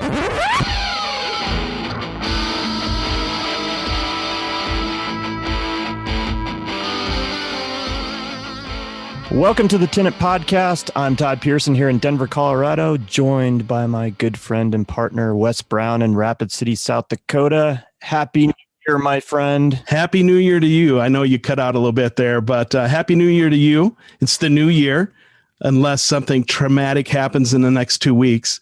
Welcome to the Tenant Podcast. I'm Todd Pearson here in Denver, Colorado, joined by my good friend and partner, Wes Brown in Rapid City, South Dakota. Happy New Year, my friend. Happy New Year to you. I know you cut out a little bit there, but Happy New Year to you. It's the new year, unless something traumatic happens in the next 2 weeks,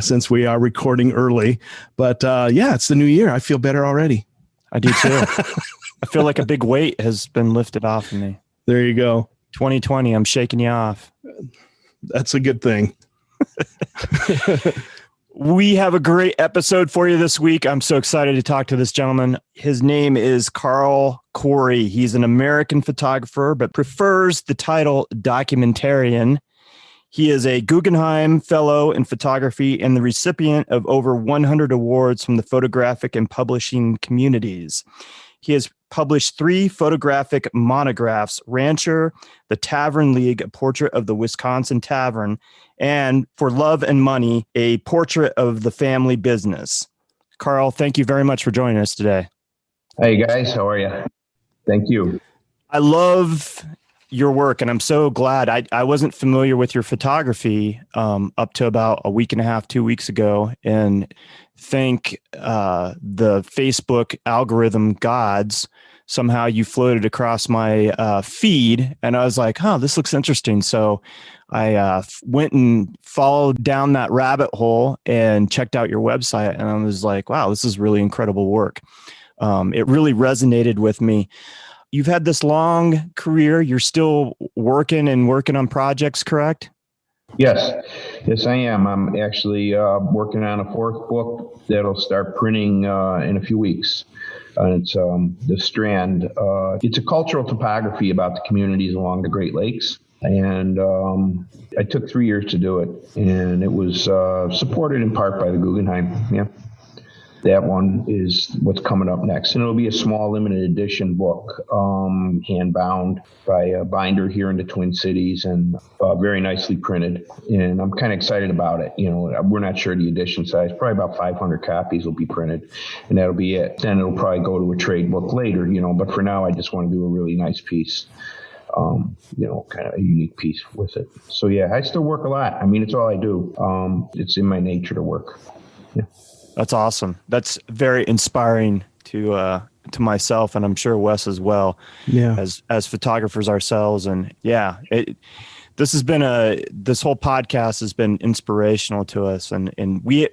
since we are recording early. But yeah, it's the new year. I feel better already. I do too. I feel like a big weight has been lifted off of me. There you go. 2020, I'm shaking you off. That's a good thing. We have a great episode for you this week. I'm so excited to talk to this gentleman. His name is Carl Corey. He's an American photographer, but prefers the title Documentarian. He is a Guggenheim Fellow in photography and the recipient of over 100 awards from the photographic and publishing communities. He has published 3 photographic monographs, Rancher, The Tavern League, a portrait of the Wisconsin Tavern, and For Love and Money, a portrait of the family business. Carl, thank you very much for joining us today. Hey guys, how are you? Thank you. I love your work, and I'm so glad. I wasn't familiar with your photography up to about a week and a half, 2 weeks ago, and thank the Facebook algorithm gods. Somehow you floated across my feed, and I was like, "Oh, this looks interesting." So I went and followed down that rabbit hole and checked out your website, and I was like, "Wow, this is really incredible work." It really resonated with me. You've had this long career. You're still working on projects, correct? Yes, I am. I'm actually working on a 4th book that'll start printing in a few weeks. It's the Strand. It's a cultural topography about the communities along the Great Lakes. And I took 3 years to do it. And it was supported in part by the Guggenheim. Yeah. That one is what's coming up next. And it'll be a small limited edition book, hand-bound by a binder here in the Twin Cities and very nicely printed. And I'm kind of excited about it. You know, we're not sure the edition size. Probably about 500 copies will be printed, and that'll be it. Then it'll probably go to a trade book later, you know. But for now, I just want to do a really nice piece. Kind of a unique piece with it. So, yeah, I still work a lot. I mean, it's all I do. It's in my nature to work. Yeah. That's awesome. That's very inspiring to myself, and I'm sure Wes as well. Yeah. As photographers ourselves, and yeah, this whole podcast has been inspirational to us, and we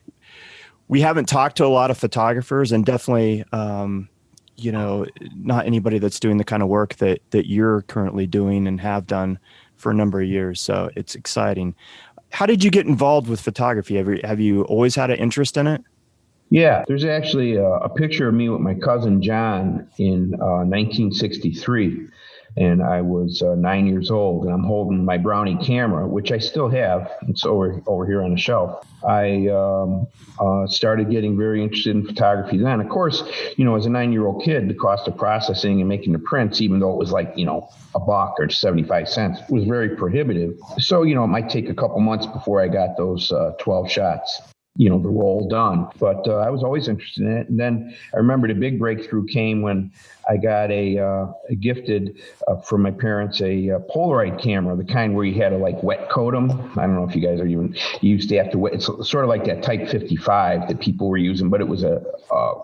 haven't talked to a lot of photographers, and definitely not anybody that's doing the kind of work that you're currently doing and have done for a number of years. So it's exciting. How did you get involved with photography? Have you always had an interest in it? Yeah, there's actually a picture of me with my cousin John in 1963, and I was 9 years old, and I'm holding my Brownie camera, which I still have. It's over here on the shelf. I started getting very interested in photography then. Of course, you know, as a 9-year-old kid, the cost of processing and making the prints, even though it was like, you know, $1 or 75 cents, was very prohibitive. So, you know, it might take a couple months before I got those 12 shots. You know, the roll done. But I was always interested in it. And then I remember the big breakthrough came when I got a gifted from my parents a Polaroid camera, the kind where you had to like wet coat them. I don't know if you guys you used to have to wet. It's sort of like that Type 55 that people were using, but it was a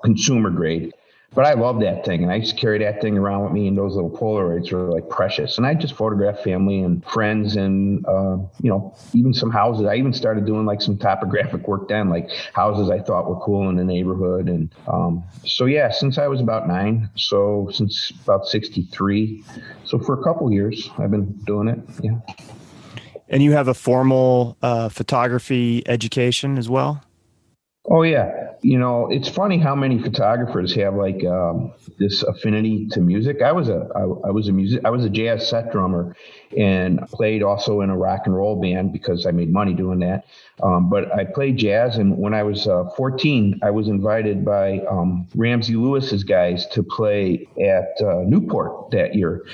consumer grade. But I love that thing, and I used to carry that thing around with me, and those little Polaroids were like precious. And I just photographed family and friends and, even some houses. I even started doing like some topographic work then, like houses I thought were cool in the neighborhood. And so, yeah, since I was about 9, so since about 63. So for a couple years, I've been doing it, yeah. And you have a formal photography education as well? Oh, yeah. You know, it's funny how many photographers have like this affinity to music. I was a jazz set drummer and played also in a rock and roll band because I made money doing that. But I played jazz, and when I was 14, I was invited by Ramsey Lewis's guys to play at Newport that year.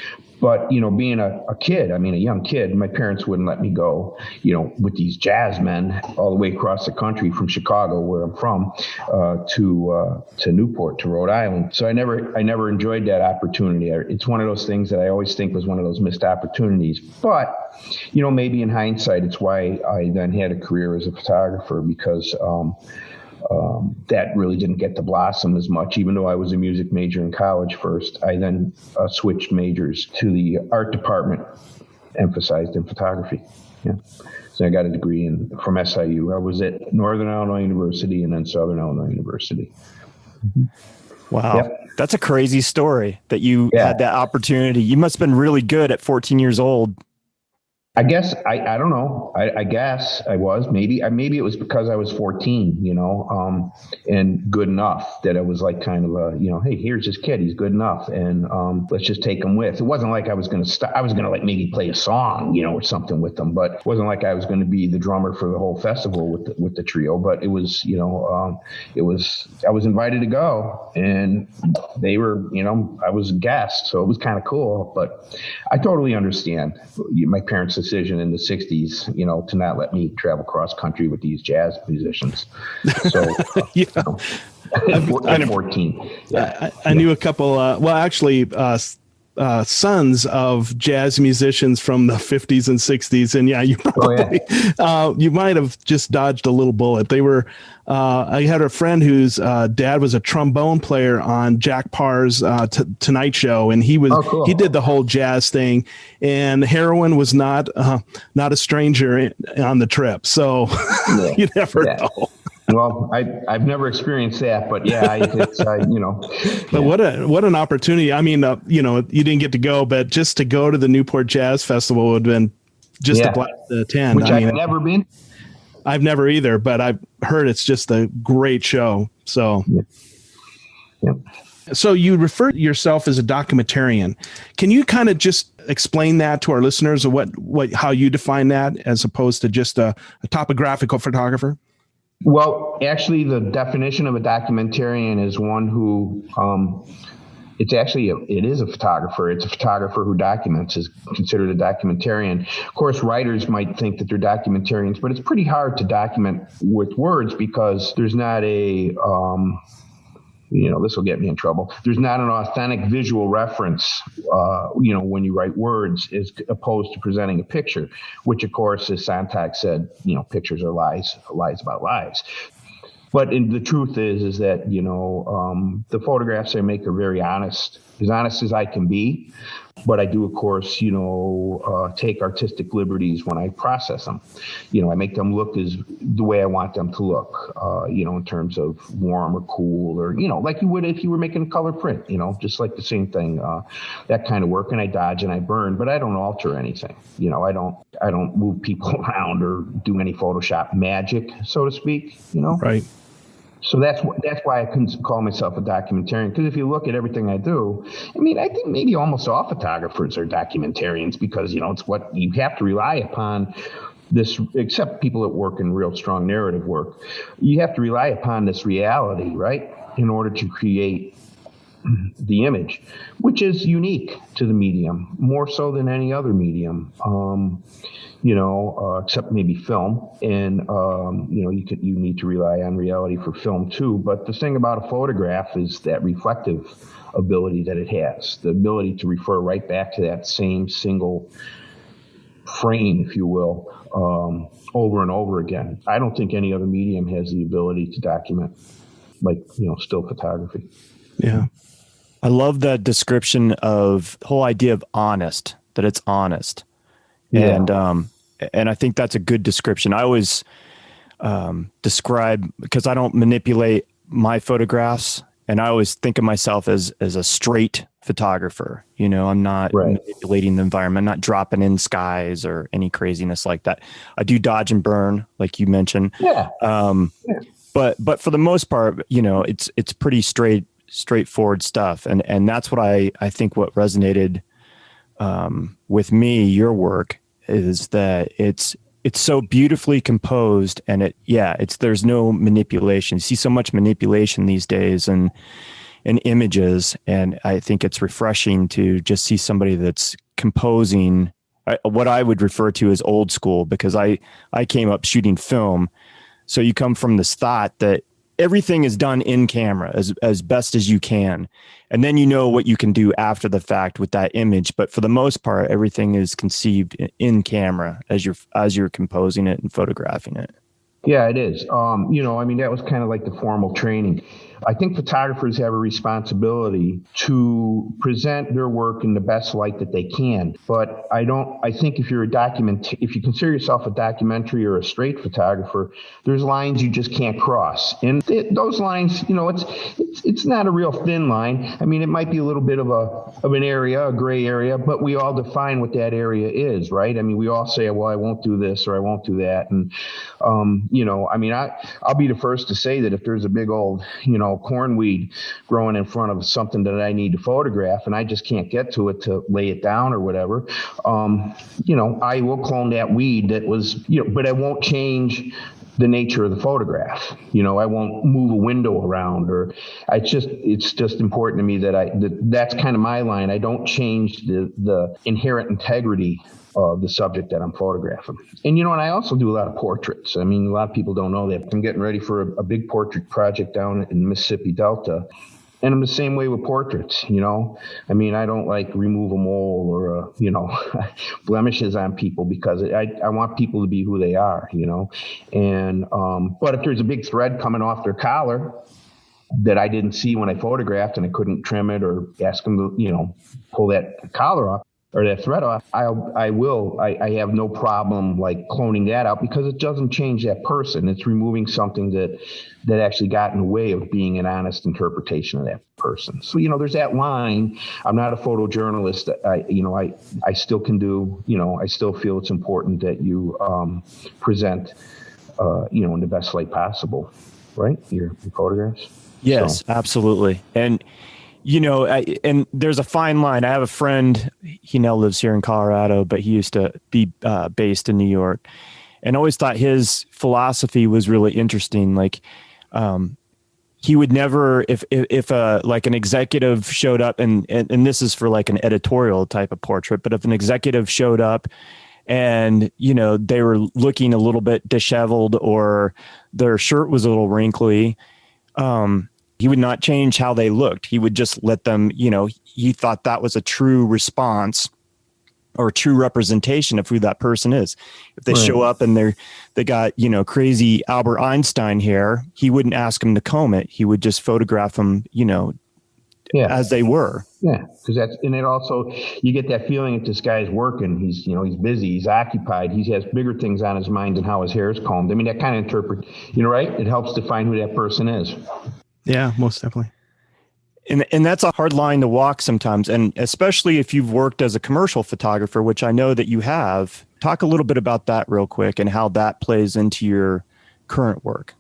But, being a kid, a young kid, my parents wouldn't let me go, with these jazz men all the way across the country from Chicago, where I'm from, to Newport, to Rhode Island. So I never enjoyed that opportunity. It's one of those things that I always think was one of those missed opportunities. But, maybe in hindsight, it's why I then had a career as a photographer, because that really didn't get to blossom as much. Even though I was a music major in college first, I then switched majors to the art department, emphasized in photography. Yeah. So I got a degree from SIU. I was at Northern Illinois University and then Southern Illinois University. Mm-hmm. Wow. Yep. That's a crazy story that you had that opportunity. You must have been really good at 14 years old. I guess, I don't know. I guess I was. Maybe it was because I was 14, and good enough that I was like kind of hey, here's this kid. He's good enough. And let's just take him with. It wasn't like I was going to start. I was going to like maybe play a song, or something with them. But it wasn't like I was going to be the drummer for the whole festival with the trio. But it was, I was invited to go, and they were, I was a guest. So it was kind of cool. But I totally understand my parents' decision in the 60s, to not let me travel cross country with these jazz musicians. So, at 14. Yeah. I knew a couple, sons of jazz musicians from the 50s and 60s. And you probably, you might have just dodged a little bullet. They were, I had a friend whose dad was a trombone player on Jack Parr's Tonight Show. And he he did the whole jazz thing, and heroin was not a stranger on the trip. So you never know. Well, I've never experienced that, but But what an opportunity! I mean, you didn't get to go, but just to go to the Newport Jazz Festival would have been just a blast to attend. Which I've never been. I've never either, but I've heard it's just a great show. So, So you refer to yourself as a documentarian. Can you kind of just explain that to our listeners, or how you define that as opposed to just a topographical photographer? Well, actually, the definition of a documentarian is one who, it is a photographer. It's a photographer who documents, is considered a documentarian. Of course, writers might think that they're documentarians, but it's pretty hard to document with words because there's not this will get me in trouble. There's not an authentic visual reference, when you write words, as opposed to presenting a picture, which, of course, as Sontag said, pictures are lies about lies. But the truth is that, the photographs I make are very honest as I can be. But I do, of course, take artistic liberties when I process them. I make them look as the way I want them to look, in terms of warm or cool, or, like you would if you were making a color print, just like the same thing, that kind of work. And I dodge and I burn, but I don't alter anything. I don't move people around or do any Photoshop magic, so to speak, Right. So that's why I couldn't call myself a documentarian, because if you look at everything I do, I think maybe almost all photographers are documentarians, because, it's what you have to rely upon this, except people that work in real strong narrative work. You have to rely upon this reality, right, in order to create the image, which is unique to the medium, more so than any other medium. Except maybe film. And, you need to rely on reality for film too. But the thing about a photograph is that reflective ability that it has, the ability to refer right back to that same single frame, if you will, over and over again. I don't think any other medium has the ability to document like, still photography. Yeah. I love that description of the whole idea of honest, that it's honest. Yeah. And I think that's a good description. I always describe, because I don't manipulate my photographs, and I always think of myself as a straight photographer. I'm not manipulating the environment, I'm not dropping in skies or any craziness like that. I do dodge and burn, like you mentioned. Yeah. But for the most part, it's pretty straightforward stuff. And that's what I think what resonated with me, your work, is that it's so beautifully composed, and there's no manipulation. You see so much manipulation these days and images, and I think it's refreshing to just see somebody that's composing what I would refer to as old school, because I came up shooting film. So you come from this thought that everything is done in camera as best as you can. And then you know what you can do after the fact with that image. But for the most part, everything is conceived in camera as you're composing it and photographing it. Yeah, it is. That was kind of like the formal training. I think photographers have a responsibility to present their work in the best light that they can. But I think if you consider yourself a documentary or a straight photographer, there's lines you just can't cross. And those lines, it's not a real thin line. I mean, it might be a little bit of an area, a gray area, but we all define what that area is, right? I mean, we all say, well, I won't do this or I won't do that. And, I'll be the first to say that if there's a big old, cornweed growing in front of something that I need to photograph and I just can't get to it to lay it down or whatever, I will clone that weed that was, but I won't change the nature of the photograph. I won't move a window around, or it's just important to me that's kind of my line. I don't change the inherent integrity of the subject that I'm photographing. And, and I also do a lot of portraits. I mean, a lot of people don't know that. I'm getting ready for a big portrait project down in Mississippi Delta. And I'm the same way with portraits, I mean, I don't remove a mole or, blemishes on people, because I want people to be who they are, and, but if there's a big thread coming off their collar that I didn't see when I photographed and I couldn't trim it or ask them to, pull that collar off or that thread off, I have no problem cloning that out, because it doesn't change that person. It's removing something that actually got in the way of being an honest interpretation of that person. So, there's that line. I'm not a photojournalist. I still can do, I still feel it's important that you present, in the best light possible, right? Your photographs. Yes, so. Absolutely. And, and there's a fine line. I have a friend, he now lives here in Colorado, but he used to be based in New York, and always thought his philosophy was really interesting. He would never, if an executive showed up, and this is for an editorial type of portrait, but if an executive showed up and, they were looking a little bit disheveled or their shirt was a little wrinkly, he would not change how they looked. He would just let them, he thought that was a true response or a true representation of who that person is. If they show up and they got, crazy Albert Einstein hair, he wouldn't ask them to comb it. He would just photograph them, as they were. Yeah. And it also, you get that feeling that this guy's working. He's, he's busy, he's occupied. He has bigger things on his mind than how his hair is combed. I mean, that kind of right? It helps define who that person is. Yeah, most definitely. And that's a hard line to walk sometimes. And especially if you've worked as a commercial photographer, which I know that you have. Talk a little bit about that real quick and how that plays into your current work.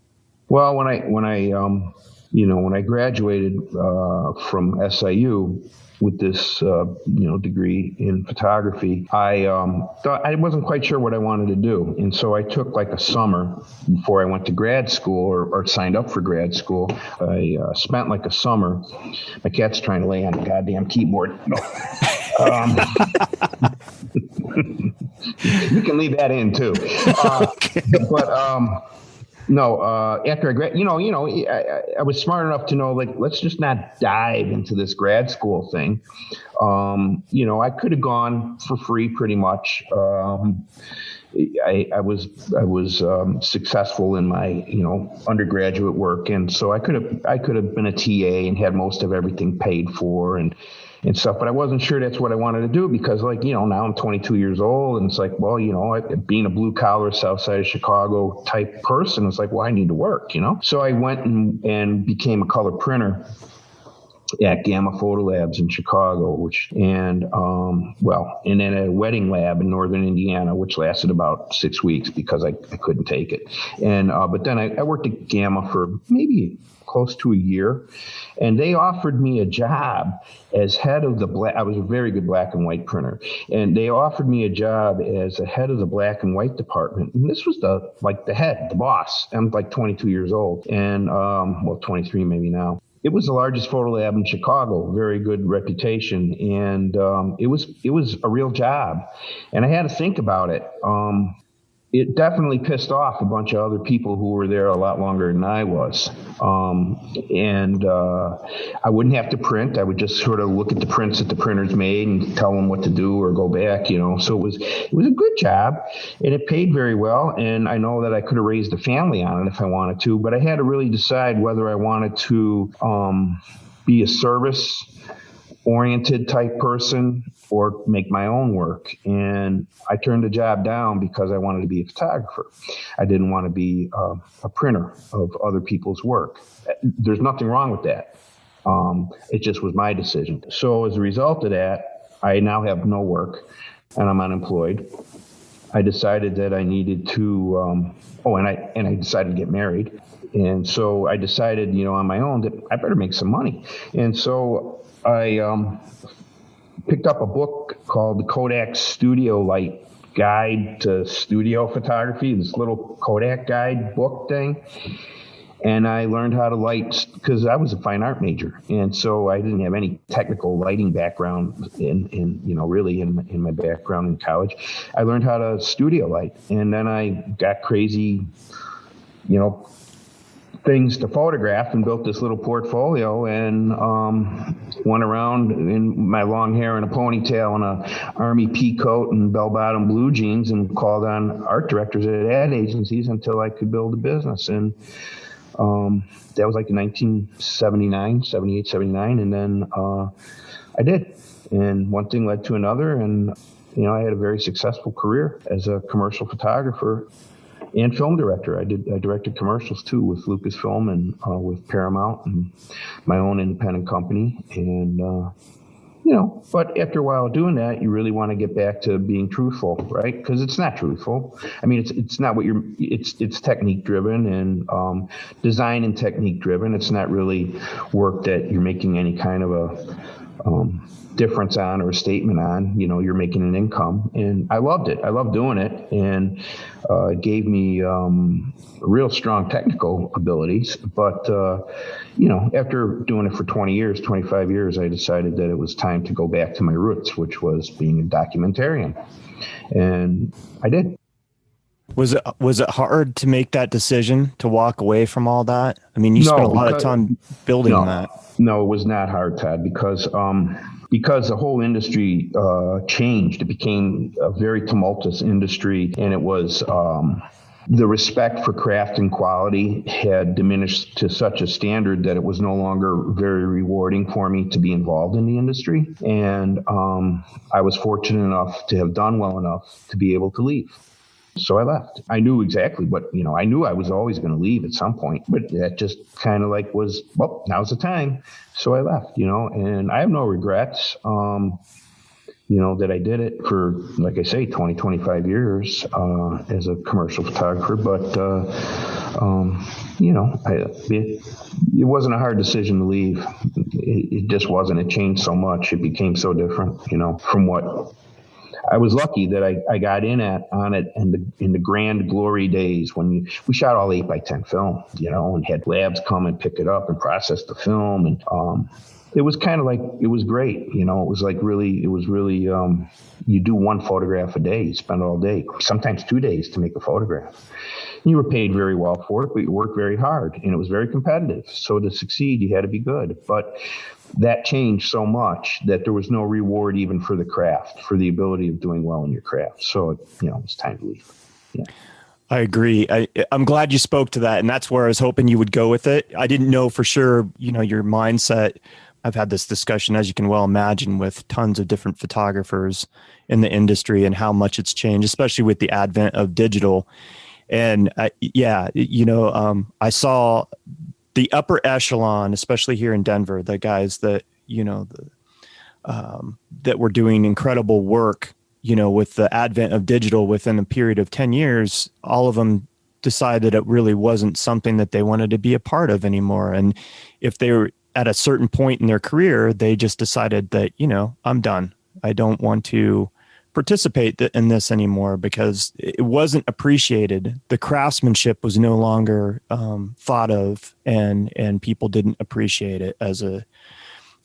Well, when I graduated from SIU with this, degree in photography, I thought I wasn't quite sure what I wanted to do. And so I took a summer before I went to grad school or signed up for grad school. I spent a summer. My cat's trying to lay on the goddamn keyboard. No. You can leave that in too. Okay. But, no, after I I was smart enough to know, let's just not dive into this grad school thing. I could have gone for free pretty much. I was successful in my, undergraduate work. And so I could have been a TA and had most of everything paid for and stuff, but I wasn't sure that's what I wanted to do, because now I'm 22 years old, and it's being a blue collar South Side of Chicago type person, it's I need to work, so I went and became a color printer at Gamma Photo Labs in Chicago, and then at a wedding lab in Northern Indiana, which lasted about 6 weeks because I couldn't take it. And but then I worked at Gamma for maybe close to a year, and they offered me a job as head of the I was a very good black and white printer, and they offered me a job as a head of the black and white department. And this was the head, the boss. I'm like 22 years old, and 23 maybe now. It was the largest photo lab in Chicago, very good reputation, and it was a real job. And I had to think about it. It definitely pissed off a bunch of other people who were there a lot longer than I was. I wouldn't have to print. I would just sort of look at the prints that the printers made and tell them what to do or go back, So it was a good job, and it paid very well. And I know that I could have raised a family on it if I wanted to, but I had to really decide whether I wanted to be a service-oriented type person or make my own work. And I turned the job down because I wanted to be a photographer. I didn't want to be a printer of other people's work. There's nothing wrong with that. It just was my decision. So as a result of that, I now have no work and I'm unemployed. I decided that I needed to, I decided to get married. And so I decided, on my own that I better make some money. And so I picked up a book called The Kodak Studio Light Guide to Studio Photography, this little Kodak guide book thing. And I learned how to light because I was a fine art major. And so I didn't have any technical lighting background in my background in college. I learned how to studio light. And then I got crazy, things to photograph and built this little portfolio and went around in my long hair and a ponytail and a army pea coat and bell-bottom blue jeans and called on art directors at ad agencies until I could build a business. And that was like in 78, 79. And then I did. And one thing led to another. And, I had a very successful career as a commercial photographer and film director. I directed commercials too with Lucasfilm and with Paramount and my own independent company. And but after a while doing that, you really want to get back to being truthful, right? Because it's not truthful. I mean, it's not what it's technique driven and design and technique driven. It's not really work that you're making any kind of a difference on or a statement on. You're making an income, and I loved it. I loved doing it, and it gave me real strong technical abilities. But after doing it for 20 years, 25 years, I decided that it was time to go back to my roots, which was being a documentarian, and I did. Was it hard to make that decision to walk away from all that? I mean, you spent a lot of time building that. No, it was not hard, Todd, because the whole industry changed. It became a very tumultuous industry, and it was the respect for craft and quality had diminished to such a standard that it was no longer very rewarding for me to be involved in the industry. And I was fortunate enough to have done well enough to be able to leave. So I left. I knew exactly what, I knew I was always going to leave at some point, but that just kind of was, well, now's the time. So I left, and I have no regrets, that I did it for, like I say, 20, 25 years as a commercial photographer. But, it wasn't a hard decision to leave. It just wasn't. It changed so much. It became so different, from what I was lucky that I got in on it in the grand glory days when we shot all 8x10 film, and had labs come and pick it up and process the film. And it was kind of it was great. It was really, you do one photograph a day, you spend all day, sometimes 2 days to make a photograph. And you were paid very well for it, but you worked very hard, and it was very competitive. So to succeed, you had to be good. But that changed so much that there was no reward even for the craft, for the ability of doing well in your craft. So, it's time to leave. Yeah. I agree. I'm glad you spoke to that. And that's where I was hoping you would go with it. I didn't know for sure, your mindset. I've had this discussion, as you can well imagine, with tons of different photographers in the industry and how much it's changed, especially with the advent of digital. And I saw the upper echelon, especially here in Denver, the guys that, that were doing incredible work, with the advent of digital within a period of 10 years, all of them decided it really wasn't something that they wanted to be a part of anymore. And if they were at a certain point in their career, they just decided that, I'm done. I don't want to participate in this anymore because it wasn't appreciated. The craftsmanship was no longer thought of, and people didn't appreciate it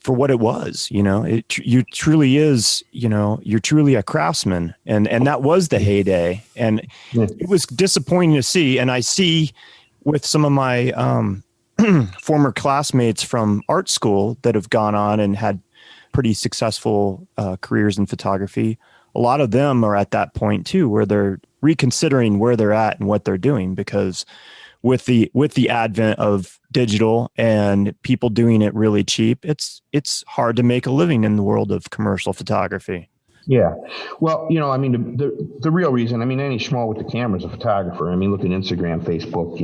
for what it was. You truly is, you're truly a craftsman, and that was the heyday. And it was disappointing to see. And I see with some of my former classmates from art school that have gone on and had pretty successful careers in photography. A lot of them are at that point too, where they're reconsidering where they're at and what they're doing, because with the advent of digital and people doing it really cheap, it's hard to make a living in the world of commercial photography. Yeah. Well, the real reason, any schmo with the camera is a photographer. Look at Instagram, Facebook,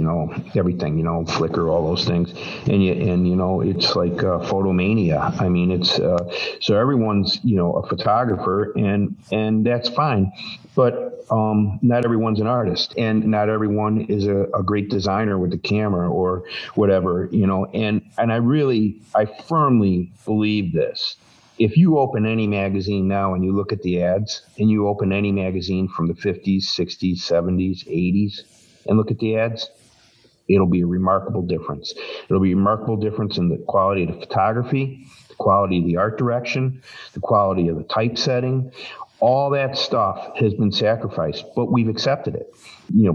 everything, Flickr, all those things. And it's like photomania. It's, so everyone's, a photographer, and that's fine. But not everyone's an artist, and not everyone is a great designer with the camera or whatever, and I firmly believe this. If you open any magazine now and you look at the ads, and you open any magazine from the 50s, 60s, 70s, 80s, and look at the ads, it'll be a remarkable difference. It'll be a remarkable difference in the quality of the photography, the quality of the art direction, the quality of the typesetting. All that stuff has been sacrificed, but we've accepted it.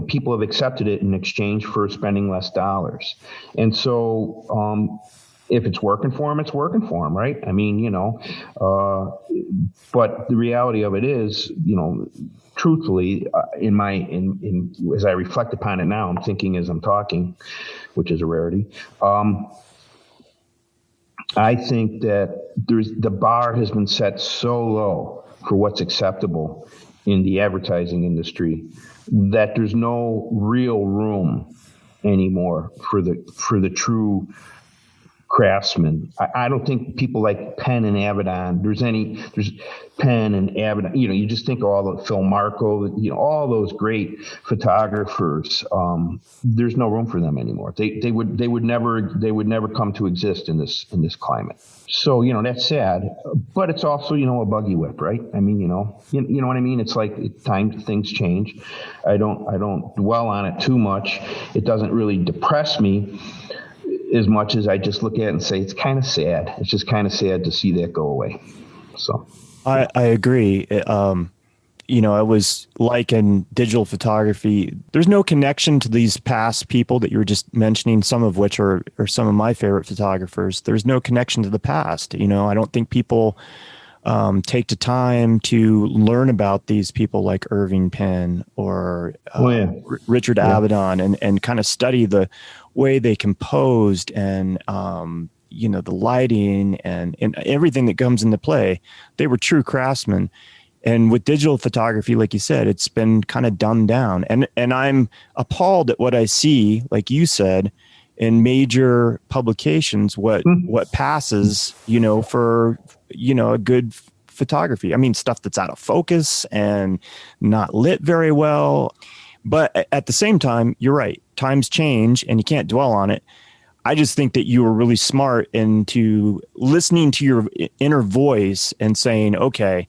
People have accepted it in exchange for spending less dollars. And so, if it's working for them, it's working for them, right? But the reality of it is, truthfully, as I reflect upon it now, I'm thinking as I'm talking, which is a rarity. I think that the bar has been set so low for what's acceptable in the advertising industry that there's no real room anymore for the true craftsmen. I don't think people like Penn and Avedon. There's Penn and Avedon. You just think of all the Phil Marco. All those great photographers. There's no room for them anymore. They would never come to exist in this climate. So that's sad, but it's also a buggy whip, right? You know what I mean. It's like things change. I don't dwell on it too much. It doesn't really depress me as much as I just look at it and say, it's kind of sad. It's just kind of sad to see that go away. So I agree. I was like in digital photography, there's no connection to these past people that you were just mentioning, some of which are some of my favorite photographers. There's no connection to the past. I don't think people take the time to learn about these people like Irving Penn or Richard Avedon and kind of study the way they composed and, the lighting and everything that comes into play. They were true craftsmen. And with digital photography, like you said, it's been kind of dumbed down. And I'm appalled at what I see, like you said, in major publications, what passes, for, a good photography. Stuff that's out of focus and not lit very well. But at the same time, you're right. Times change and you can't dwell on it. I just think that you were really smart into listening to your inner voice and saying, okay,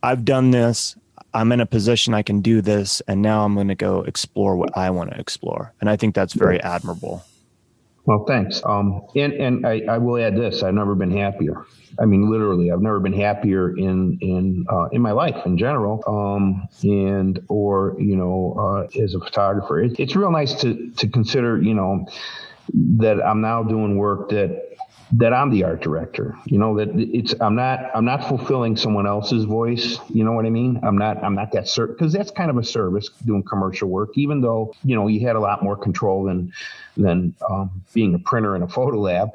I've done this. I'm in a position I can do this. And now I'm going to go explore what I want to explore. And I think that's very admirable. Well, thanks. And I will add this. I've never been happier. Literally, I've never been happier in my life in general, as a photographer. It's real nice to consider, that I'm now doing work that that I'm the art director, that I'm not fulfilling someone else's voice. You know what I mean? I'm not that certain, because that's kind of a service doing commercial work, even though, you had a lot more control than being a printer in a photo lab.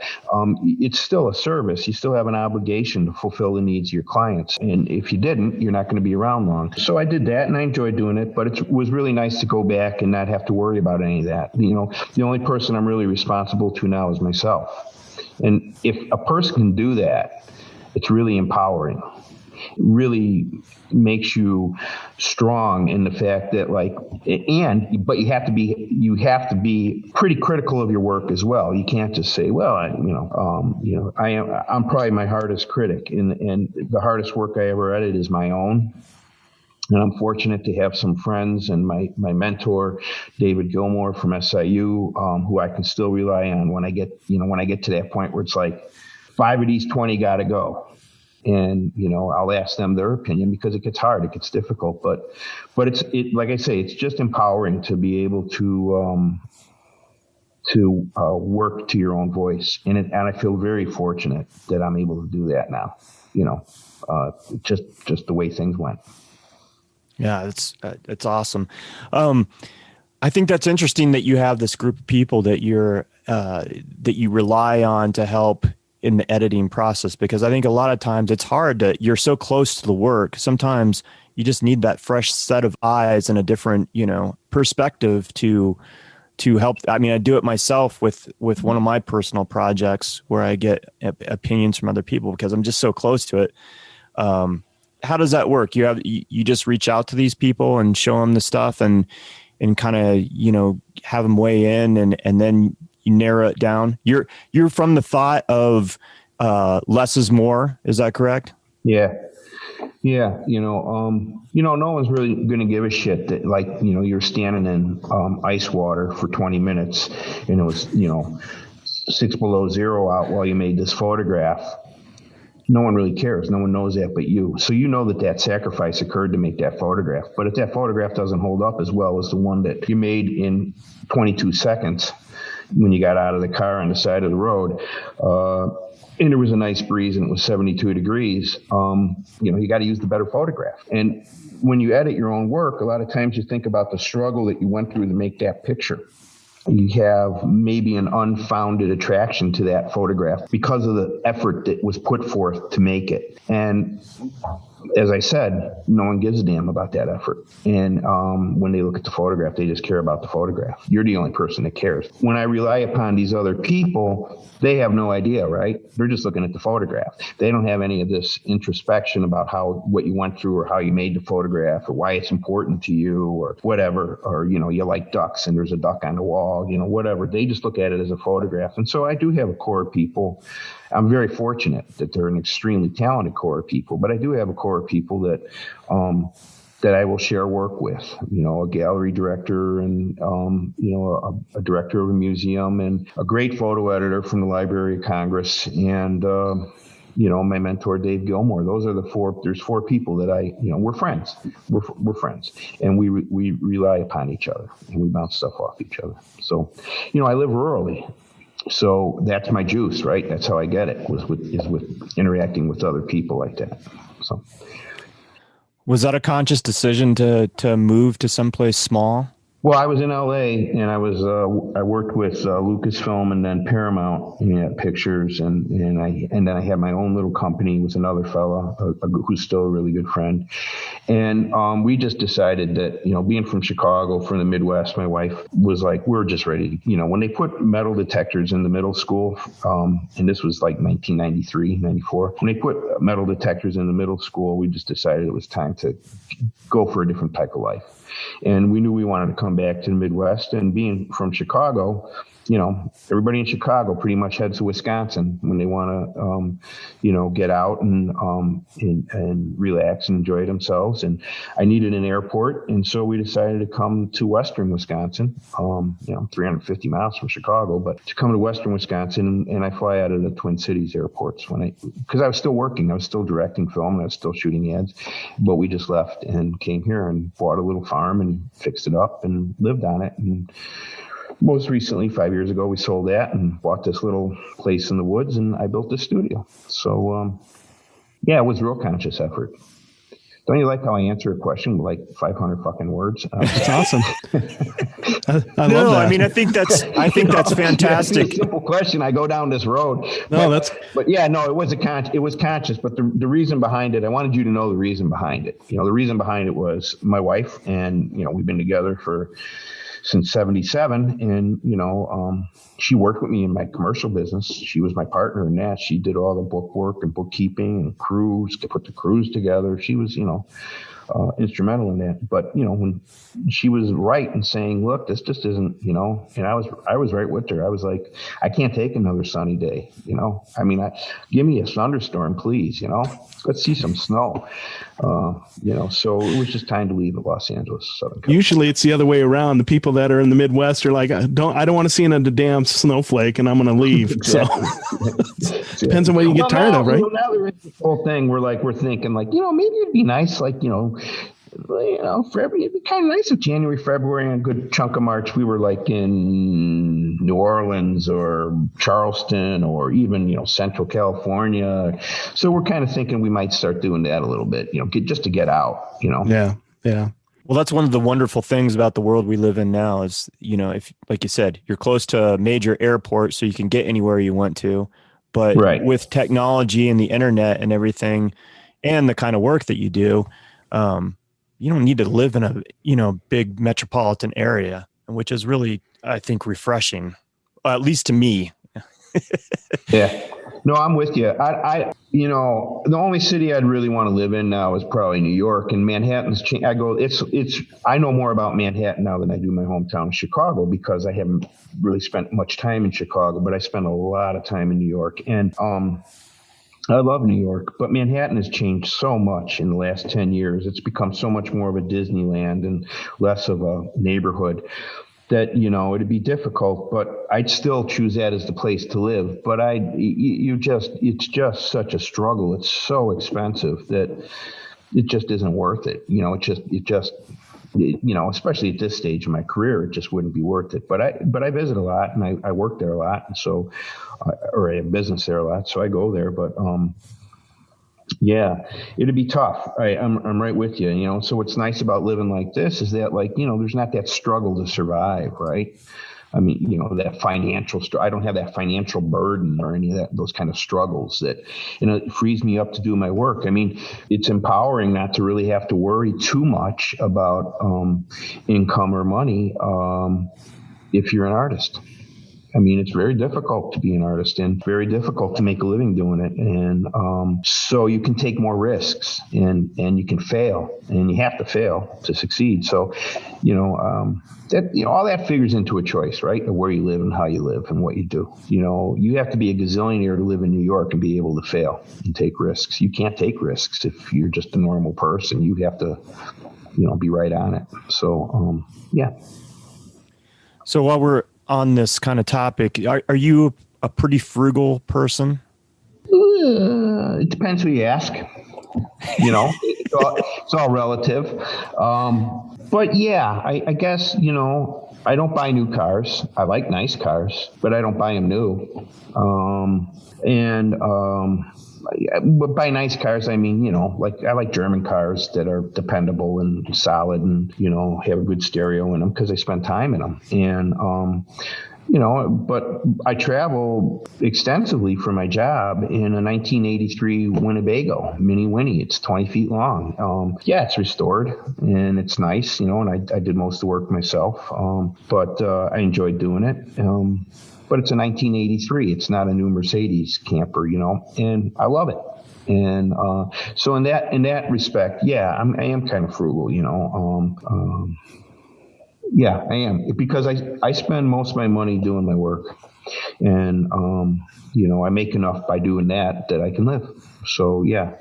It's still a service. You still have an obligation to fulfill the needs of your clients. And if you didn't, you're not going to be around long. So I did that and I enjoyed doing it, but it was really nice to go back and not have to worry about any of that. The only person I'm really responsible to now is myself. And if a person can do that, it's really empowering. It really makes you strong in the fact that but you have to be pretty critical of your work as well. You can't just say, well, I'm probably my hardest critic, and the hardest work I ever edit is my own. And I'm fortunate to have some friends and my mentor, David Gilmore from SIU, who I can still rely on when I get to that point where it's like 5 of these 20 got to go. And, I'll ask them their opinion, because it gets hard, it gets difficult, but it's like I say, it's just empowering to be able to work to your own voice. And I feel very fortunate that I'm able to do that now, just the way things went. Yeah, it's awesome. I think that's interesting that you have this group of people that that you rely on to help in the editing process, because I think a lot of times it's hard you're so close to the work. Sometimes you just need that fresh set of eyes and a different, perspective to help. I mean, I do it myself with one of my personal projects where I get opinions from other people because I'm just so close to it. How does that work? You just reach out to these people and show them the stuff and kind of, have them weigh in and then you narrow it down. You're from the thought of less is more. Is that correct? Yeah. Yeah. No one's really going to give a shit that you're standing in ice water for 20 minutes and it was, 6 below zero out while you made this photograph. No one really cares. No one knows that but you. So that sacrifice occurred to make that photograph. But if that photograph doesn't hold up as well as the one that you made in 22 seconds when you got out of the car on the side of the road, and there was a nice breeze and it was 72 degrees, you got to use the better photograph. And when you edit your own work, a lot of times you think about the struggle that you went through to make that picture. You have maybe an unfounded attraction to that photograph because of the effort that was put forth to make it. And as I said, no one gives a damn about that effort. And when they look at the photograph, they just care about the photograph. You're the only person that cares. When I rely upon these other people, they have no idea, right? They're just looking at the photograph. They don't have any of this introspection about what you went through or how you made the photograph or why it's important to you or whatever. Or, you like ducks and there's a duck on the wall, whatever. They just look at it as a photograph. And so I do have a core of people. I'm very fortunate that they're an extremely talented core of people, but I do have a core of people that I will share work with, a gallery director and, a director of a museum and a great photo editor from the Library of Congress and, my mentor, Dave Gilmore. Those are there's 4 people that we're friends. We're friends and we rely upon each other and we bounce stuff off each other. So, I live rurally. So that's my juice, right? That's how I get it is with interacting with other people like that. So, was that a conscious decision to move to someplace small? Well, I was in LA and I worked with Lucasfilm and then Paramount Pictures and then I had my own little company with another fella who's still a really good friend. And we just decided that, being from Chicago, from the Midwest, my wife was like, we're just ready. When they put metal detectors in the middle school, and this was like 1993, 94, when they put metal detectors in the middle school, we just decided it was time to go for a different type of life. And we knew we wanted to come back to the Midwest. And being from Chicago, everybody in Chicago pretty much heads to Wisconsin when they want to, get out and relax and enjoy themselves. And I needed an airport. And so we decided to come to Western Wisconsin, 350 miles from Chicago, but to come to Western Wisconsin. And I fly out of the Twin Cities airports because I was still working. I was still directing film and I was still shooting ads. But we just left and came here and bought a little farm and fixed it up and lived on it. And most recently, 5 years ago, we sold that and bought this little place in the woods, and I built this studio. So, it was a real conscious effort. Don't you like how I answer a question with like 500 fucking words? That's awesome. I love that. I mean, I think that's fantastic. Simple question. I go down this road. But it was conscious. But the reason behind it, I wanted you to know the reason behind it. The reason behind it was my wife, and we've been together since 1977, and she worked with me in my commercial business. She was my partner in that. She did all the book work and bookkeeping and crews to put the crews together. She was instrumental in that. But when she was right in saying, look, this just isn't, and I was right with her. I was like, I can't take another sunny day. Give me a thunderstorm, please. Let's see some snow. So it was just time to leave Los Angeles, Southern California. Usually it's the other way around. The people that are in the Midwest are like, I don't want to see another damn snowflake, and I'm going to leave. Exactly. So depends on what you get tired of, right? Now there is this whole thing we're thinking like, maybe it'd be nice, like, it'd be kind of nice if January, February, and a good chunk of March we were like in New Orleans or Charleston or even, Central California. So we're kind of thinking we might start doing that a little bit, just to get out, Yeah. Yeah. Well, that's one of the wonderful things about the world we live in now is, if, like you said, you're close to a major airport, so you can get anywhere you want to. But with technology and the internet and everything and the kind of work that you do, you don't need to live in a, big metropolitan area, which is really, I think, refreshing, at least to me. Yeah. No, I'm with you. The only city I'd really want to live in now is probably New York, and Manhattan's. I know more about Manhattan now than I do my hometown of Chicago, because I haven't really spent much time in Chicago, but I spent a lot of time in New York, and I love New York, but Manhattan has changed so much in the last 10 years. It's become so much more of a Disneyland and less of a neighborhood that, it'd be difficult, but I'd still choose that as the place to live. But it's just such a struggle. It's so expensive that it just isn't worth it. Especially at this stage of my career, it just wouldn't be worth it. But I visit a lot, and I work there a lot. And so, or I have business there a lot, so I go there. But, it'd be tough. I'm right with you. So what's nice about living like this is that, like, there's not that struggle to survive, right? I mean, that financial, I don't have that financial burden or any of those kind of struggles that, it frees me up to do my work. I mean, it's empowering not to really have to worry too much about income or money if you're an artist. I mean, it's very difficult to be an artist and very difficult to make a living doing it. And so you can take more risks and you can fail, and you have to fail to succeed. So, all that figures into a choice, right? Of where you live and how you live and what you do. You have to be a gazillionaire to live in New York and be able to fail and take risks. You can't take risks if you're just a normal person. You have to, be right on it. So, So while we're on this kind of topic, are you a pretty frugal person? It depends who you ask. It's all relative. But yeah, I guess, I don't buy new cars. I like nice cars, but I don't buy them new. But by nice cars, I mean, I like German cars that are dependable and solid and, have a good stereo in them because I spend time in them. And, but I travel extensively for my job in a 1983 Winnebago Mini Winnie. It's 20 feet long. It's restored and it's nice, and I did most of the work myself. But I enjoyed doing it. But it's a 1983. It's not a new Mercedes camper, and I love it. And so in that respect, I am kind of frugal, I am, because I spend most of my money doing my work, and I make enough by doing that I can live. So I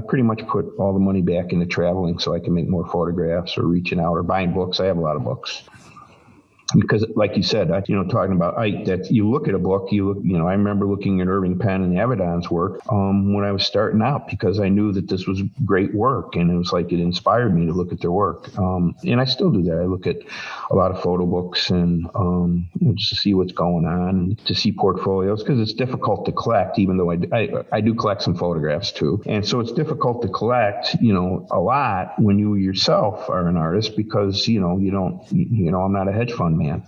pretty much put all the money back into traveling so I can make more photographs or reaching out or buying books. I have a lot of books. because like you said, talking about Ike, that you look at a book, I remember looking at Irving Penn and Avedon's work when I was starting out, because I knew that this was great work, and it was like it inspired me to look at their work. And I still do that. I look at a lot of photo books and just to see what's going on, and to see portfolios, because it's difficult to collect, even though I do collect some photographs too. And so it's difficult to collect, a lot when you yourself are an artist, because, I'm not a hedge fund man.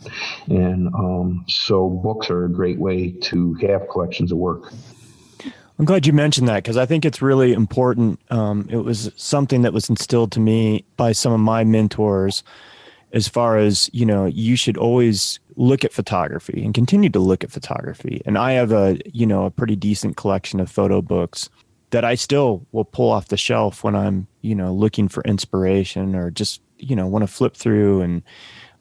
And so books are a great way to have collections of work. I'm glad you mentioned that, because I think it's really important. It was something that was instilled to me by some of my mentors, as far as, you should always look at photography and continue to look at photography. And I have a pretty decent collection of photo books that I still will pull off the shelf when I'm, looking for inspiration, or just, want to flip through, and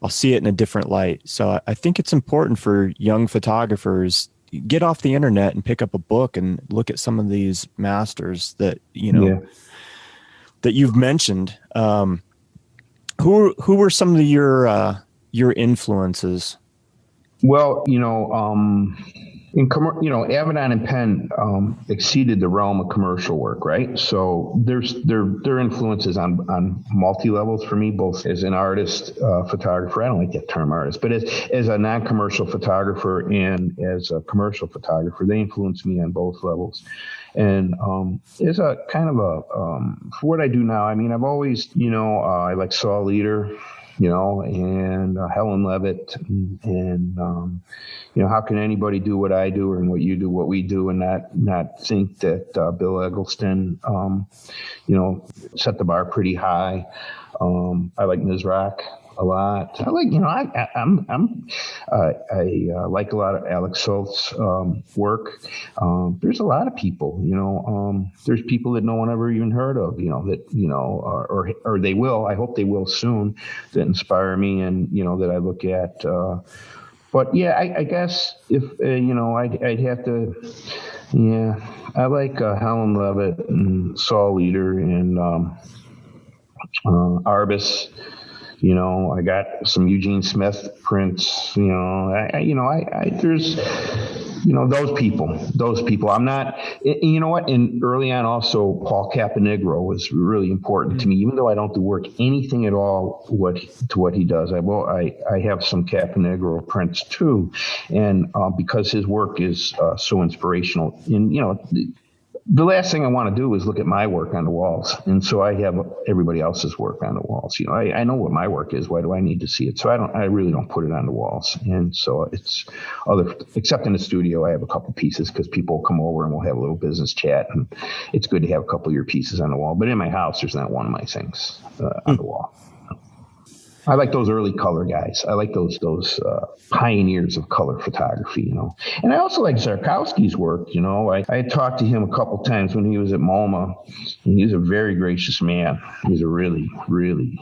I'll see it in a different light. So I think it's important for young photographers, get off the internet and pick up a book and look at some of these masters that, that you've mentioned. Who were some of your influences? Well, Avedon and Penn exceeded the realm of commercial work, right? So their influences on multi levels for me, both as an artist, photographer. I don't like that term artist, but as a non-commercial photographer and as a commercial photographer, they influenced me on both levels. And as a kind of for what I do now, I've always, I like Saul Leader, and Helen Levitt, and how can anybody do what I do, and what you do, what we do, and not think that Bill Eggleston, set the bar pretty high. I like Mizrak a lot. I like, I like a lot of Alex Solt's work. There's a lot of people, there's people that no one ever even heard of, or they will. I hope they will soon, that inspire me, and that I look at. But yeah, I guess if I'd have to. Yeah, I like Helen Levitt and Saul Leader and Arbus. I got some Eugene Smith prints. There's, those people. I'm not. And early on, also Paul Caponegro was really important to me. Even though I don't do work anything at all what he does, I have some Caponegro prints too, and because his work is so inspirational. And the last thing I want to do is look at my work on the walls. And so I have everybody else's work on the walls. I know what my work is. Why do I need to see it? So I really don't put it on the walls. And so it's except in the studio, I have a couple pieces, because people come over and we'll have a little business chat, and it's good to have a couple of your pieces on the wall. But in my house, there's not one of my things on the wall. I like those early color guys. I like those pioneers of color photography, And I also like Zarkowski's work, I had talked to him a couple times when he was at MoMA, and he's a very gracious man. He's a really, really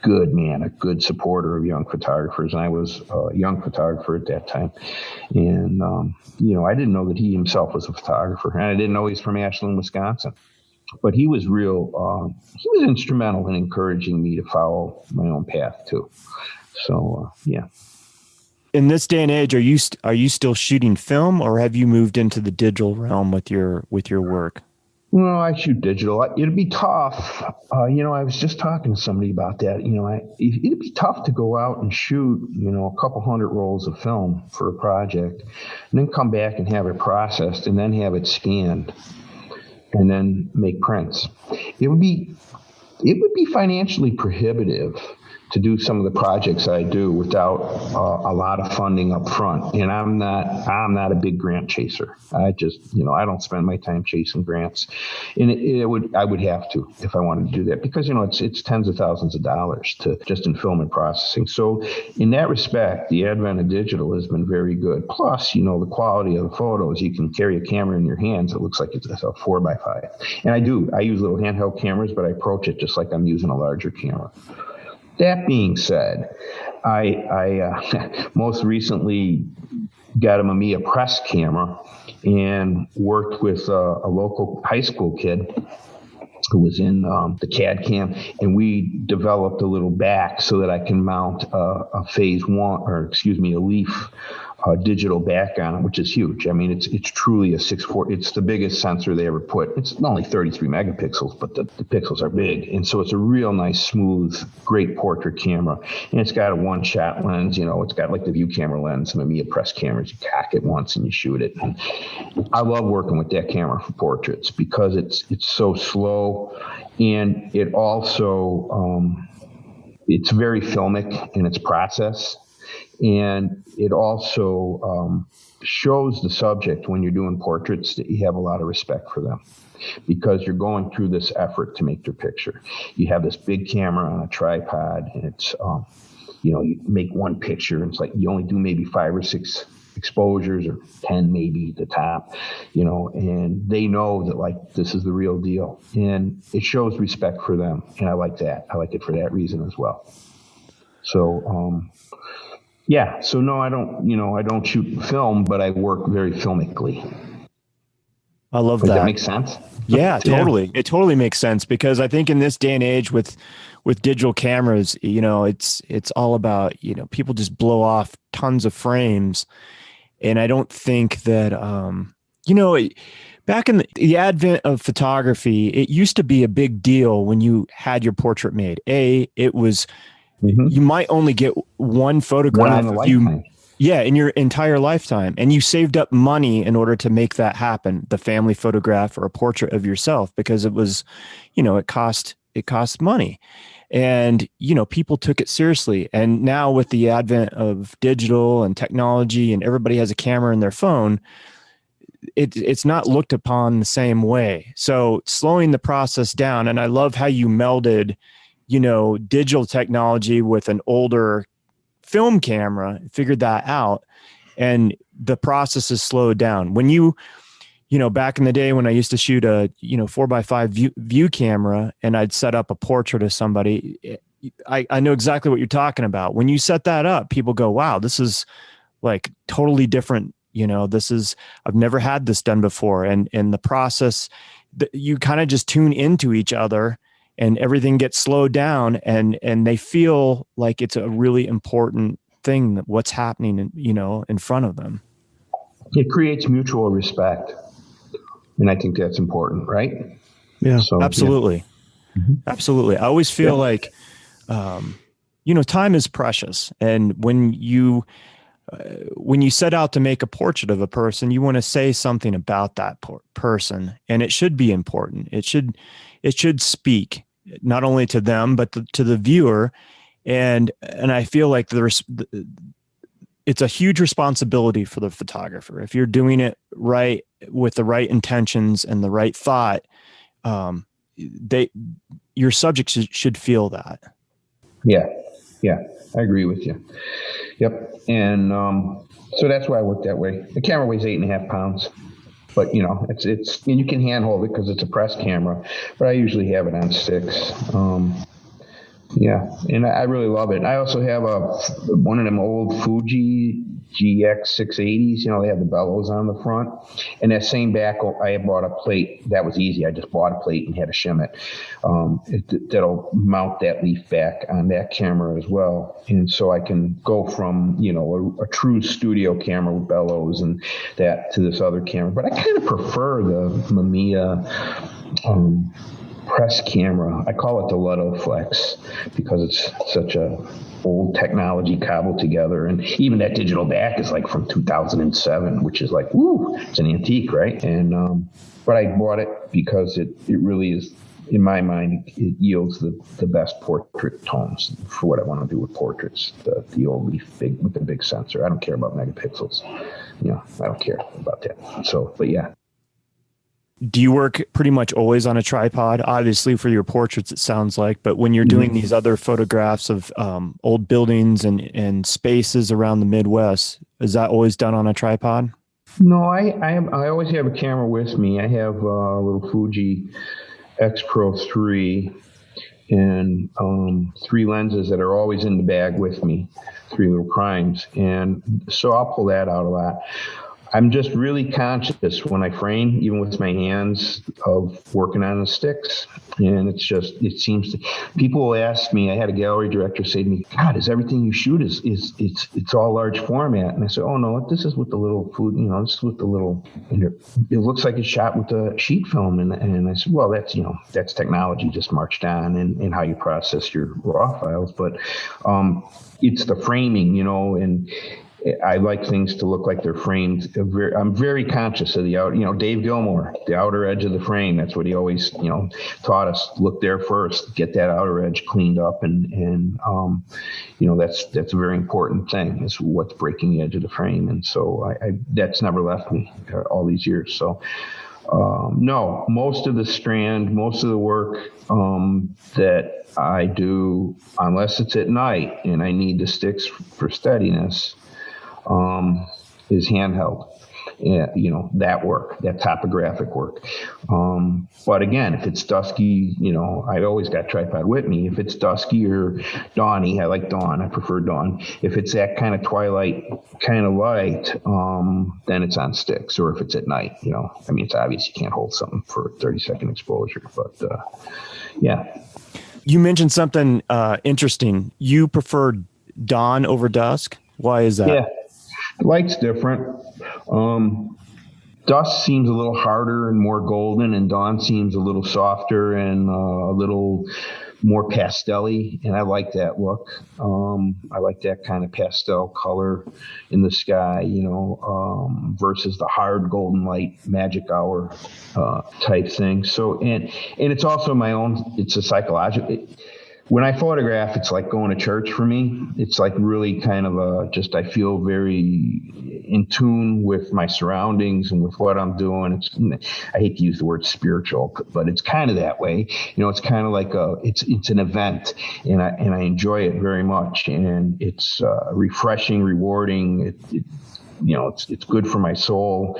good man, a good supporter of young photographers. And I was a young photographer at that time. And, I didn't know that he himself was a photographer, and I didn't know he's from Ashland, Wisconsin. But he was he was instrumental in encouraging me to follow my own path too. So, yeah. In this day and age, are you still shooting film, or have you moved into the digital realm with your work? Well, I shoot digital. It'd be tough. I was just talking to somebody about that. It'd be tough to go out and shoot, a couple hundred rolls of film for a project, and then come back and have it processed, and then have it scanned, and then make prints. It would be financially prohibitive to do some of the projects I do without a lot of funding up front. And I'm not a big grant chaser. I just, I don't spend my time chasing grants. And I would have to if I wanted to do that, because, it's tens of thousands of dollars to just in film and processing. So in that respect, the advent of digital has been very good. Plus, the quality of the photos, you can carry a camera in your hands. It looks like it's a 4x5. And I use little handheld cameras, but I approach it just like I'm using a larger camera. That being said, I most recently got a Mamiya press camera and worked with a local high school kid who was in the CAD cam, and we developed a little back so that I can mount a a leaf digital back on it, which is huge. I mean, it's truly a 6.4. It's the biggest sensor they ever put. It's only 33 megapixels, but the pixels are big, and so it's a real nice, smooth, great portrait camera. And it's got a one-shot lens. It's got like the view camera lens. Mamiya press cameras. You cock it once and you shoot it. And I love working with that camera for portraits because it's so slow, and it also it's very filmic in its process. And it also shows the subject when you're doing portraits that you have a lot of respect for them because you're going through this effort to make their picture. You have this big camera on a tripod, and it's, you make one picture, and it's like you only do maybe 5 or 6 exposures or 10 maybe at the top, and they know that like this is the real deal. And it shows respect for them. And I like that. I like it for that reason as well. So, yeah. So no, I don't shoot film, but I work very filmically. I love Does that. that make sense? Yeah, totally. It totally makes sense because I think in this day and age with digital cameras, it's all about, people just blow off tons of frames. And I don't think that, back in the advent of photography, it used to be a big deal when you had your portrait made. It was, you might only get one photograph of you, in your entire lifetime. And you saved up money in order to make that happen, the family photograph or a portrait of yourself, because it was, it cost money. And, people took it seriously. And now with the advent of digital and technology and everybody has a camera in their phone, it's not looked upon the same way. So slowing the process down. And I love how you melded, digital technology with an older film camera, figured that out. And the process is slowed down. When back in the day when I used to shoot a, 4x5 view camera and I'd set up a portrait of somebody, I know exactly what you're talking about. When you set that up, people go, wow, this is like totally different. I've never had this done before. And the process, you kind of just tune into each other and everything gets slowed down and they feel like it's a really important thing that what's happening, in front of them. It creates mutual respect. And I think that's important, right? Yeah, so, absolutely. Yeah. Absolutely. I always feel like, time is precious. And when you set out to make a portrait of a person, you want to say something about that person, and it should be important. It should speak not only to them, but to the viewer. And I feel like it's a huge responsibility for the photographer. If you're doing it right with the right intentions and the right thought, your subject should feel that. Yeah, I agree with you. Yep, and so that's why I work that way. The camera weighs 8.5 pounds, but it's and you can handhold it because it's a press camera. But I usually have it on sticks. Yeah, and I really love it. I also have one of them old Fuji GX 680s. They have the bellows on the front. And that same back, I bought a plate. That was easy. I just bought a plate and had to shim it. That'll mount that leaf back on that camera as well. And so I can go from, a true studio camera with bellows and that to this other camera. But I kind of prefer the Mamiya press camera. I call it the Ludo Flex because it's such a old technology cobbled together. And even that digital back is like from 2007, which is like, woo, it's an antique, right? And but I bought it because it really is, in my mind, it yields the best portrait tones for what I want to do with portraits. The old leaf big with the big sensor. I don't care about megapixels. I don't care about that. So, but yeah. Do you work pretty much always on a tripod? Obviously for your portraits, it sounds like, but when you're doing these other photographs of old buildings and spaces around the Midwest, is that always done on a tripod? No, I always have a camera with me. I have a little Fuji X Pro 3 and 3 lenses that are always in the bag with me, 3 little primes. And so I'll pull that out a lot. I'm just really conscious when I frame, even with my hands, of working on the sticks. And it seems to, people will ask me, I had a gallery director say to me, God, is everything you shoot it's all large format? And I said, oh no, this is with the little food, this is with the little, it looks like it's shot with the sheet film. And I said, well, that's technology just marched on and how you process your raw files. But it's the framing, and I like things to look like they're framed. I'm very conscious of the outer, Dave Gilmore, the outer edge of the frame. That's what he always, taught us. Look there first, get that outer edge cleaned up. And that's a very important thing, is what's breaking the edge of the frame. And so I that's never left me all these years. So, no, most of the work that I do, unless it's at night and I need the sticks for steadiness, is handheld. Yeah, that work, that topographic work. But again, if it's dusky, I've always got tripod with me. If it's dusky or dawny, I like dawn. I prefer dawn. If it's that kind of twilight kind of light, then it's on sticks. Or if it's at night, it's obvious you can't hold something for a 30-second exposure. But yeah. You mentioned something interesting. You prefer dawn over dusk. Why is that? Yeah. Light's different. Dusk seems a little harder and more golden, and dawn seems a little softer and a little more pastel-y, and I like that look. I like that kind of pastel color in the sky, versus the hard golden light magic hour type thing. So, and it's also it's a psychological. When I photograph, it's like going to church for me. It's like really kind of I feel very in tune with my surroundings and with what I'm doing. I hate to use the word spiritual, but it's kind of that way. It's kind of like it's an event, and I enjoy it very much. And it's refreshing, rewarding. It's good for my soul.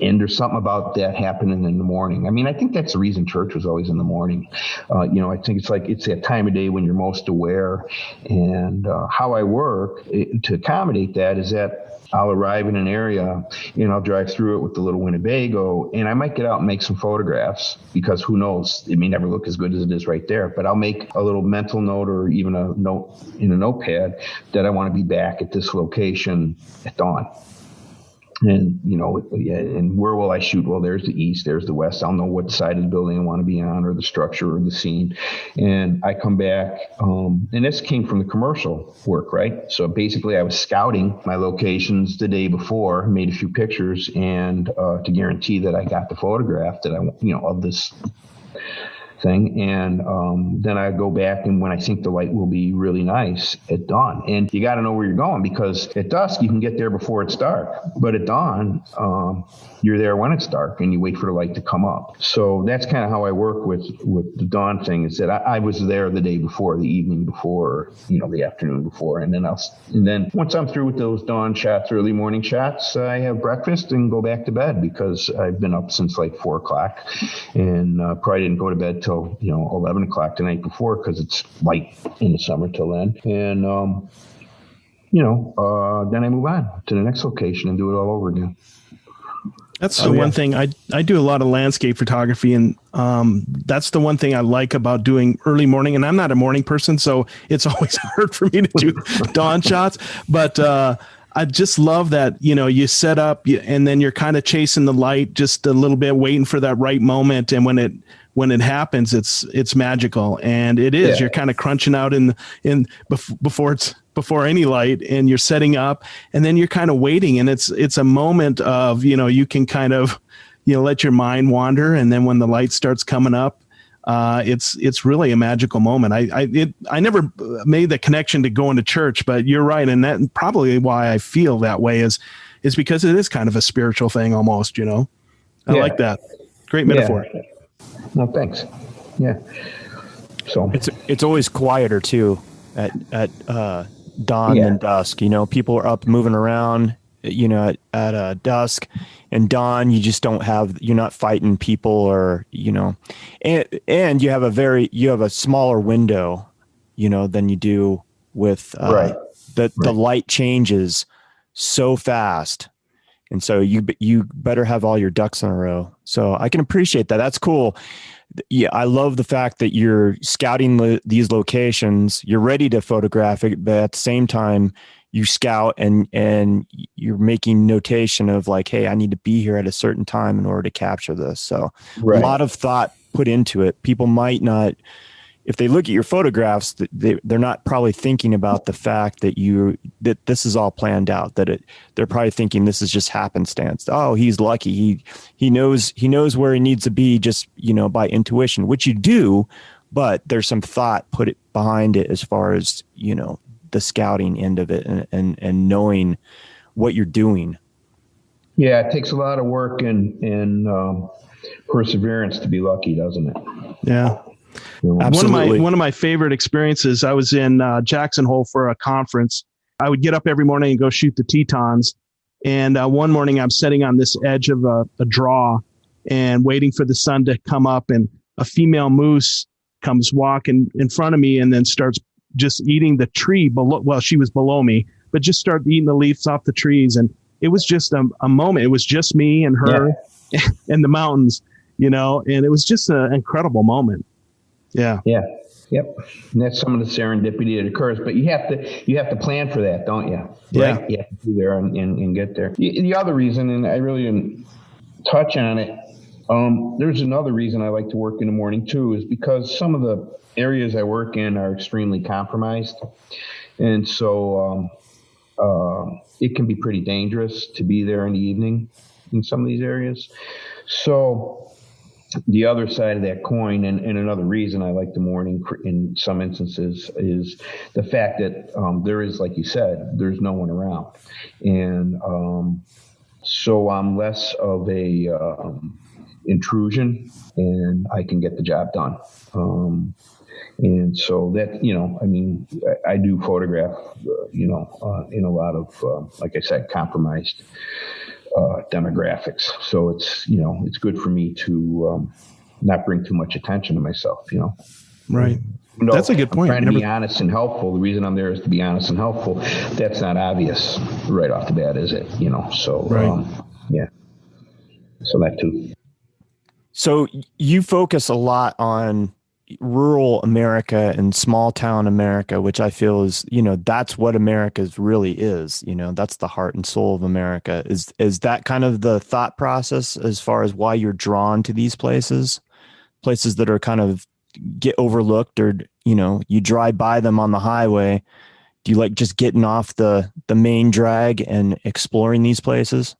And there's something about that happening in the morning. I mean, I think that's the reason church was always in the morning. I think it's that time of day when you're most aware. And how I work to accommodate that is that I'll arrive in an area and I'll drive through it with the little Winnebago, and I might get out and make some photographs, because who knows, it may never look as good as it is right there. But I'll make a little mental note, or even a note in a notepad, that I want to be back at this location at dawn. And, and where will I shoot? Well, there's the east, there's the west. I'll know what side of the building I want to be on, or the structure, or the scene. And I come back, and this came from the commercial work, right? So basically I was scouting my locations the day before, made a few pictures, and to guarantee that I got the photograph that of this thing. And then I go back, and when I think the light will be really nice at dawn. And you got to know where you're going, because at dusk you can get there before it's dark, but at dawn you're there when it's dark, and you wait for the light to come up. So that's kind of how I work with the dawn thing, is that I was there the day before, the evening before, the afternoon before, and then once I'm through with those dawn shots, early morning shots, I have breakfast and go back to bed, because I've been up since like 4 o'clock, and probably didn't go to bed till 11 o'clock the night before, because it's light in the summer till then. And then I move on to the next location and do it all over again. That's the one thing. I do a lot of landscape photography, and that's the one thing I like about doing early morning. And I'm not a morning person, so it's always hard for me to do dawn shots. But I just love that, you set up and then you're kind of chasing the light just a little bit, waiting for that right moment. And when it happens, it's magical. And it is, You're kind of crunching out before any light, and you're setting up, and then you're kind of waiting, and it's a moment of, you can kind of, let your mind wander. And then when the light starts coming up, it's really a magical moment. I never made the connection to going to church, but you're right. And that probably why I feel that way is because it is kind of a spiritual thing almost, I like that. Great metaphor. Yeah. No, thanks. Yeah. So it's always quieter too at dawn and dusk. People are up moving around, at dusk, and dawn, you're not fighting people, or, and you have a smaller window, than you do with, the light changes so fast, And so you better have all your ducks in a row. So I can appreciate that. That's cool. Yeah, I love the fact that you're scouting these locations. You're ready to photograph it, but at the same time, you scout and you're making notation of like, hey, I need to be here at a certain time in order to capture this. So a lot of thought put into it. People might not, if they look at your photographs, they're not probably thinking about the fact that this is all planned out, they're probably thinking this is just happenstance. Oh, he's lucky. He knows where he needs to be just, by intuition, which you do, but there's some thought put behind it as far as, the scouting end of it and knowing what you're doing. Yeah, it takes a lot of work and perseverance to be lucky, doesn't it? Yeah. Absolutely. One of my favorite experiences, I was in Jackson Hole for a conference. I would get up every morning and go shoot the Tetons. And one morning I'm sitting on this edge of a draw and waiting for the sun to come up, and a female moose comes walking in front of me and then starts just eating the tree below. Well, she was below me, but just started eating the leaves off the trees. And it was just a moment. It was just me and her and the mountains, and it was just an incredible moment. Yeah. Yeah. Yep. And that's some of the serendipity that occurs, but you have to plan for that, don't you? Yeah. Right? You have to be there and get there. The other reason, and I really didn't touch on it, there's another reason I like to work in the morning too, is because some of the areas I work in are extremely compromised. And so it can be pretty dangerous to be there in the evening in some of these areas. So the other side of that coin, and another reason I like the morning in some instances, is the fact that there is, like you said, there's no one around. And so I'm less of a intrusion, and I can get the job done. And so that, I do photograph, in a lot of, like I said, compromised demographics. So it's good for me to not bring too much attention to myself, Right. That's a good point. I'm trying to be honest and helpful. The reason I'm there is to be honest and helpful. That's not obvious right off the bat, is it? So, right. Yeah. So that too. So you focus a lot on rural America and small town America, which I feel is, that's what America really is. That's the heart and soul of America. Is that kind of the thought process as far as why you're drawn to these places that are kind of get overlooked, or, you drive by them on the highway? Do you like just getting off the main drag and exploring these places?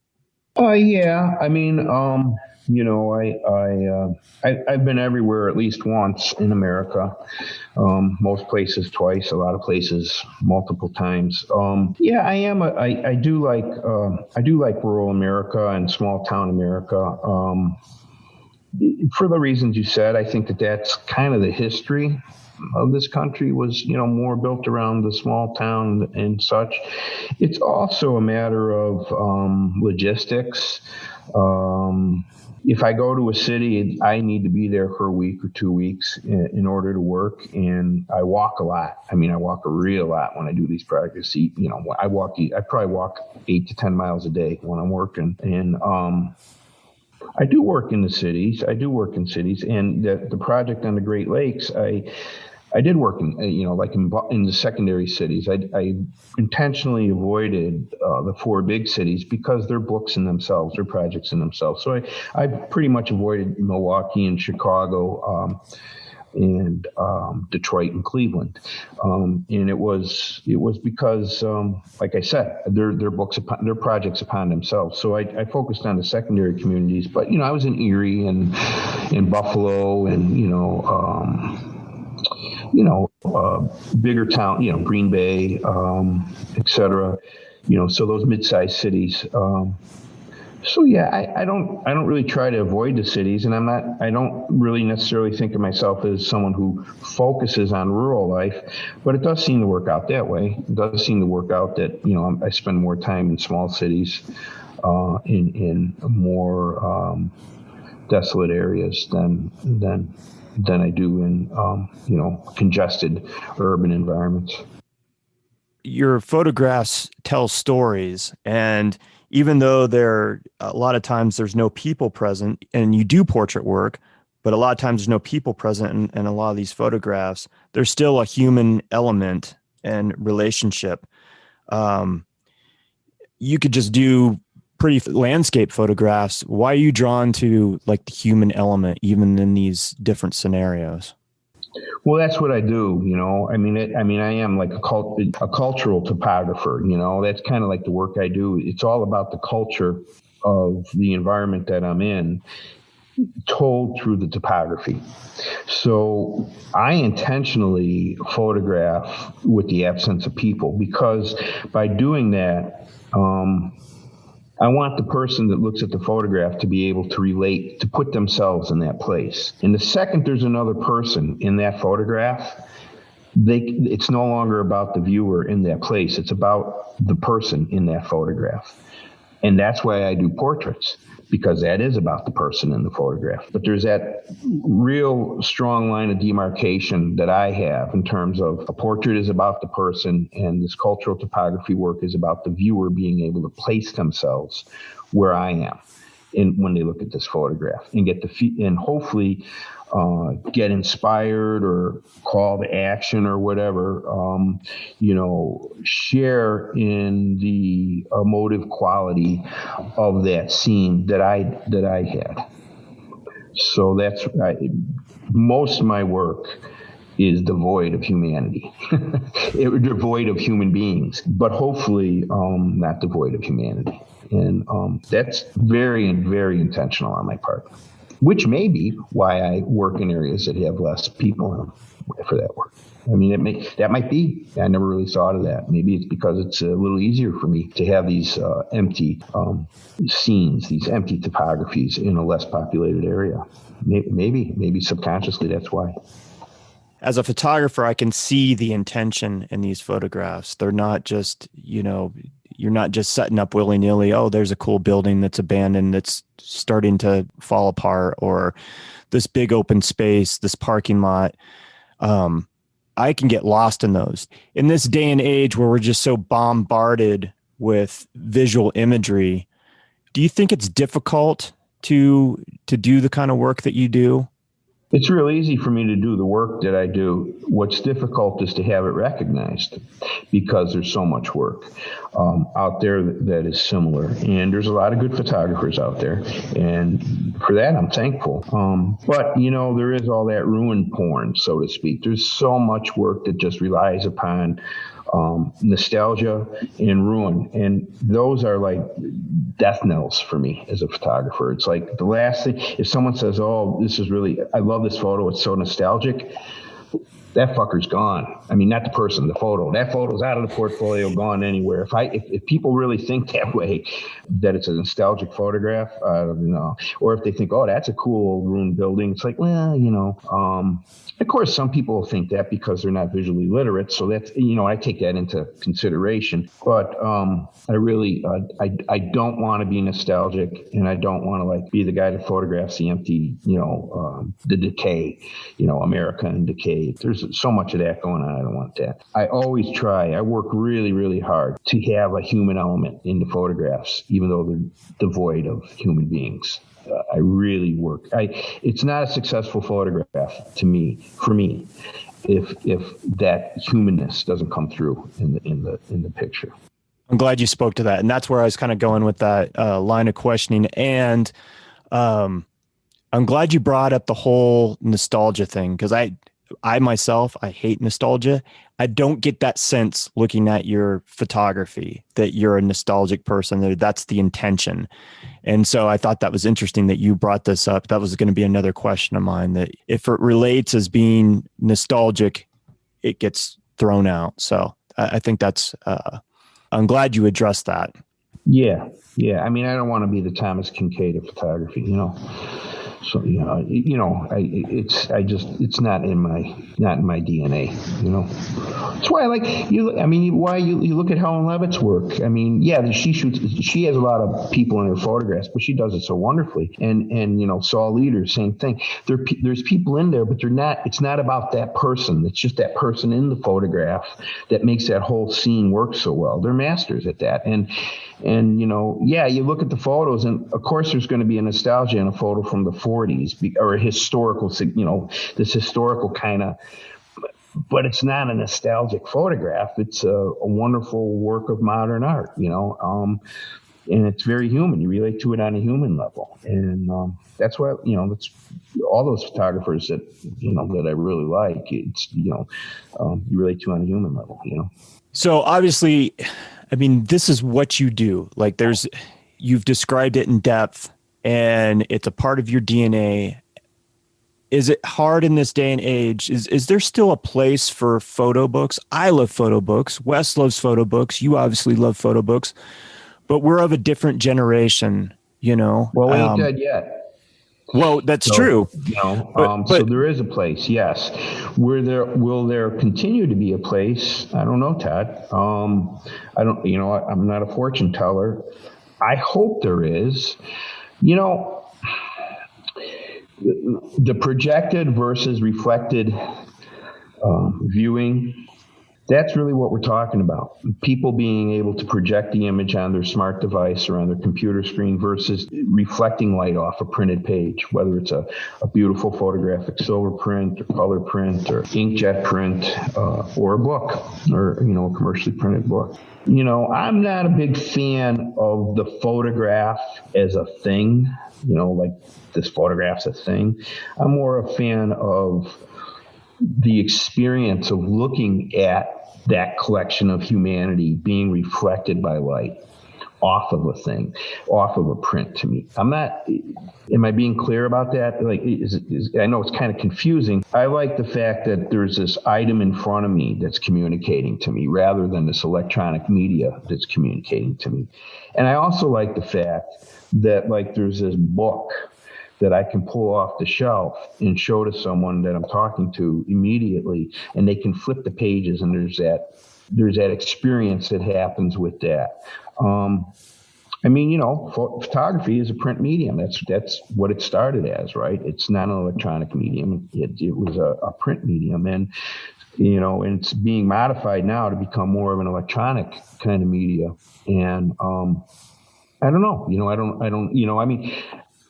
Yeah. I mean, I've been everywhere at least once in America. Most places twice, a lot of places multiple times. Yeah, I am. I do like rural America and small town America. For the reasons you said, I think that's kind of the history of this country was, more built around the small town and such. It's also a matter of logistics. If I go to a city, I need to be there for a week or 2 weeks in order to work. And I walk a lot. I walk a real lot when I do these projects. I probably walk 8 to 10 miles a day when I'm working. And I do work in the cities. And the project on the Great Lakes, I did work in, in the secondary cities. I intentionally avoided the 4 big cities because they're books in themselves, they're projects in themselves. So I pretty much avoided Milwaukee and Chicago and Detroit and Cleveland. And it was because, like I said, they're projects upon themselves. So I focused on the secondary communities. But I was in Erie and in Buffalo and bigger town, Green Bay, et cetera, so those mid-sized cities. So yeah, I don't really try to avoid the cities, and I don't really necessarily think of myself as someone who focuses on rural life, but it does seem to work out that way. It does seem to work out that, I spend more time in small cities, in more, desolate areas than I do in, congested urban environments. Your photographs tell stories, and even though a lot of times there's no people present, and you do portrait work, but a lot of times there's no people present in a lot of these photographs, there's still a human element and relationship. You could just do pretty landscape photographs. Why are you drawn to like the human element, even in these different scenarios? Well, that's what I do. I am like a cultural topographer. That's kind of like the work I do. It's all about the culture of the environment that I'm in, told through the topography. So I intentionally photograph with the absence of people, because by doing that, I want the person that looks at the photograph to be able to relate, to put themselves in that place. And the second there's another person in that photograph, it's no longer about the viewer in that place. It's about the person in that photograph. And that's why I do portraits, because that is about the person in the photograph. But there's that real strong line of demarcation that I have in terms of a portrait is about the person, and this cultural topography work is about the viewer being able to place themselves where I am when they look at this photograph and and hopefully get inspired or call to action or whatever, share in the emotive quality of that scene that I had. So most of my work is devoid of humanity, devoid of human beings, but hopefully not devoid of humanity. And that's very, very intentional on my part, which may be why I work in areas that have less people in them for that work. I mean, that might be. I never really thought of that. Maybe it's because it's a little easier for me to have these empty scenes, these empty topographies in a less populated area. Maybe subconsciously that's why. As a photographer, I can see the intention in these photographs. They're not just, you're not just setting up willy-nilly, oh, there's a cool building that's abandoned that's starting to fall apart, or this big open space, this parking lot. I can get lost in those. In this day and age where we're just so bombarded with visual imagery, do you think it's difficult to do the kind of work that you do? It's real easy for me to do the work that I do. What's difficult is to have it recognized, because there's so much work out there that is similar. And there's a lot of good photographers out there. And for that, I'm thankful. But, there is all that ruin porn, so to speak. There's so much work that just relies upon nostalgia and ruin. And those are like death knells for me as a photographer. It's like the last thing, if someone says, oh, I love this photo, it's so nostalgic, that fucker's gone. I mean, not the person, the photo. That photo's out of the portfolio, gone anywhere. If people really think that way, that it's a nostalgic photograph, I don't know. Or if they think, oh, that's a cool ruined building, it's like, well, of course, some people think that because they're not visually literate. So that's, I take that into consideration. But I really, I don't want to be nostalgic, and I don't want to be the guy that photographs the empty, the decay, America in decay. There's so much of that going on. I don't want that. I always try. I work really, really hard to have a human element in the photographs, even though they're devoid of human beings. I really work. It's not a successful photograph for me, if that humanness doesn't come through in the picture. I'm glad you spoke to that, and that's where I was kind of going with that line of questioning. And I'm glad you brought up the whole nostalgia thing, because I myself, I hate nostalgia. I don't get that sense looking at your photography that you're a nostalgic person. That's the intention. And so I thought that was interesting that you brought this up. That was going to be another question of mine, that if it relates as being nostalgic, it gets thrown out. So I think that's, I'm glad you addressed that. Yeah. I mean, I don't want to be the Thomas Kincaid of photography, So it's not in my DNA. That's why I like you. I mean, why you look at Helen Levitt's work. I mean, yeah, she has a lot of people in her photographs, but she does it so wonderfully. And Saul Leader, same thing. There's people in there, but they're not. It's not about that person. It's just that person in the photograph that makes that whole scene work so well. They're masters at that. And you look at the photos, and of course there's going to be a nostalgia in a photo from the 40s or a historical, this historical kind of, but it's not a nostalgic photograph. It's a wonderful work of modern art, and it's very human. You relate to it on a human level. And that's why, that's all those photographers that I really like. It's, you relate to on a human level, So obviously, I mean, this is what you do. Like you've described it in depth and it's a part of your DNA. Is it hard in this day and age? Is there still a place for photo books? I love photo books. Wes loves photo books. You obviously love photo books, but we're of a different generation, Well, we ain't dead yet. Well, that's true. So there is a place, yes. Will there continue to be a place? I don't know, Todd. I don't. I'm not a fortune teller. I hope there is. The projected versus reflected viewing. That's really what we're talking about. People being able to project the image on their smart device or on their computer screen versus reflecting light off a printed page, whether it's a beautiful photographic silver print or color print or inkjet print or a book or, a commercially printed book. I'm not a big fan of the photograph as a thing, like this photograph's a thing. I'm more a fan of the experience of looking at that collection of humanity being reflected by light off of a thing, off of a print to me. Am I being clear about that? Like, I know it's kind of confusing. I like the fact that there's this item in front of me that's communicating to me rather than this electronic media that's communicating to me. And I also like the fact that there's this book that I can pull off the shelf and show to someone that I'm talking to immediately, and they can flip the pages, and there's that experience that happens with that. Photography is a print medium. That's what it started as, right? It's not an electronic medium. It was a print medium, and and it's being modified now to become more of an electronic kind of media. And I don't know.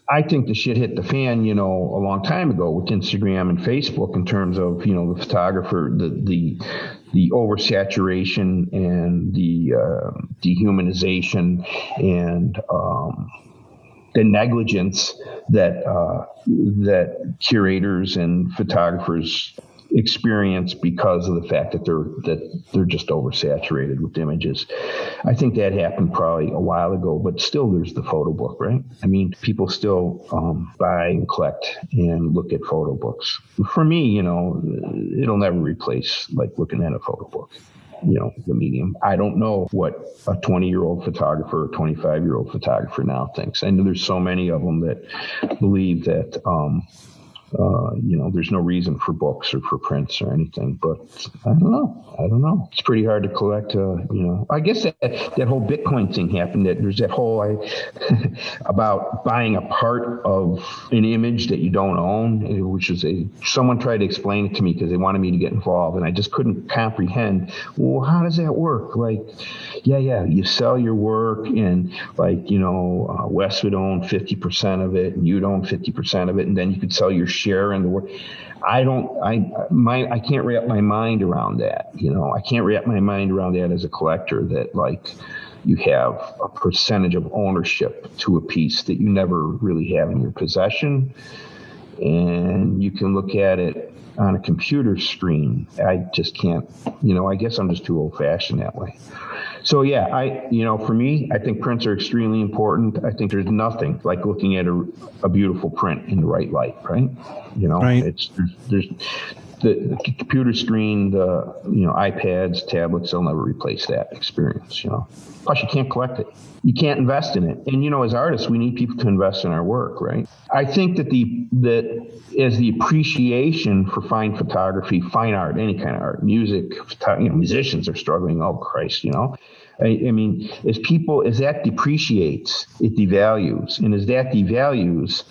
I think the shit hit the fan, a long time ago with Instagram and Facebook in terms of, the photographer, the oversaturation and the dehumanization and the negligence that curators and photographers experience because of the fact that they're just oversaturated with images. I think that happened probably a while ago, but still there's the photo book, right? I mean, people still buy and collect and look at photo books. For me, it'll never replace looking at a photo book. The medium. I don't know what a 20-year-old photographer or 25-year-old photographer now thinks. I know there's so many of them that believe that there's no reason for books or for prints or anything, but I don't know. It's pretty hard to collect, I guess that whole Bitcoin thing happened, that there's that whole about buying a part of an image that you don't own, which is someone tried to explain it to me because they wanted me to get involved, and I just couldn't comprehend, well, how does that work? You sell your work, and Wes would own 50% of it, and you'd own 50% of it, and then you could sell your share in the work. I can't wrap my mind around that. I can't wrap my mind around that as a collector, that you have a percentage of ownership to a piece that you never really have in your possession, and you can look at it on a computer screen. I just can't, I guess I'm just too old fashioned that way. So yeah, for me, I think prints are extremely important. I think there's nothing like looking at a beautiful print in the right light, right? Right. There's the computer screen, the iPads, tablets, they'll never replace that experience. Plus, you can't collect it. You can't invest in it. And as artists, we need people to invest in our work, right? I think that as the appreciation for fine photography, fine art, any kind of art, music, musicians are struggling. Oh Christ, I mean, as that depreciates, it devalues, and as that devalues,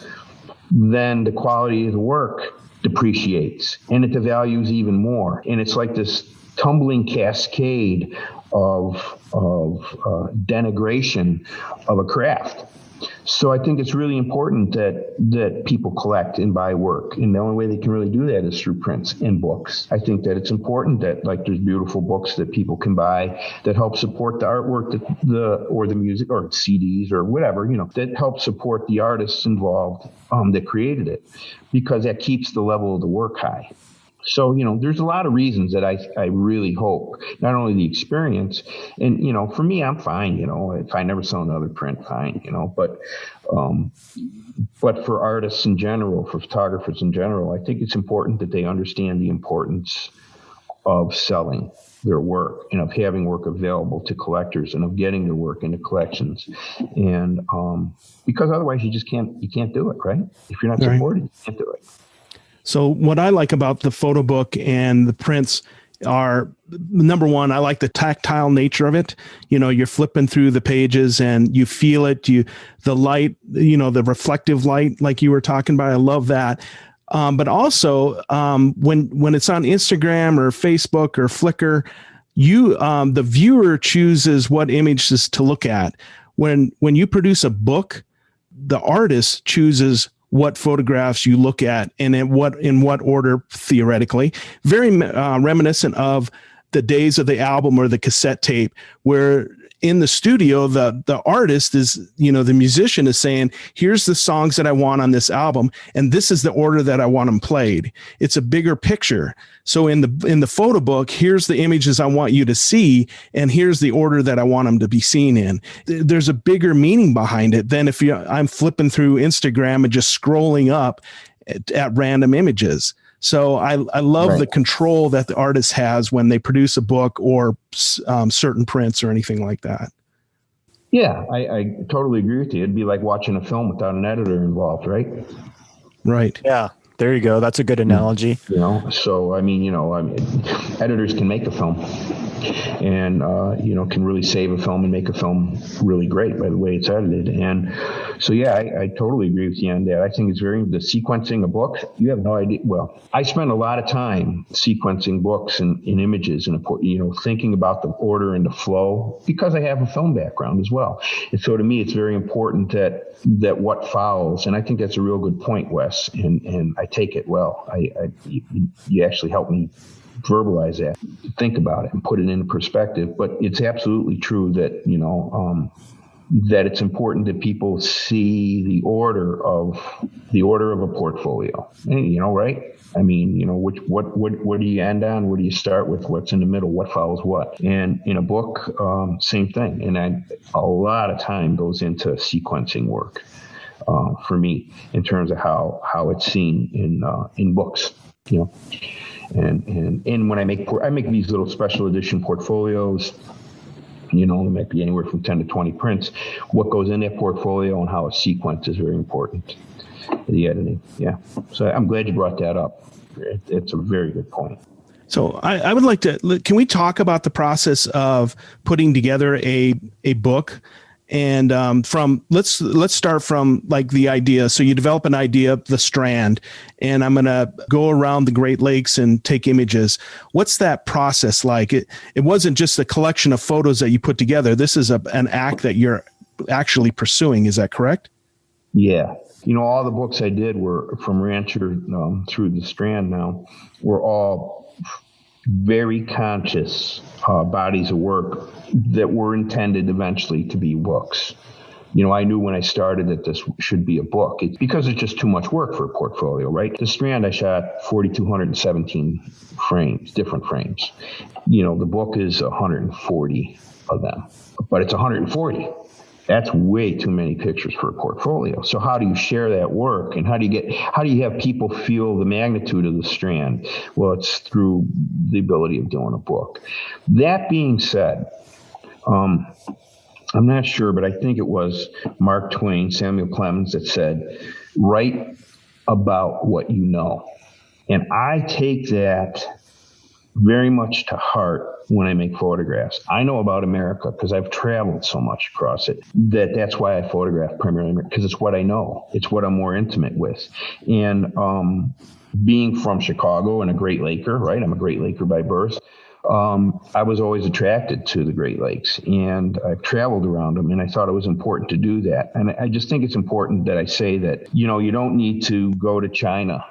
then the quality of the work depreciates, and it devalues even more. And it's like this tumbling cascade of denigration of a craft. So I think it's really important that people collect and buy work. And the only way they can really do that is through prints and books. I think that it's important that there's beautiful books that people can buy that help support the artwork or the music or CDs or whatever, that help support the artists involved that created it, because that keeps the level of the work high. So, there's a lot of reasons that I really hope, not only the experience, and, for me, I'm fine, if I never sell another print, fine, but for artists in general, for photographers in general, I think it's important that they understand the importance of selling their work and of having work available to collectors and of getting their work into collections. And because otherwise you can't do it, right? If you're not supported, you can't do it. So what I like about the photo book and the prints are, number one, I like the tactile nature of it. You're flipping through the pages and you feel it. The light, the reflective light, like you were talking about. I love that. But also when it's on Instagram or Facebook or Flickr, the viewer chooses what images to look at. When you produce a book, the artist chooses what photographs you look at and in what order, theoretically. Very reminiscent of the days of the album or the cassette tape, where in the studio, the artist is, the musician is saying, here's the songs that I want on this album, and this is the order that I want them played. It's a bigger picture. So in the photo book, here's the images I want you to see, and here's the order that I want them to be seen in. There's a bigger meaning behind it than if I'm flipping through Instagram and just scrolling up at random images. So I love the control that the artist has when they produce a book or certain prints or anything like that. Yeah, I totally agree with you. It'd be like watching a film without an editor involved, right? Right. Yeah. There you go. That's a good analogy. So editors can make a film, and can really save a film and make a film really great by the way it's edited. And so I totally agree with you on that. I think it's the sequencing of books. You have no idea. Well, I spend a lot of time sequencing books and images and thinking about the order and the flow, because I have a film background as well. And so to me, it's very important that what follows. And I think that's a real good point, Wes. And I take it well. You actually helped me verbalize that, think about it, and put it into perspective. But it's absolutely true that that it's important that people see the order of a portfolio. Right? I mean, what do you end on? Where do you start with? What's in the middle? What follows what? And in a book, same thing. And a lot of time goes into sequencing work for me in terms of how it's seen in books. And when I make these little special edition portfolios, there might be anywhere from 10 to 20 prints. What goes in that portfolio and how it's sequenced is very important. The editing. Yeah. So I'm glad you brought that up. It's a very good point. So I would like to, can we talk about the process of putting together a book? And let's start from like the idea. So you develop an idea, the Strand, and I'm going to go around the Great Lakes and take images. What's that process like? It wasn't just a collection of photos that you put together. This is an act that you're actually pursuing. Is that correct? Yeah. All the books I did were from Rancher through the Strand now were all very conscious bodies of work that were intended eventually to be books. I knew when I started that this should be a book. It's because it's just too much work for a portfolio, right? The Strand, I shot 4,217 frames, different frames. The book is 140 of them, but it's 140. That's way too many pictures for a portfolio. So how do you share that work, and how do you have people feel the magnitude of the Strand? Well, it's through the ability of doing a book. That being said, I'm not sure, but I think it was Mark Twain, Samuel Clemens, that said, write about what you know. And I take that very much to heart when I make photographs. I know about America because I've traveled so much across it that's why I photograph primarily, because it's what I know. It's what I'm more intimate with. And being from Chicago and a Great Laker, right? I'm a Great Laker by birth. I was always attracted to the Great Lakes, and I've traveled around them, and I thought it was important to do that. And I just think it's important that I say that, you don't need to go to China,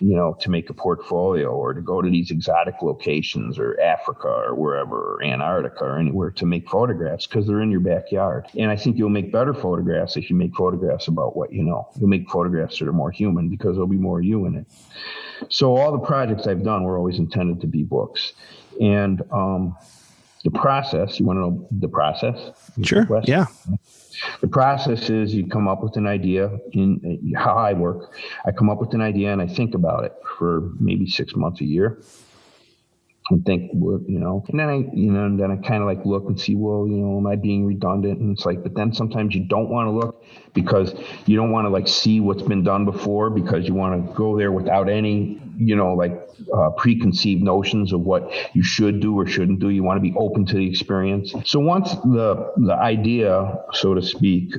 to make a portfolio, or to go to these exotic locations, or Africa, or wherever, or Antarctica, or anywhere to make photographs, because they're in your backyard. And I think you'll make better photographs if you make photographs about what you know. You'll make photographs that are more human, because there'll be more you in it. So all the projects I've done were always intended to be books. And the process, you want to know the process? Sure. Yeah. The process is you come up with an idea. In how I work, I come up with an idea and I think about it for maybe 6 months, a year, and think, and then I kind of like look and see, well, am I being redundant? And it's like, but then sometimes you don't want to look, because you don't want to like see what's been done before, because you want to go there without any, preconceived notions of what you should do or shouldn't do. You want to be open to the experience. So once the idea, so to speak,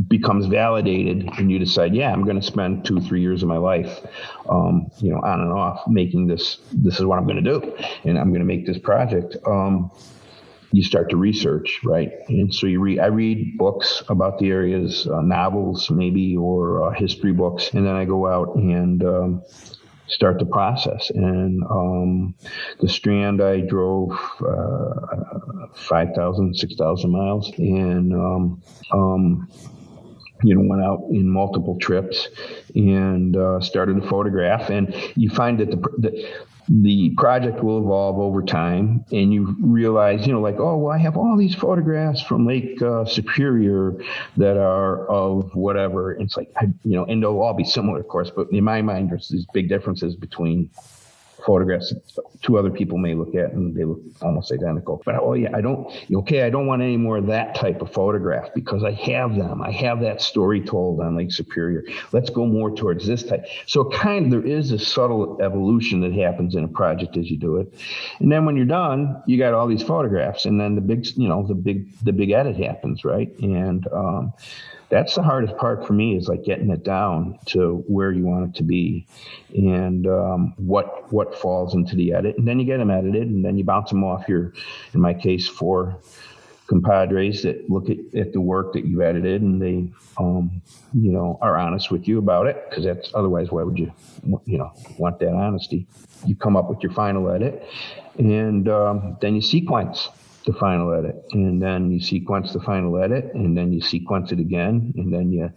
becomes validated, and you decide, I'm going to spend 2-3 years of my life, on and off making this is what I'm going to do, and I'm going to make this project. You start to research, right? And so I read books about the areas, novels maybe, or history books, and then I go out and start the process. And the Strand, I drove 5,000, 6,000 miles, and went out in multiple trips and started to photograph. And you find that the project will evolve over time, and you realize, I have all these photographs from Lake Superior that are of whatever. It's like, and they'll all be similar, of course, but in my mind, there's these big differences between photographs that two other people may look at, and they look almost identical. But I don't want any more of that type of photograph, because I have them. I have that story told on Lake Superior. Let's go more towards this type. So there is a subtle evolution that happens in a project as you do it. And then when you're done, you got all these photographs, and then the big edit happens, right? And that's the hardest part for me, is like getting it down to where you want it to be, and what falls into the edit. And then you get them edited, and then you bounce them off in my case, 4 compadres that look at the work that you've edited, and they, are honest with you about it, because otherwise, why would you, want that honesty? You come up with your final edit, and then you sequence the final edit, and then you sequence the final edit, and then you sequence it again, and then you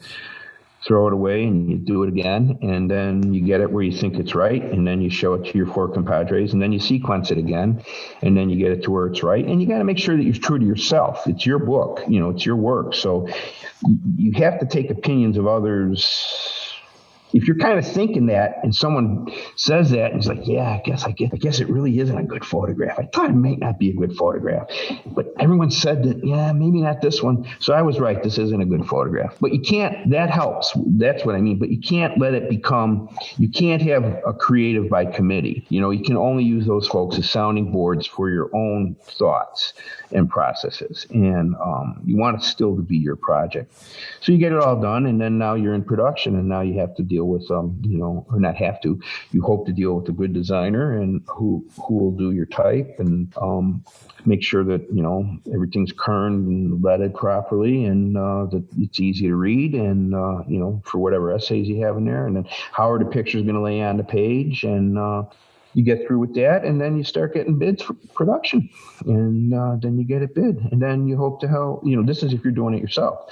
throw it away and you do it again, and then you get it where you think it's right, and then you show it to your 4 compadres, and then you sequence it again, and then you get it to where it's right. And you got to make sure that you're true to yourself. It's your book, it's your work. So you have to take opinions of others. If you're kind of thinking that, and someone says that, and it's like, I guess it really isn't a good photograph. I thought it might not be a good photograph, but everyone said that, maybe not this one. So I was right. This isn't a good photograph. But you can't. That helps. That's what I mean. But you can't let it become. You can't have a creative by committee. You can only use those folks as sounding boards for your own thoughts and processes. And you want it still to be your project. So you get it all done, and then now you're in production, and now you have to deal with, or not have to, you hope to deal with a good designer, and who will do your type, and make sure that, everything's kerned and leaded properly, and that it's easy to read, and, for whatever essays you have in there, and then how are the pictures going to lay on the page, and you get through with that, and then you start getting bids for production, and then you get it bid, and then you hope to hell, this is if you're doing it yourself.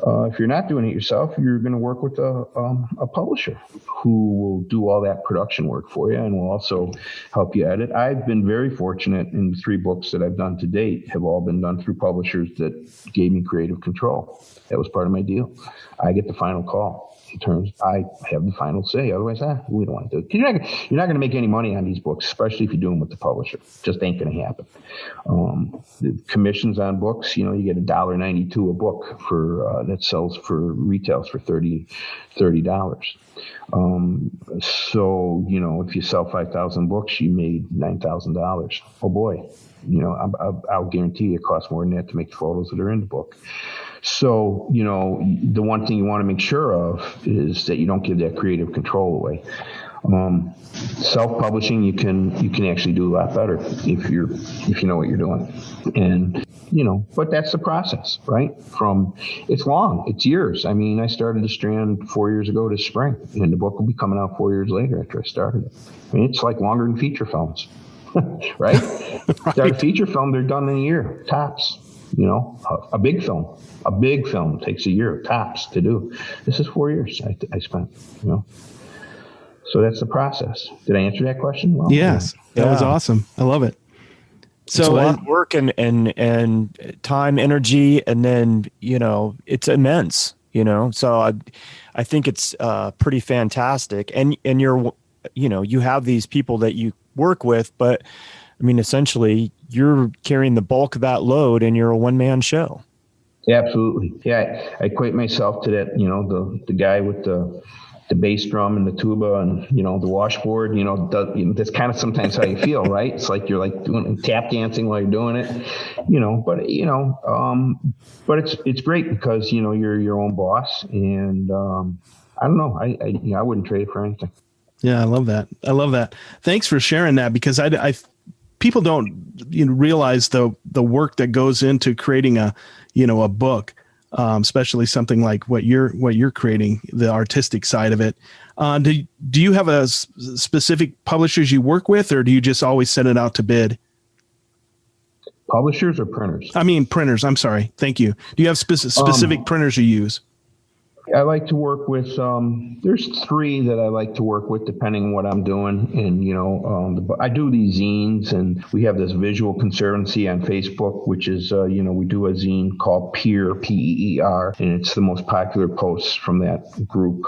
If you're not doing it yourself, you're going to work with a publisher who will do all that production work for you and will also help you edit. I've been very fortunate, in the 3 books that I've done to date have all been done through publishers that gave me creative control. That was part of my deal. I get the final call. In terms, I have the final say. Otherwise, we don't want to do it. You're not going to make any money on these books, especially if you do them with the publisher. Just ain't going to happen. The commissions on books, you get $1.92 a book for that sells for retails for $30. So if you sell 5,000 books, you made $9,000. Oh boy, I'll guarantee you it costs more than that to make the photos that are in the book. So, the one thing you want to make sure of is that you don't give that creative control away. Self-publishing, you can actually do a lot better if you know what you're doing. And, but that's the process, right? It's long, it's years. I mean, I started the Strand 4 years ago this spring, and the book will be coming out 4 years later after I started it. I mean, it's like longer than feature films, right? Start a feature film, they're done in a year, tops. A big film takes a year tops to do. This is 4 years I spent, So that's the process. Did I answer that question? Well, yes. That was awesome. I love it. So it's a lot of work and time, energy, and then, it's immense, so I think it's pretty fantastic. And you're, you have these people that you work with, but I mean, essentially you're carrying the bulk of that load and you're a one-man show. Absolutely. Yeah. I equate myself to that, the guy with the bass drum and the tuba and, the washboard, that's kind of sometimes how you feel, right? It's like you're like doing tap dancing while you're doing it, but it's great because, you're your own boss, and I don't know. I wouldn't trade it for anything. Yeah. I love that. Thanks for sharing that, because people don't realize the work that goes into creating a book, especially something like what you're creating, the artistic side of it. Do you have a specific publishers you work with, or do you just always send it out to bid? Publishers or printers? I mean, printers. I'm sorry. Thank you. Do you have specific printers you use? I like to work with, there's 3 that I like to work with depending on what I'm doing. And, I do these zines, and we have this visual conservancy on Facebook, which is, we do a zine called Peer, P-E-E-R, and it's the most popular posts from that group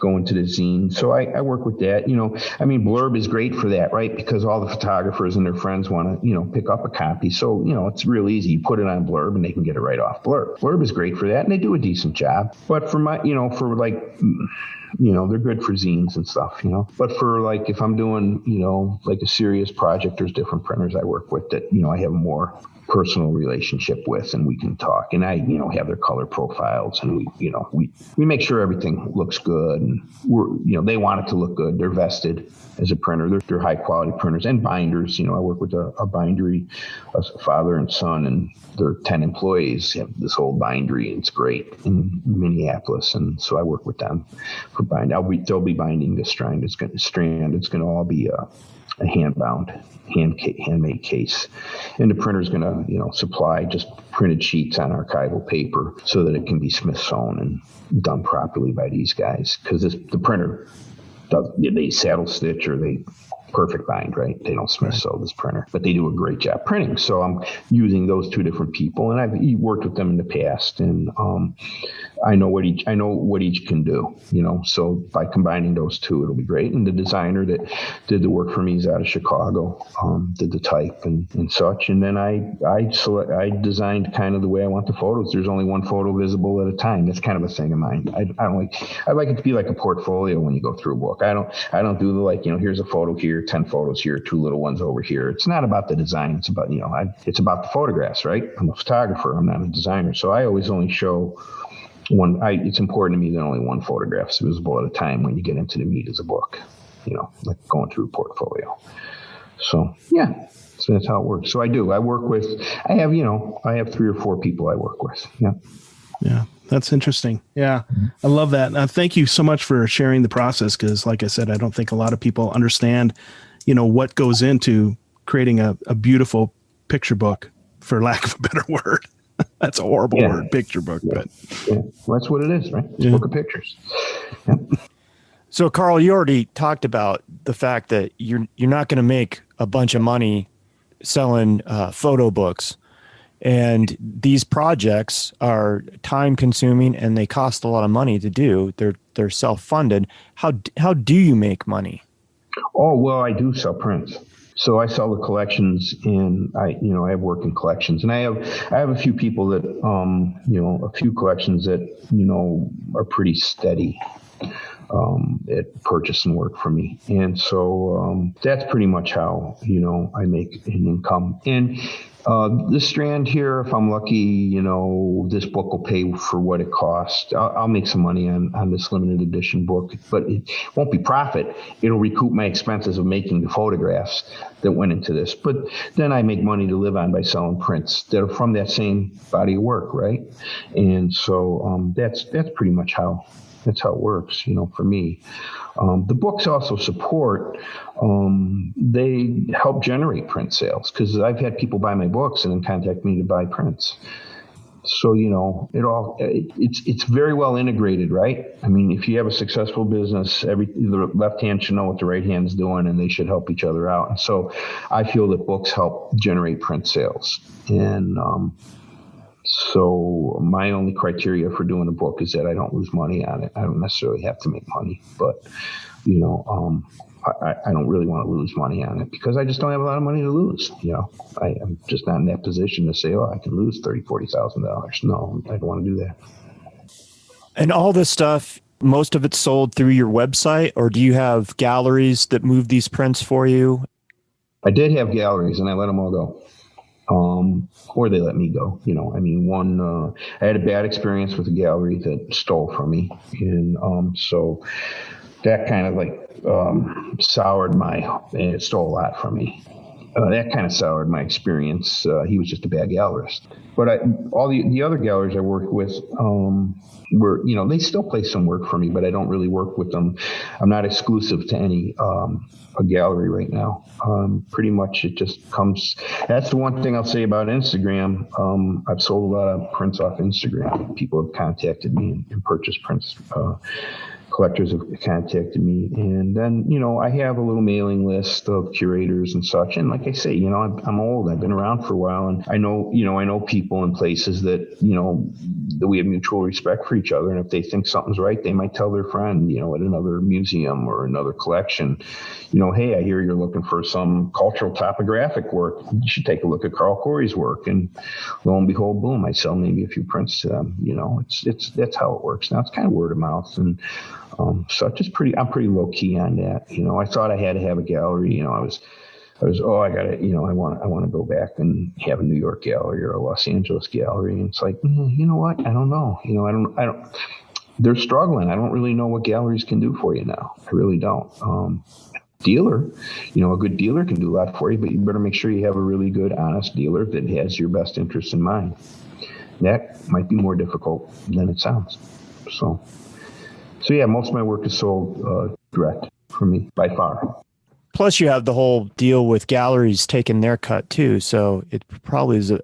going to the zine. So I work with that. Blurb is great for that, right? Because all the photographers and their friends want to, pick up a copy. So, it's real easy. You put it on Blurb and they can get it right off Blurb. Blurb is great for that, and they do a decent job. But for my, they're good for zines and stuff, but for like, if I'm doing, like a serious project, there's different printers I work with that, I have a more personal relationship with, and we can talk, and I, have their color profiles, and we make sure everything looks good, and they want it to look good. They're vested as a printer. They're high quality printers and binders. I work with a bindery, a father and son, and they're 10 employees have this whole bindery, and it's great in Minneapolis. And so I work with them for bind. They'll be binding the Strand. It's going to all be a handmade case, and the printer is going to supply just printed sheets on archival paper so that it can be Smith sewn and done properly by these guys, because the printer they saddle stitch or they perfect bind, right? They don't Smith sew this printer, but they do a great job printing. So I'm using those 2 different people, and I've worked with them in the past, and I know what each can do, so by combining those 2, it'll be great. And the designer that did the work for me is out of Chicago, did the type and such. And then I designed kind of the way I want the photos. There's only one photo visible at a time. That's kind of a thing of mine. I like it to be like a portfolio when you go through a book. I don't do the here's a photo here, 10 photos here, 2 little ones over here. It's not about the design. It's about, it's about the photographs, right? I'm a photographer. I'm not a designer. So I always only show one. It's important to me that only one photograph is visible at a time when you get into the meat of the book, like going through a portfolio. So, yeah, so that's how it works. So I have 3 or 4 people I work with. Yeah. Yeah. That's interesting. Yeah. I love that. Thank you so much for sharing the process, because like I said, I don't think a lot of people understand, what goes into creating a beautiful picture book, for lack of a better word. That's a horrible word, picture book. Yeah. But Well, that's what it is, right? It's a book of pictures. Yeah. So, Carl, you already talked about the fact that you're not going to make a bunch of money selling photo books, and these projects are time consuming and they cost a lot of money to do. They're self-funded. How do you make money? Oh, well, I do sell prints. So I sell the collections, and I have work in collections, and I have a few people that, a few collections that, are pretty steady at purchasing work for me. And so that's pretty much how, I make an income. And the Strand here, if I'm lucky, this book will pay for what it costs. I'll make some money on this limited edition book, but it won't be profit. It'll recoup my expenses of making the photographs that went into this. But then I make money to live on by selling prints that are from that same body of work, right? And so that's pretty much how it works, for me. The books also support, they help generate print sales, because I've had people buy my books and then contact me to buy prints. So, it's very well integrated, right? I mean, if you have a successful business, the left hand should know what the right hand's doing, and they should help each other out. And so I feel that books help generate print sales. And, so my only criteria for doing a book is that I don't lose money on it. I don't necessarily have to make money, but, I don't really want to lose money on it, because I just don't have a lot of money to lose. I'm just not in that position to say, I can lose $30,000, $40,000. No, I don't want to do that. And all this stuff, most of it's sold through your website, or do you have galleries that move these prints for you? I did have galleries, and I let them all go. Or they let me go. I had a bad experience with a gallery that stole from me. And so that kind of soured and it stole a lot from me. That kind of soured my experience. He was just a bad gallerist. But all the other galleries I worked with were, they still play some work for me, but I don't really work with them. I'm not exclusive to any a gallery right now. Pretty much it just comes. That's the one thing I'll say about Instagram. I've sold a lot of prints off Instagram. People have contacted me and purchased prints. Collectors have contacted me, and then I have a little mailing list of curators and such. And like I say, I'm old. I've been around for a while, and I know people in places that that we have mutual respect for each other. And if they think something's right, they might tell their friend, at another museum or another collection, hey, I hear you're looking for some cultural topographic work. You should take a look at Carl Corey's work. And lo and behold, boom, I sell maybe a few prints to them. That's how it works. Now it's kind of word of mouth, and so I'm pretty low key on that. I thought I had to have a gallery. I want to go back and have a New York gallery or a Los Angeles gallery. And it's like, you know what? I don't know. I don't, they're struggling. I don't really know what galleries can do for you now. I really don't. Dealer, a good dealer can do a lot for you, but you better make sure you have a really good, honest dealer that has your best interest in mind. That might be more difficult than it sounds. So yeah, most of my work is sold direct for me by far. Plus, you have the whole deal with galleries taking their cut too. So it probably is a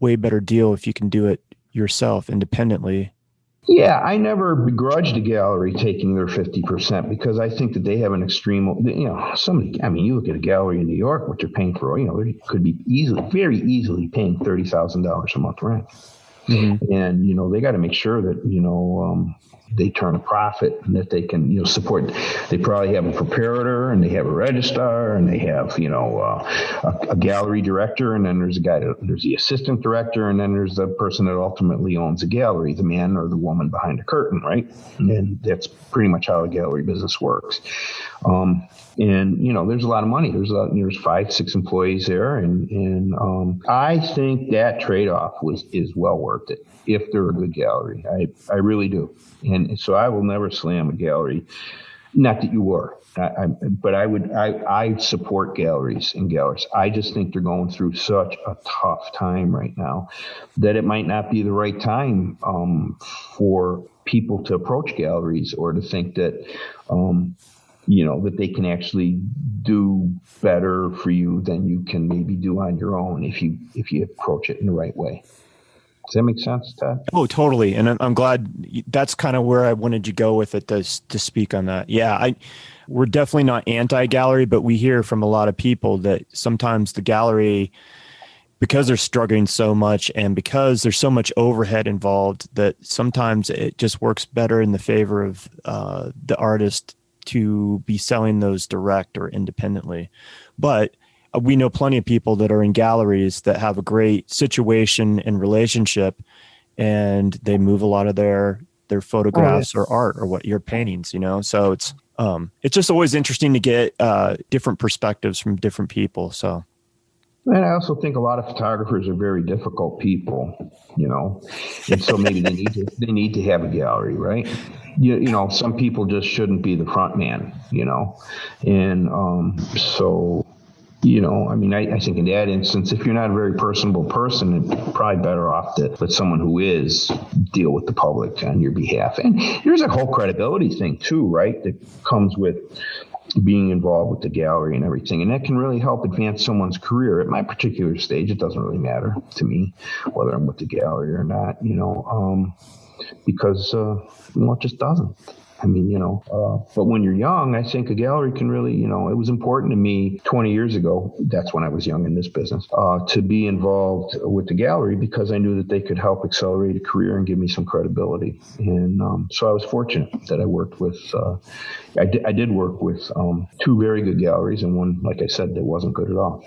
way better deal if you can do it yourself independently. Yeah, I never begrudged a gallery taking their 50% because I think that they have an extreme, you look at a gallery in New York, what they're paying for, they could be very easily paying $30,000 a month rent. Mm-hmm. And, they got to make sure that, they turn a profit and that they can, support. They probably have a preparator and they have a registrar and they have, a gallery director. And then there's there's the assistant director. And then there's the person that ultimately owns the gallery, the man or the woman behind the curtain, right? And that's pretty much how a gallery business works. And, there's a lot of money. There's 5-6 employees there. And I think that trade-off is well worth it if they're a good gallery. I really do. And so I will never slam a gallery. Not that you were, but I support galleries and galleries. I just think they're going through such a tough time right now that it might not be the right time for people to approach galleries or to think that, that they can actually do better for you than you can maybe do on your own if you approach it in the right way. Does that make sense, Todd? Oh, totally. And I'm glad that's kind of where I wanted you to go with it to speak on that. Yeah, we're definitely not anti-gallery, but we hear from a lot of people that sometimes the gallery, because they're struggling so much and because there's so much overhead involved, that sometimes it just works better in the favor of the artist to be selling those direct or independently. But we know plenty of people that are in galleries that have a great situation and relationship, and they move a lot of their photographs or art or what your paintings, so it's just always interesting to get different perspectives from different people. So. And I also think a lot of photographers are very difficult people, and so maybe they need to have a gallery, right? Some people just shouldn't be the front man, and so. I think in that instance, if you're not a very personable person, it's probably better off to let someone who is deal with the public on your behalf. And there's a whole credibility thing too, right? That comes with being involved with the gallery and everything. And that can really help advance someone's career. At my particular stage, it doesn't really matter to me whether I'm with the gallery or not, because, it just doesn't. But when you're young, I think a gallery can really, it was important to me 20 years ago. That's when I was young in this business, to be involved with the gallery because I knew that they could help accelerate a career and give me some credibility. And so I was fortunate that I worked with, I did work with two very good galleries and one, like I said, that wasn't good at all.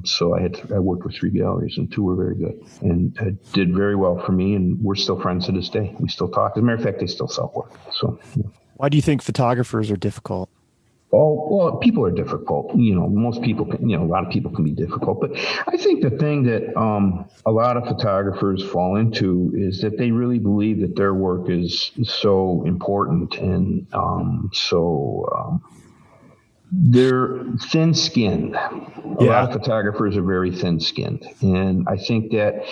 So I worked with three galleries and two were very good and did very well for me. And we're still friends to this day. We still talk. As a matter of fact, they still sell work. So. Why do you think photographers are difficult? Oh, well, people are difficult. Most people can, a lot of people can be difficult. But I think the thing that a lot of photographers fall into is that they really believe that their work is so important and they're thin-skinned. A lot of photographers are very thin-skinned. And I think that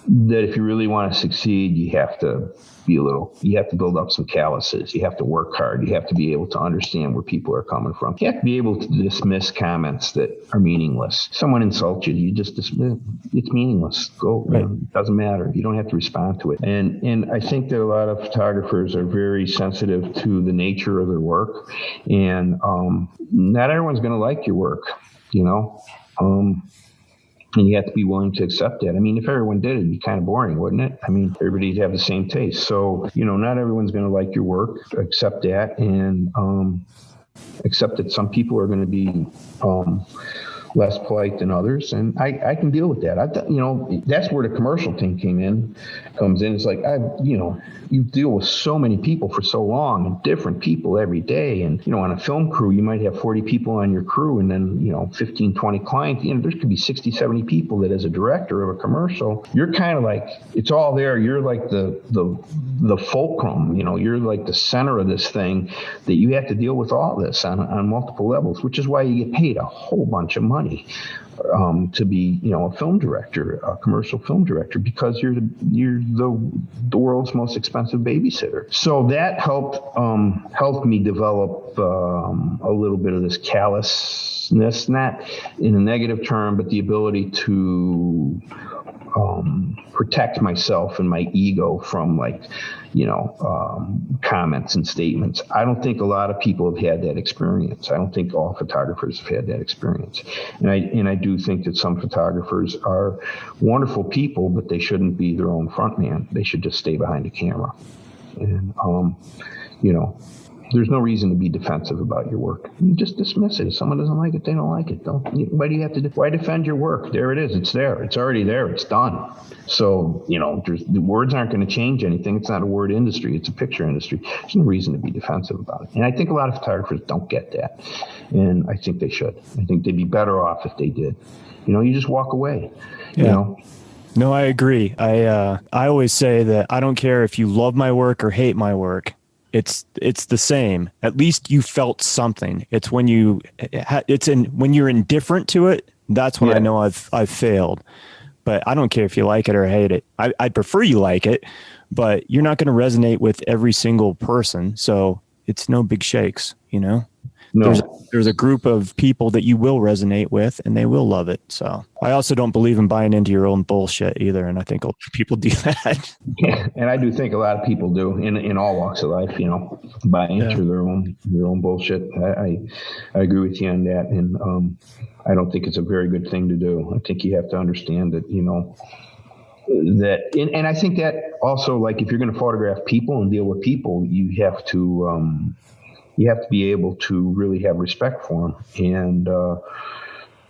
if you really want to succeed, you have to build up some calluses. You have to work hard. You have to be able to understand where people are coming from. You have to be able to dismiss comments that are meaningless. Someone insults you, you just dismiss. It's meaningless. Go. Right. It doesn't matter. You don't have to respond to it. And I think that a lot of photographers are very sensitive to the nature of their work. And not everyone's going to like your work, and you have to be willing to accept that. If everyone did, it'd be kind of boring, wouldn't it? Everybody'd have the same taste. So, not everyone's going to like your work. Accept that and accept that some people are going to be less polite than others. And I can deal with that. That's where the commercial thing comes in. It's like, you deal with so many people for so long and different people every day. And, on a film crew, you might have 40 people on your crew and then, 15, 20 clients. There could be 60, 70 people that as a director of a commercial, you're kind of like, it's all there. You're like the fulcrum, you're like the center of this thing that you have to deal with all this on multiple levels, which is why you get paid a whole bunch of money to be, a film director, a commercial film director, because you're the world's most expensive babysitter. So that helped me develop a little bit of this callousness, not in a negative term, but the ability to protect myself and my ego from comments and statements. I don't think a lot of people have had that experience. I don't think all photographers have had that experience. And I do think that some photographers are wonderful people, but they shouldn't be their own front man. They should just stay behind the camera. And, there's no reason to be defensive about your work. You just dismiss it. If someone doesn't like it, they don't like it. Why do you have to? Why defend your work? There it is. It's there. It's already there. It's done. So the words aren't going to change anything. It's not a word industry. It's a picture industry. There's no reason to be defensive about it. And I think a lot of photographers don't get that, and I think they should. I think they'd be better off if they did. You just walk away. No, I agree. I always say that I don't care if you love my work or hate my work. It's the same. At least you felt something. It's when when you're indifferent to it. That's when I know I've failed. But I don't care if you like it or hate it. I'd prefer you like it, but you're not going to resonate with every single person. So it's no big shakes, No. There's a group of people that you will resonate with and they will love it. So I also don't believe in buying into your own bullshit either. And I think a lot of people do that. Yeah, and I do think a lot of people do in all walks of life, buy into their own bullshit. I agree with you on that. And I don't think it's a very good thing to do. I think you have to understand that, and I think that also, like, if you're going to photograph people and deal with people, you have to be able to really have respect for them. And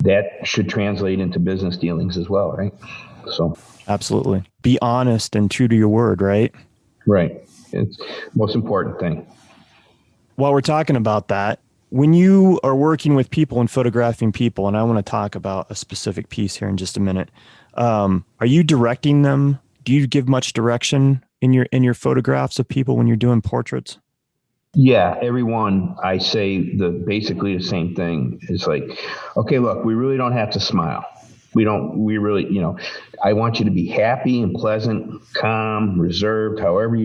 that should translate into business dealings as well, right? So absolutely. Be honest and true to your word, right? Right. It's the most important thing. While we're talking about that, when you are working with people and photographing people, and I want to talk about a specific piece here in just a minute, are you directing them? Do you give much direction in your photographs of people when you're doing portraits? Yeah, everyone, I say basically the same thing. It's like, okay, look, we really don't have to smile. We really, I want you to be happy and pleasant, calm, reserved, however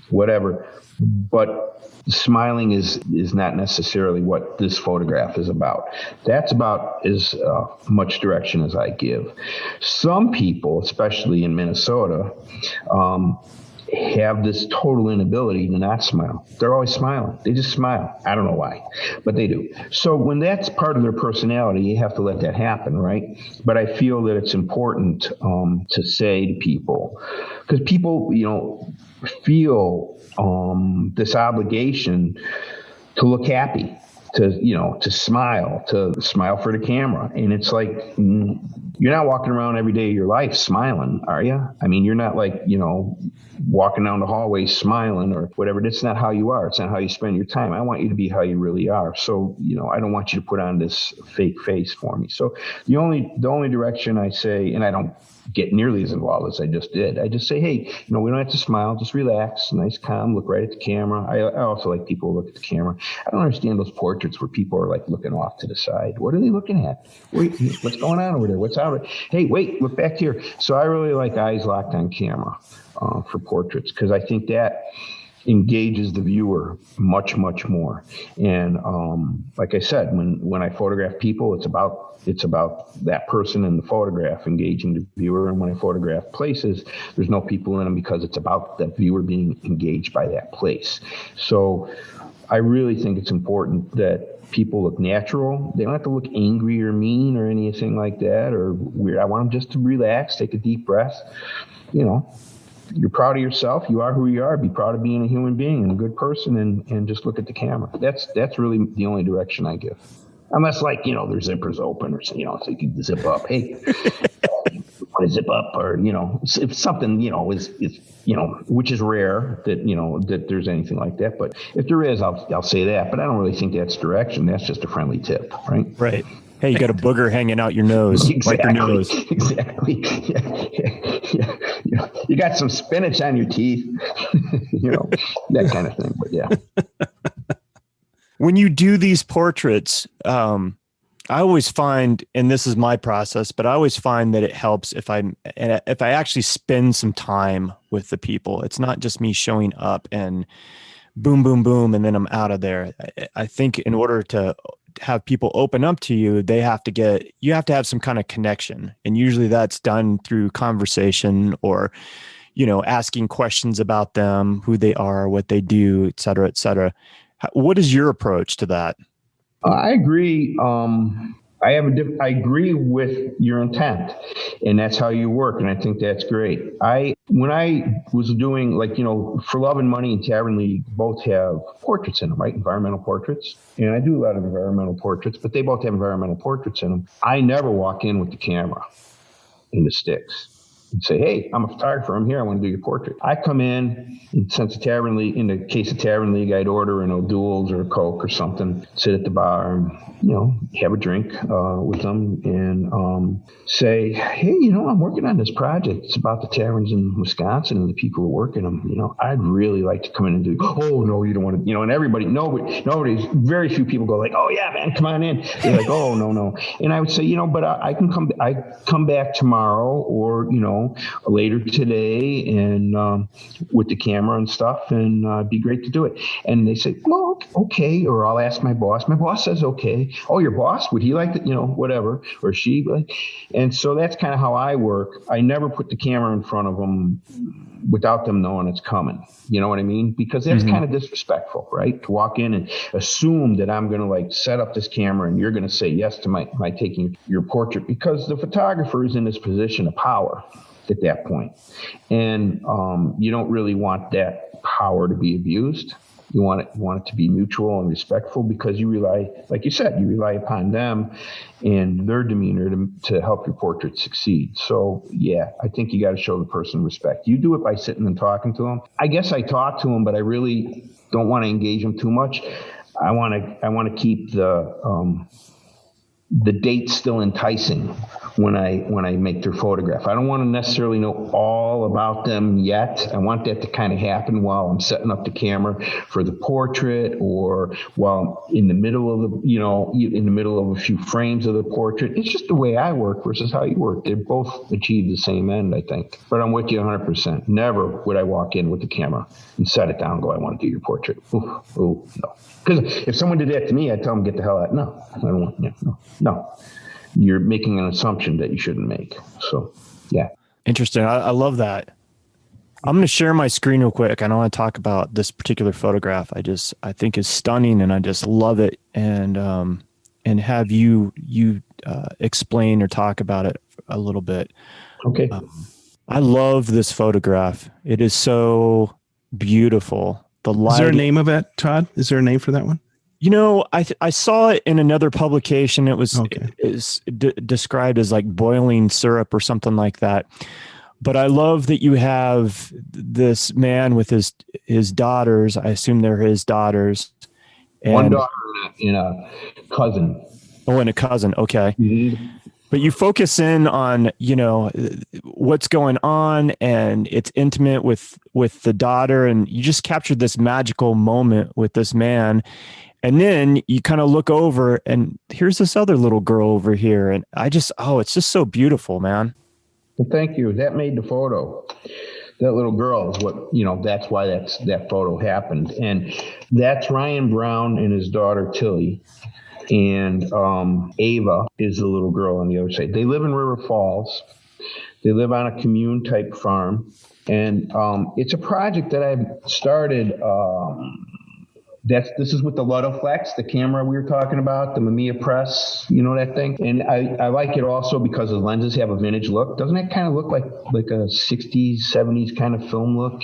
whatever. But smiling is not necessarily what this photograph is about. That's about as much direction as I give. Some people, especially in Minnesota, have this total inability to not smile. They're always smiling. They just smile. I don't know why, but they do. So when that's part of their personality, you have to let that happen, right? But I feel that it's important to say to people, because people, feel this obligation to look happy, to smile for the camera. And it's like, you're not walking around every day of your life smiling, are you? I mean, you're not like, walking down the hallway smiling or whatever. That's not how you are. It's not how you spend your time. I want you to be how you really are. So, I don't want you to put on this fake face for me. So the only direction I say, and I don't get nearly as involved as I just did. I just say, hey, we don't have to smile. Just relax, nice, calm, look right at the camera. I also like people to look at the camera. I don't understand those portraits where people are like looking off to the side. What are they looking at? Wait, what's going on over there? What's out? Hey, wait, look back here. So I really like eyes locked on camera for portraits, because I think that engages the viewer much, much more. And like I said, when I photograph people, it's about that person in the photograph engaging the viewer. And when I photograph places, there's no people in them, because it's about that viewer being engaged by that place. So I really think it's important that people look natural. They don't have to look angry or mean or anything like that or weird. I want them just to relax, take a deep breath. You're proud of yourself. You are who you are. Be proud of being a human being and a good person, and just look at the camera. That's really the only direction I give. Unless, like, their zippers open or, so you can zip up. Hey, want to zip up, or, if something, is which is rare that there's anything like that. But if there is, I'll say that. But I don't really think that's direction. That's just a friendly tip, right? Right. Hey, you got a booger hanging out your nose. Exactly. Wipe your nose. Exactly. Yeah. You got some spinach on your teeth, that kind of thing. But yeah. When you do these portraits, I always find, and this is my process, but I always find that it helps if I actually spend some time with the people. It's not just me showing up and boom, boom, boom, and then I'm out of there. I think in order to have people open up to you, you have to have some kind of connection. And usually that's done through conversation or, asking questions about them, who they are, what they do, et cetera, et cetera. What is your approach to that? I agree. I agree with your intent, and that's how you work. And I think that's great. When I was doing, For Love and Money and Tavern League both have portraits in them, right? Environmental portraits. And I do a lot of environmental portraits, but they both have environmental portraits in them. I never walk in with the camera in the sticks and say, hey, I'm a photographer. I'm here. I want to do your portrait. I come in, and since the Tavern League, in the case of Tavern League, I'd order an O'Doul's or a Coke or something, sit at the bar and, have a drink with them and say, hey, I'm working on this project. It's about the taverns in Wisconsin and the people who work in them. I'd really like to come in and do, oh, no, you don't want to, and nobody, very few people go like, oh, yeah, man, come on in. They're like, oh, no. And I would say, but I come back tomorrow or, later today and with the camera and stuff, and it'd be great to do it. And they say, well, okay. Or I'll ask my boss. My boss says, okay. Oh, your boss, would he like it? Whatever, or she. And so that's kind of how I work. I never put the camera in front of them without them knowing it's coming. You know what I mean? Because that's kind of disrespectful, right? To walk in and assume that I'm going to like set up this camera and you're going to say yes to my taking your portrait, because the photographer is in this position of power at that point. And you don't really want that power to be abused. You want it to be mutual and respectful, because you rely, like you said, you rely upon them and their demeanor to help your portrait succeed. So yeah, I think you got to show the person respect. You do it by sitting and talking to them. I guess I talk to them, but I really don't want to engage them too much. I want to keep the date still enticing when I make their photograph. I don't want to necessarily know all about them yet. I want that to kind of happen while I'm setting up the camera for the portrait, or while in the middle of in the middle of a few frames of the portrait. It's just the way I work versus how you work. They both achieve the same end, I think. But I'm with you 100%. Never would I walk in with the camera and set it down and go, I want to do your portrait. Ooh, no. Because if someone did that to me, I'd tell them, get the hell out. No, I don't want. No. You're making an assumption that you shouldn't make. So, yeah. Interesting. I love that. I'm going to share my screen real quick. I don't want to talk about this particular photograph. I think is stunning, and I just love it. And have you explain or talk about it a little bit. Okay. I love this photograph. It is so beautiful. The light. Is there a name of it, Todd? Is there a name for that one? I saw it in another publication. It was described as like boiling syrup or something like that. But I love that you have this man with his daughters. I assume they're his daughters. And one daughter and a cousin. Oh, and a cousin. Okay. Mm-hmm. But you focus in on, what's going on, and it's intimate with the daughter, and you just captured this magical moment with this man. And then you kind of look over, and here's this other little girl over here. And it's just so beautiful, man. Well, thank you. That made the photo. That little girl is what, that's why that photo happened. And that's Ryan Brown and his daughter, Tilly. And Ava is the little girl on the other side. They live in River Falls. They live on a commune type farm. And it's a project that I've started. This is with the Ludoflex, the camera we were talking about, the Mamiya Press, that thing. And I like it also because the lenses have a vintage look. Doesn't it kind of look like a 60s, 70s kind of film look?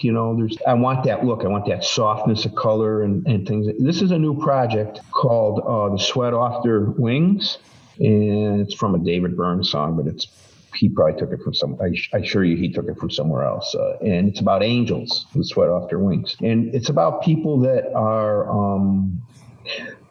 I want that look. I want that softness of color and things. This is a new project called The Sweat Off Their Wings. And it's from a David Byrne song, but he probably took it from I assure you he took it from somewhere else. And it's about angels with sweat off their wings. And it's about people that are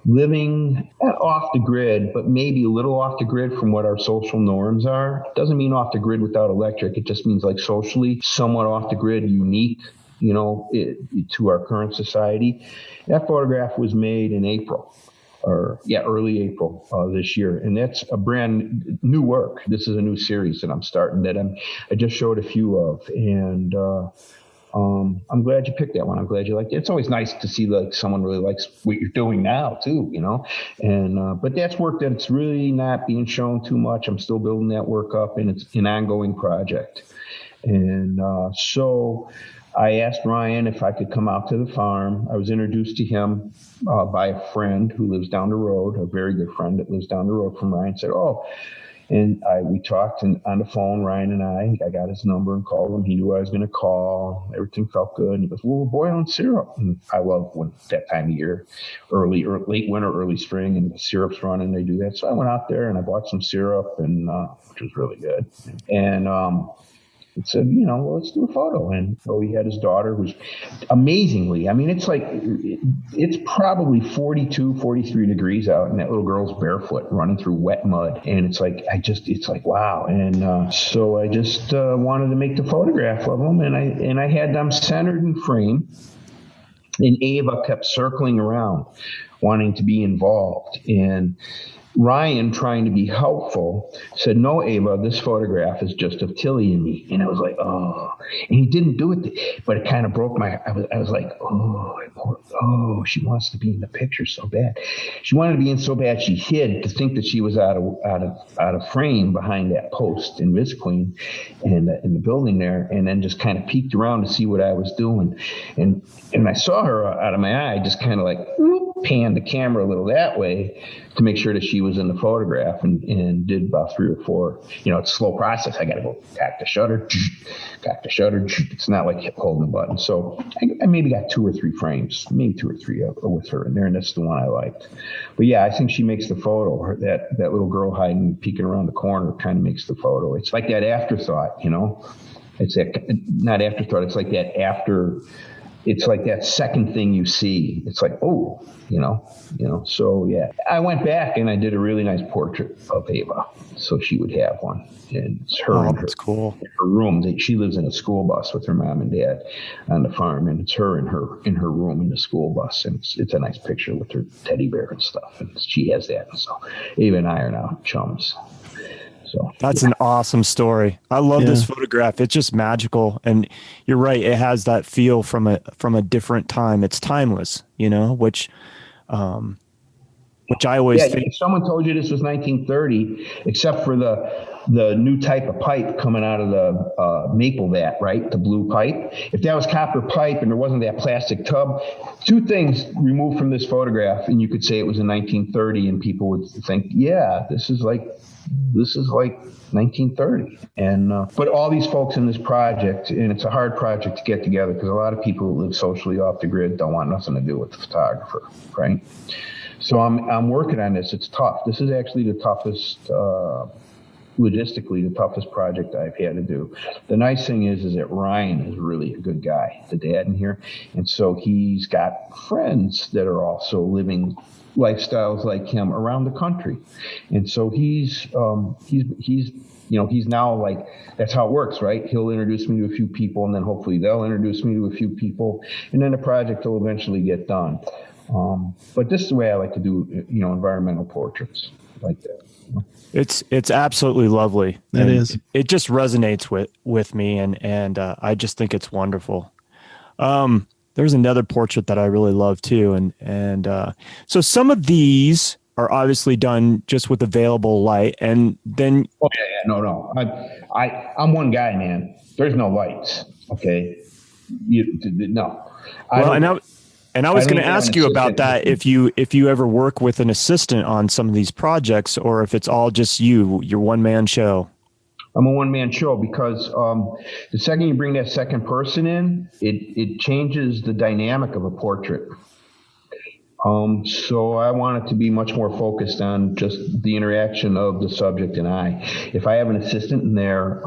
living not off the grid, but maybe a little off the grid from what our social norms are. It doesn't mean off the grid without electric. It just means like socially somewhat off the grid, unique, to our current society. That photograph was made in April. Early April this year. And that's a brand new work. This is a new series that I'm starting that I just showed a few of. And I'm glad you picked that one. I'm glad you liked it. It's always nice to see like someone really likes what you're doing now too, And but that's work that's really not being shown too much. I'm still building that work up, and it's an ongoing project. And so I asked Ryan if I could come out to the farm. I was introduced to him by a friend who lives down the road, a very good friend that lives down the road from Ryan. Said, we talked on the phone, Ryan and I got his number and called him. He knew I was going to call. Everything felt good. And he goes, well, we're boiling syrup. And I love that time of year, late winter, early spring, and the syrup's running. They do that. So I went out there and I bought some syrup, and which was really good. And and said, let's do a photo. And so he had his daughter, who's amazingly, it's probably 42, 43 degrees out, and that little girl's barefoot running through wet mud. And it's like, wow. And so I just wanted to make the photograph of them, and I had them centered in frame. And Ava kept circling around, wanting to be involved. And Ryan, trying to be helpful, said, "No, Ava, this photograph is just of Tilly and me." And I was like, "Oh," and he didn't do it, but it kind of broke my. I was like, "Oh, she wants to be in the picture so bad. She wanted to be in so bad. She hid to think that she was out of frame behind that post in Miss Queen, and in the building there, and then just kind of peeked around to see what I was doing, and I saw her out of my eye, just kind of like whoop, panned the camera a little that way to make sure that she was in the photograph, and did about 3 or 4. It's a slow process. I got to go back to shutter. It's not like holding a button. So I maybe got 2 or 3 frames, maybe 2 or 3 with her in there, and that's the one I liked. But yeah, I think she makes the photo. That little girl hiding, peeking around the corner kind of makes the photo. It's like that afterthought, It's that, not afterthought. It's like that after. It's like that second thing you see. It's like, oh, So yeah, I went back and I did a really nice portrait of Ava, so she would have one. And it's her. Oh, that's cool. In her room. She lives in a school bus with her mom and dad on the farm, and it's her in her room in the school bus, and it's a nice picture with her teddy bear and stuff, and she has that. And so Ava and I are now chums. So that's an awesome story. I love this photograph. It's just magical. And you're right. It has that feel from a different time. It's timeless, which I always think. If someone told you this was 1930, except for the new type of pipe coming out of the maple vat, right? The blue pipe. If that was copper pipe and there wasn't that plastic tub, 2 things removed from this photograph, and you could say it was in 1930, and people would think, yeah, this is like 1930. And but all these folks in this project, and it's a hard project to get together because a lot of people who live socially off the grid don't want nothing to do with the photographer, right? So I'm working on this. It's tough. This is actually the toughest, logistically, the toughest project I've had to do. The nice thing is that Ryan is really a good guy, the dad in here, and so he's got friends that are also living lifestyles like him around the country, and so he's now like, that's how it works, right? He'll introduce me to a few people, and then hopefully they'll introduce me to a few people, and then the project will eventually get done. But this is the way I like to do, environmental portraits like that. It's absolutely lovely. It is. It just resonates with me, and I just think it's wonderful. There's another portrait that I really love too, and so some of these are obviously done just with available light, and then. Oh yeah, no. I'm one guy, man. There's no lights. Okay, no. And I was going to ask you about that, if you ever work with an assistant on some of these projects, or if it's all just your one-man show. I'm a one-man show because the second you bring that second person in, it changes the dynamic of a portrait. So I want it to be much more focused on just the interaction of the subject and I. If I have an assistant in there,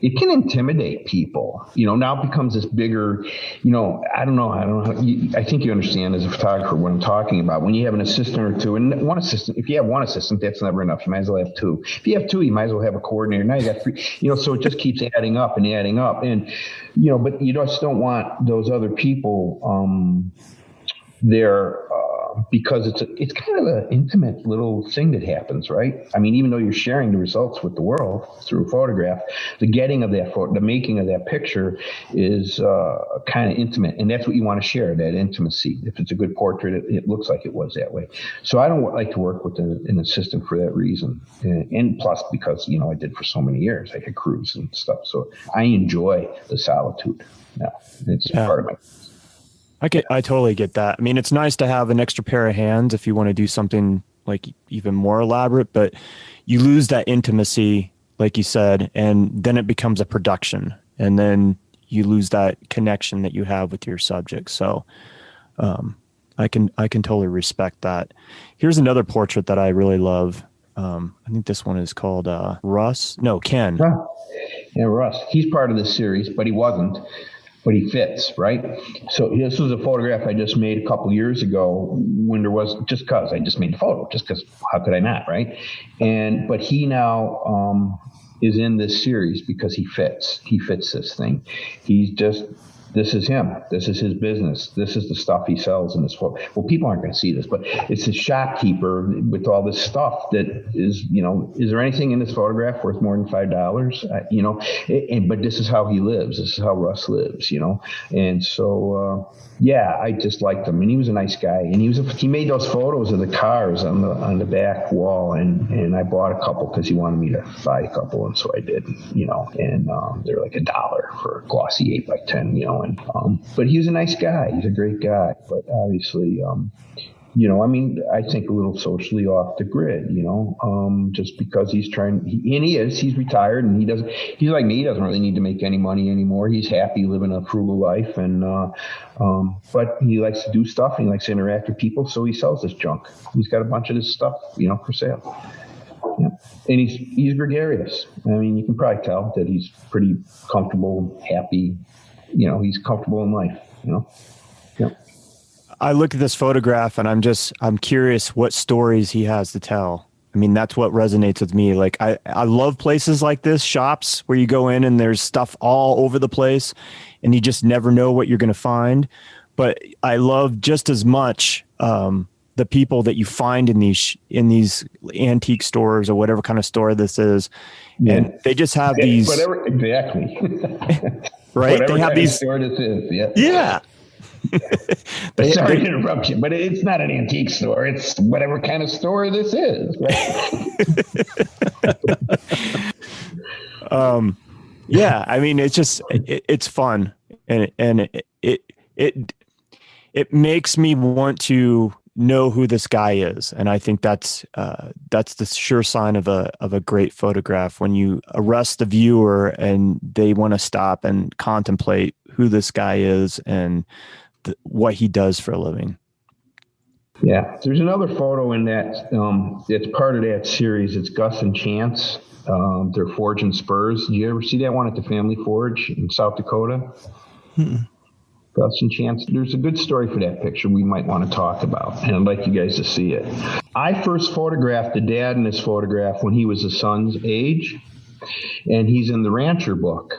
it can intimidate people. Now it becomes this bigger, I don't know. I think you understand as a photographer what I'm talking about. When you have an assistant or 2, and one assistant, if you have one assistant, that's never enough. You might as well have 2. If you have 2, you might as well have a coordinator. Now you got 3, so it just keeps adding up. And, but you just don't want those other people, there, because it's kind of an intimate little thing that happens, right? I mean, even though you're sharing the results with the world through a photograph, the getting of that photo, the making of that picture is kind of intimate, and that's what you want to share, that intimacy. If it's a good portrait, it looks like it was that way. So I don't like to work with an assistant for that reason, and plus because I did for so many years, I could cruise and stuff. So I enjoy the solitude. Yeah, it's part of my. I totally get that. I mean, it's nice to have an extra pair of hands if you want to do something like even more elaborate, but you lose that intimacy, like you said, and then it becomes a production, and then you lose that connection that you have with your subject. So I can totally respect that. Here's another portrait that I really love. I think this one is called Ken. Yeah, Russ. He's part of this series, but he wasn't. But he fits, right? So this was a photograph I just made a couple years ago when there was, just because I just made the photo, just because how could I not, right? But he now is in this series because he fits this thing. He's just This is him. This is his business. This is the stuff he sells in this photo. Well, people aren't going to see this, but it's a shopkeeper with all this stuff that is, is there anything in this photograph worth more than $5? But this is how he lives. This is how Russ lives, And so, I just liked him, and he was a nice guy. And he made those photos of the cars on the back wall, and I bought a couple because he wanted me to buy a couple, and so I did, and they're like $1 for a glossy 8x10, but he was a nice guy. He's a great guy, but obviously, I think a little socially off the grid, just because he's retired, and he's like me, he doesn't really need to make any money anymore. He's happy living a frugal life, and, but he likes to do stuff, and he likes to interact with people. So he sells this junk. He's got a bunch of this stuff, for sale. Yeah. And he's gregarious. I mean, you can probably tell that he's pretty comfortable, happy, he's comfortable in life, Yeah. I look at this photograph and I'm curious what stories he has to tell. I mean, that's what resonates with me. Like I love places like this, shops where you go in and there's stuff all over the place and you just never know what you're going to find. But I love just as much, the people that you find in these antique stores or whatever kind of store this is. Yeah. And they just have these. Whatever, exactly. Right. Whatever they have these. Store this is. Yeah. Yeah. Sorry to interrupt you, but it's not an antique store. It's whatever kind of store this is. Right? Yeah, I mean, it's just it's fun, and it makes me want to know who this guy is, and I think that's the sure sign of a great photograph when you arrest the viewer and they want to stop and contemplate who this guy is and what he does for a living. Yeah, there's another photo in that. It's part of that series. It's Gus and Chance. They're forging spurs. Did you ever see that one at the Family Forge in South Dakota? Mm-mm. Gus and Chance. There's a good story for that picture we might want to talk about, and I'd like you guys to see it. I first photographed the dad in this photograph when he was the son's age, and he's in the Rancher book.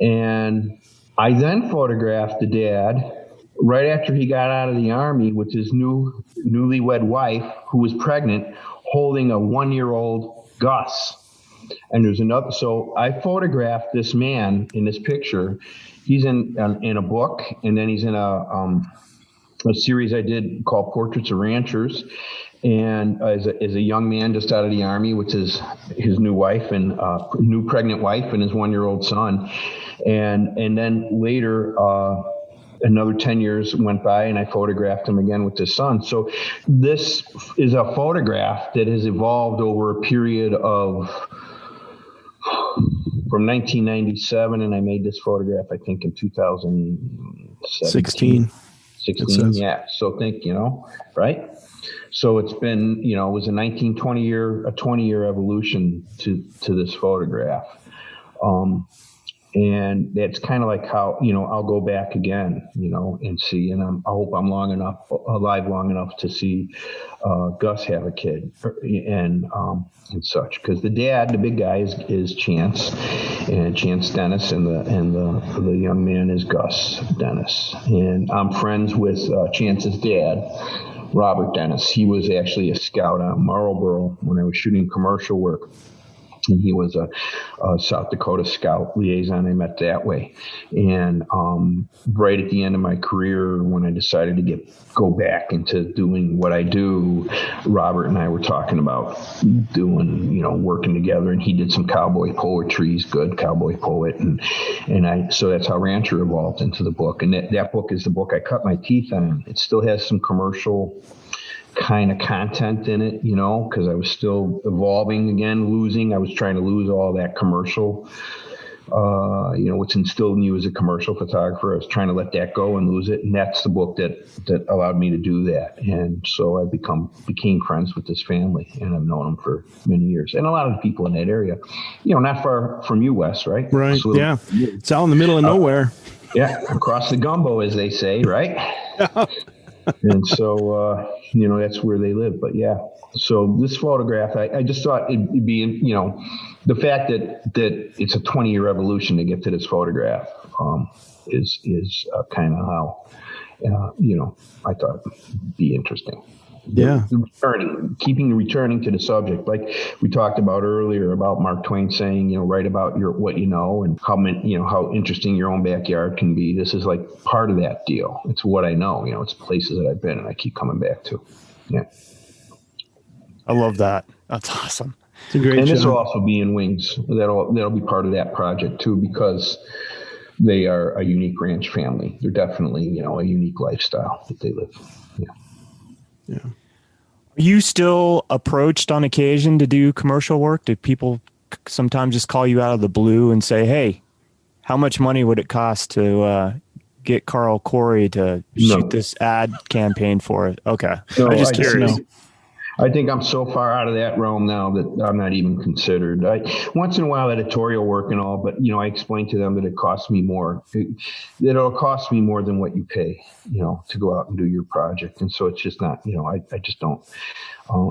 And I then photographed the dad right after he got out of the Army with his newlywed wife, who was pregnant, holding a 1-year-old Gus. And there's another. So I photographed this man in this picture. He's in a book, and then he's in a series I did called Portraits of Ranchers. And as a young man just out of the Army with his new wife and new pregnant wife and his 1-year-old son. And then later, another 10 years went by, and I photographed him again with his son. So this is a photograph that has evolved over a period of from 1997, and I made this photograph, I think, in 2016. 16, yeah. So think, right? So it's been, it was a 20-year evolution to this photograph. And that's kind of like how, I'll go back again, and see, and I hope I'm alive long enough to see Gus have a kid and such. Because the dad, the big guy is Chance, and Chance Dennis, and the young man is Gus Dennis. And I'm friends with Chance's dad, Robert Dennis. He was actually a scout on Marlboro when I was shooting commercial work. And he was a South Dakota scout liaison. I met that way. And right at the end of my career, when I decided to go back into doing what I do, Robert and I were talking about doing, working together. And he did some cowboy poetry. He's good cowboy poet. So that's how Rancher evolved into the book. And that book is the book I cut my teeth on. It still has some commercial kind of content in it, because I was still evolving again, I was trying to lose all that commercial, what's instilled in you as a commercial photographer. I was trying to let that go and lose it. And that's the book that allowed me to do that. And so I became friends with this family, and I've known them for many years. And a lot of the people in that area, not far from you, Wes, right? Right. Yeah. It's out in the middle of nowhere. Yeah. Across the gumbo, as they say, right? And so, that's where they live. But yeah, so this photograph, I just thought it'd be, the fact that it's a 20-year evolution to get to this photograph. is kind of how, I thought it'd be interesting. Yeah. Returning to the subject, like we talked about earlier about Mark Twain saying, write about what you know and how interesting your own backyard can be. This is like part of that deal. It's what I know, it's places that I've been and I keep coming back to. Yeah. I love that. That's awesome. It's a great And show. this will also be in Wings. That'll be part of that project too, because they are a unique ranch family. They're definitely, a unique lifestyle that they live. Yeah. Yeah. Are you still approached on occasion to do commercial work? Do people sometimes just call you out of the blue and say, hey, how much money would it cost to get Carl Corey to shoot this ad campaign for it? Okay. No, I'm just curious. I think I'm so far out of that realm now that I'm not even considered. Once in a while editorial work and all, but I explain to them that it costs me more. It'll cost me more than what you pay, to go out and do your project. And so it's just not, I just don't.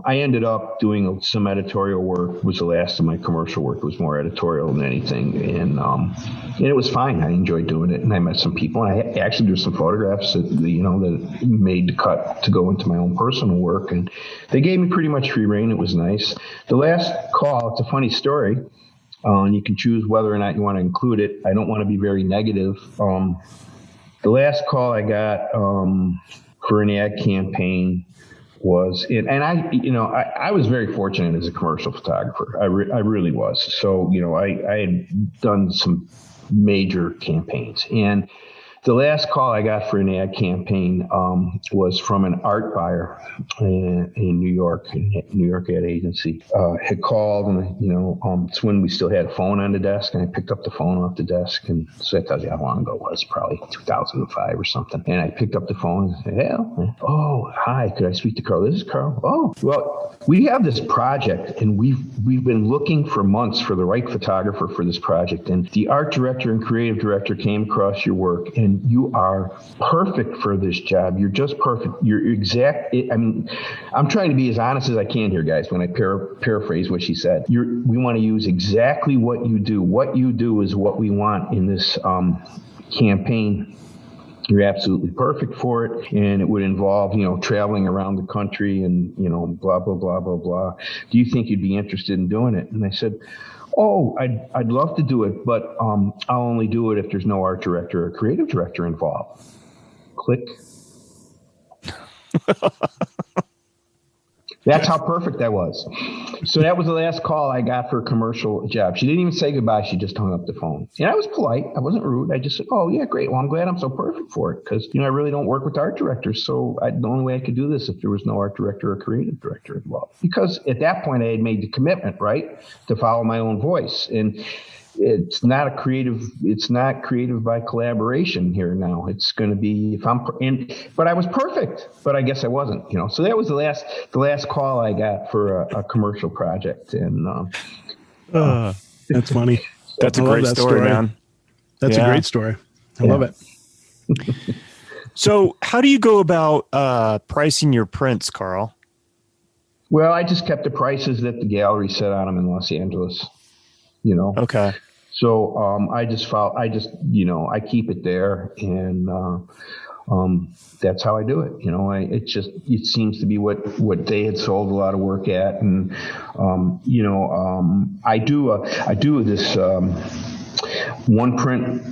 I ended up doing some editorial work. Was the last of my commercial work. It was more editorial than anything, and it was fine. I enjoyed doing it, and I met some people. And I actually there's some photographs that that made the cut to go into my own personal work, and they gave me pretty much free reign. It was nice. The last call, it's a funny story, and you can choose whether or not you want to include it. I don't want to be very negative. The last call I got for an ad campaign was it, and I was very fortunate as a commercial photographer. I really was. So I had done some major campaigns, and the last call I got for an ad campaign was from an art buyer in New York ad agency. Had called, and it's when we still had a phone on the desk, and I picked up the phone off the desk, and so that tells you how long ago it was, probably 2005 or something. And I picked up the phone and said, "Oh, hi, could I speak to Carl? This is Carl. Oh, well, we have this project, and we've been looking for months for the right photographer for this project, and the art director and creative director came across your work, and you are perfect for this job. You're just perfect. You're exact. I'm trying to be as honest as I can here, guys, when I paraphrase what she said. We want to use exactly what you do. What you do is what we want in this campaign. You're absolutely perfect for it, and it would involve, traveling around the country and, blah, blah, blah, blah, blah. Do you think you'd be interested in doing it?" And I said, "Oh, I'd love to do it, but I'll only do it if there's no art director or creative director involved." Click. That's how perfect that was. So that was the last call I got for a commercial job. She didn't even say goodbye. She just hung up the phone. And I was polite. I wasn't rude. I just said, "Oh, yeah, great. Well, I'm glad I'm so perfect for it because, I really don't work with art directors. So the only way I could do this if there was no art director or creative director involved." Because at that point, I had made the commitment, right, to follow my own voice. And it's not creative by collaboration here now. It's going to be but I was perfect, but I guess I wasn't, So that was the last call I got for a commercial project. And that's funny. That's a great story, man. That's a great story. I love it. So how do you go about pricing your prints, Carl? Well, I just kept the prices that the gallery set on them in Los Angeles. Okay. So I keep it there, and that's how I do it. It seems to be what they had sold a lot of work at, and I do this one print.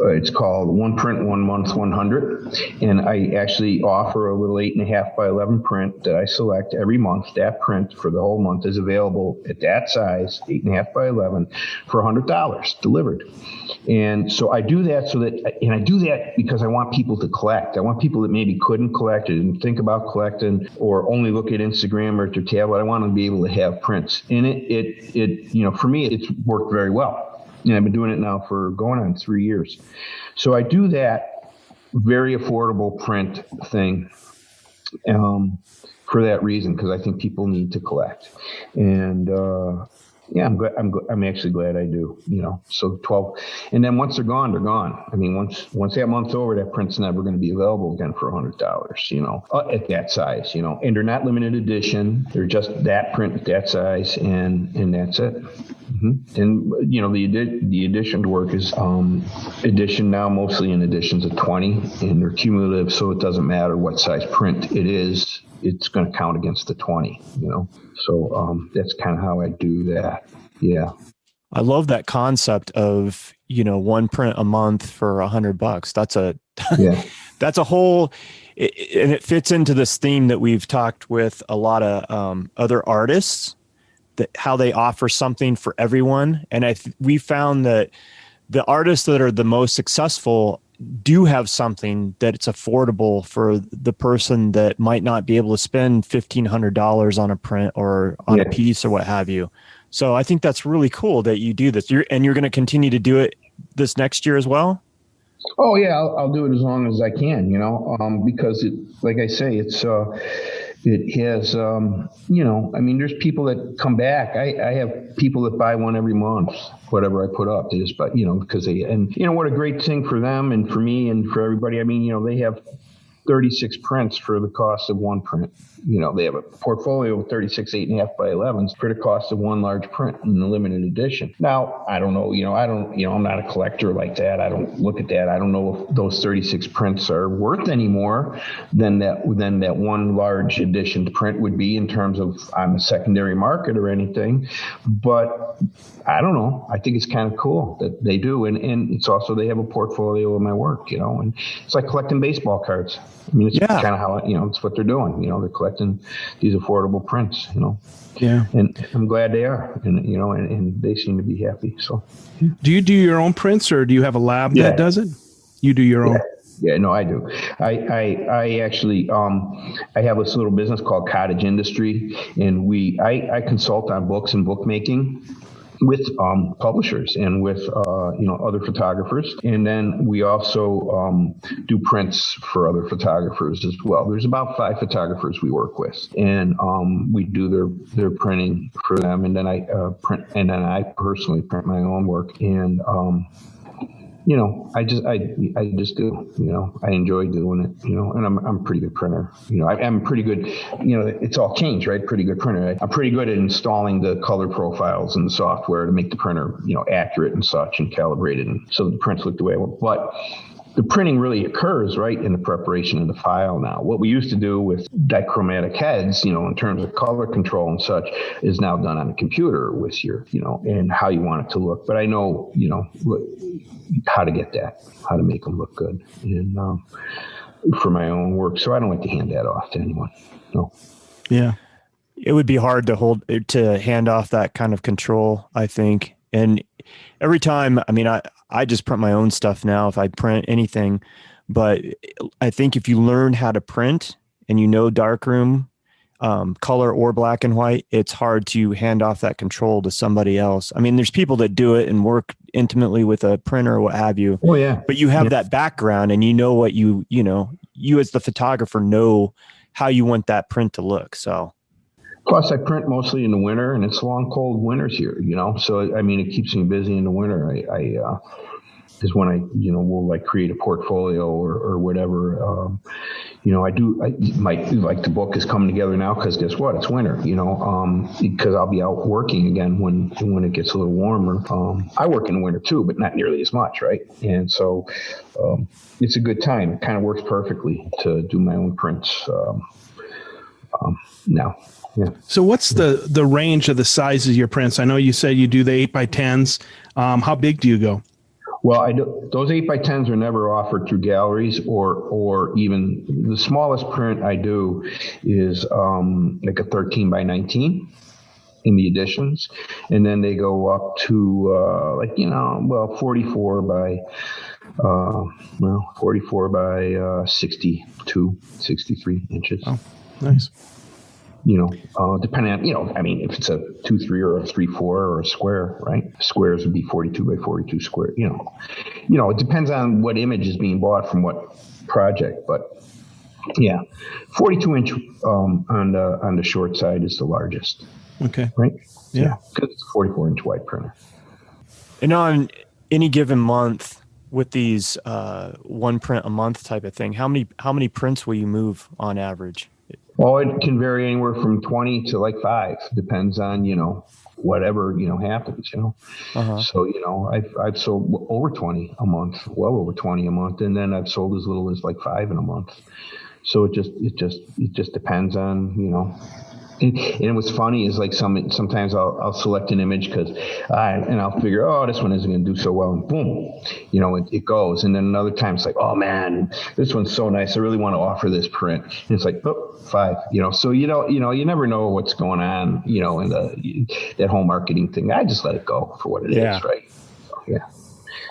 It's called One Print, 1 Month, 100. And I actually offer a little 8.5 by 11 print that I select every month. That print for the whole month is available at that size, 8.5 by 11, for $100 delivered. And so I do that I do that because I want people to collect. I want people that maybe couldn't collect or didn't think about collecting or only look at Instagram or at their tablet. I want them to be able to have prints. And it for me, it's worked very well. And I've been doing it now for going on 3 years. So I do that very affordable print thing for that reason, because I think people need to collect. And I'm actually glad I do. So 12, and then once they're gone, they're gone. I mean, once that month's over, that print's never going to be available again for $100. At that size. And they're not limited edition. They're just that print at that size, and that's it. And the edition work is edition now, mostly in editions of 20, and they're cumulative, so it doesn't matter what size print it is. It's going to count against the 20. So that's kind of how I do that. Yeah. I love that concept of, one print a month for $100. That's a whole, and it fits into this theme that we've talked with a lot of other artists, that how they offer something for everyone. And we found that the artists that are the most successful do have something that it's affordable for the person that might not be able to spend $1,500 on a print or on a piece or what have you. So I think that's really cool that you do this. You're going to continue to do it this next year as well? Oh yeah, I'll do it as long as I can, because like I say, it has, there's people that come back. I have people that buy one every month, whatever I put up. They just buy, because what a great thing for them and for me and for everybody. They have 36 prints for the cost of one print. They have a portfolio of 36 8.5 by 11s for the cost of one large print in the limited edition. Now, I don't know, I'm not a collector like that. I don't look at that. I don't know if those 36 prints are worth any more than that one large edition print would be in terms of on the secondary market or anything. But I don't know. I think it's kind of cool that they do. And it's also, they have a portfolio of my work, and it's like collecting baseball cards. It's kind of how, it's what they're doing. They're collecting these affordable prints, Yeah. And I'm glad they are, and they seem to be happy. So, do you do your own prints, or do you have a lab that does it? You do your own. Yeah, no, I do. I actually, I have this little business called Cottage Industry, and I consult on books and bookmaking with publishers and with other photographers, and then we also do prints for other photographers as well. There's about 5 photographers we work with, and we do their printing for them, and then I print, and then I personally print my own work, and I just do, I enjoy doing it, and I'm a pretty good printer. I'm pretty good, it's all changed, right? Pretty good printer. I'm pretty good at installing the color profiles in the software to make the printer, accurate and such, and calibrated, and so the prints look the way I want. But the printing really occurs right in the preparation of the file now. What we used to do with dichromatic heads, in terms of color control and such, is now done on a computer with your, and how you want it to look. But I know, how to get that, how to make them look good, and for my own work. So I don't like to hand that off to anyone. No. Yeah. It would be hard to hand off that kind of control, I think. And every time, I just print my own stuff now if I print anything, but I think if you learn how to print and darkroom, color or black and white, it's hard to hand off that control to somebody else. There's people that do it and work intimately with a printer or what have you. Oh yeah. But you have that background, and what you as the photographer know how you want that print to look. So. Plus, I print mostly in the winter, and it's long, cold winters here, So, it keeps me busy in the winter. I is when I, will like create a portfolio or whatever. The book is coming together now because guess what? It's winter, because I'll be out working again when it gets a little warmer. I work in the winter too, but not nearly as much, right? And so it's a good time. It kind of works perfectly to do my own prints now. Yeah. So what's the range of the sizes of your prints? I know you said you do the 8 by 10s. How big do you go? Well, those 8 by 10s are never offered through galleries or even the smallest print I do is like a 13 by 19 in the editions. And then they go up to 44 by 62, 63 inches. Oh, nice. Depending on, if it's a 2-3 or a 3-4 or a square, right? Squares would be 42 by 42 square, it depends on what image is being bought from what project, but yeah, 42 inch on the short side is the largest. Okay. Right. Yeah. Because it's a 44 inch wide printer. And on any given month with these one print a month type of thing, how many prints will you move on average? Well, it can vary anywhere from 20 to like 5. Depends on, whatever, happens, So, I've sold over 20 a month, well over 20 a month. And then I've sold as little as like 5 in a month. So it just depends on, and what's funny is like sometimes I'll select an image and I'll figure, oh, this one isn't going to do so well, and boom, it goes. And then another time it's like, oh man, this one's so nice, I really want to offer this print. And it's like, oh, 5, So you never know what's going on, in that whole marketing thing. I just let it go for what it is, right? So, yeah.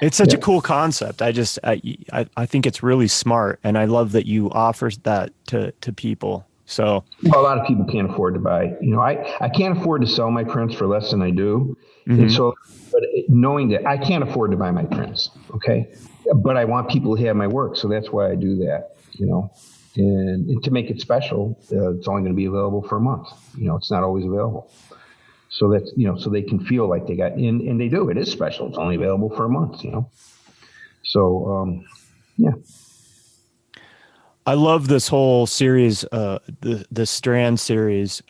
It's such a cool concept. I think it's really smart, and I love that you offer that to people. So a lot of people can't afford to buy. I can't afford to sell my prints for less than I do, and so, but knowing that I can't afford to buy my prints, okay, but I want people to have my work, so that's why I do that. And to make it special, it's only going to be available for a month. It's not always available. So that's, so they can feel like they got in, and they do. It is special. It's only available for a month, So, yeah. I love this whole series, the Strand series.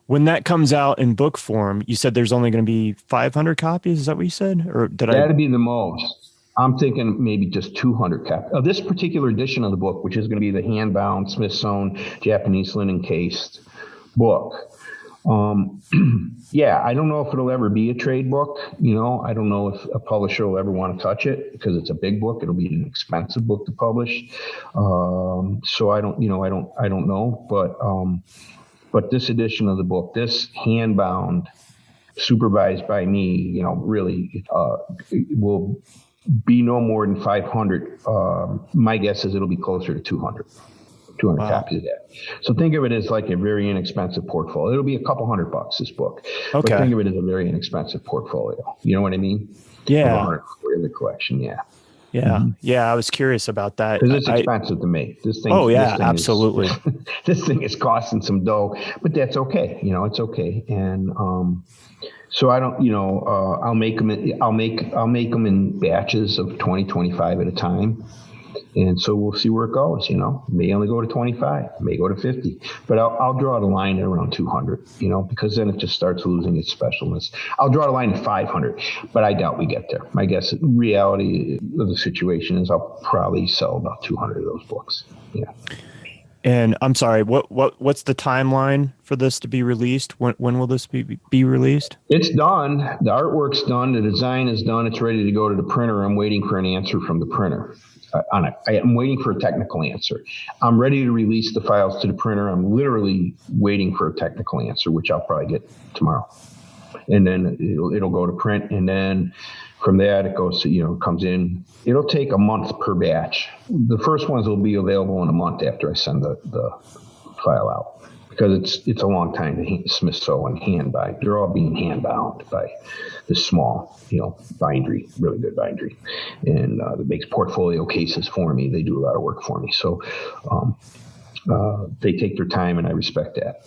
When that comes out in book form, you said there's only going to be 500 copies. Is that what you said? Or That'd be the most. I'm thinking maybe just 200 copies of this particular edition of the book, which is going to be the hand-bound, Smith-sewn, Japanese linen cased book. Yeah, I don't know if it'll ever be a trade book. I don't know if a publisher will ever want to touch it because it's a big book. It'll be an expensive book to publish. So I don't know, but this edition of the book, this hand-bound, supervised by me, really, will be no more than 500. My guess is it'll be closer to 200 wow. copies of that. So think of it as like a very inexpensive portfolio. It'll be a couple $100, this book. Okay. But think of it as a very inexpensive portfolio. You know what I mean? Yeah. In the collection, yeah. Yeah. Mm-hmm. Yeah, I was curious about that. Because it's expensive to make. This thing. Oh, yeah, absolutely. This thing is costing some dough, but that's okay. It's okay. And so I don't, I'll make them in batches of 20, 25 at a time. And so we'll see where it goes, may only go to 25, may go to 50, but I'll draw the line at around 200, because then it just starts losing its specialness. I'll draw the line at 500, but I doubt we get there. My guess, reality of the situation is I'll probably sell about 200 of those books. Yeah. And I'm sorry, what's the timeline for this to be released? When will this be released? It's done. The artwork's done. The design is done. It's ready to go to the printer. I'm waiting for an answer from the printer. I'm waiting for a technical answer. I'm ready to release the files to the printer. I'm literally waiting for a technical answer, which I'll probably get tomorrow. And then it'll go to print. And then from that, it goes to, comes in. It'll take a month per batch. The first ones will be available in a month after I send the file out. Because it's a long time to Smith sew and hand bind. They're all being hand bound by this small, bindery, really good bindery, and that makes portfolio cases for me. They do a lot of work for me, so they take their time, and I respect that.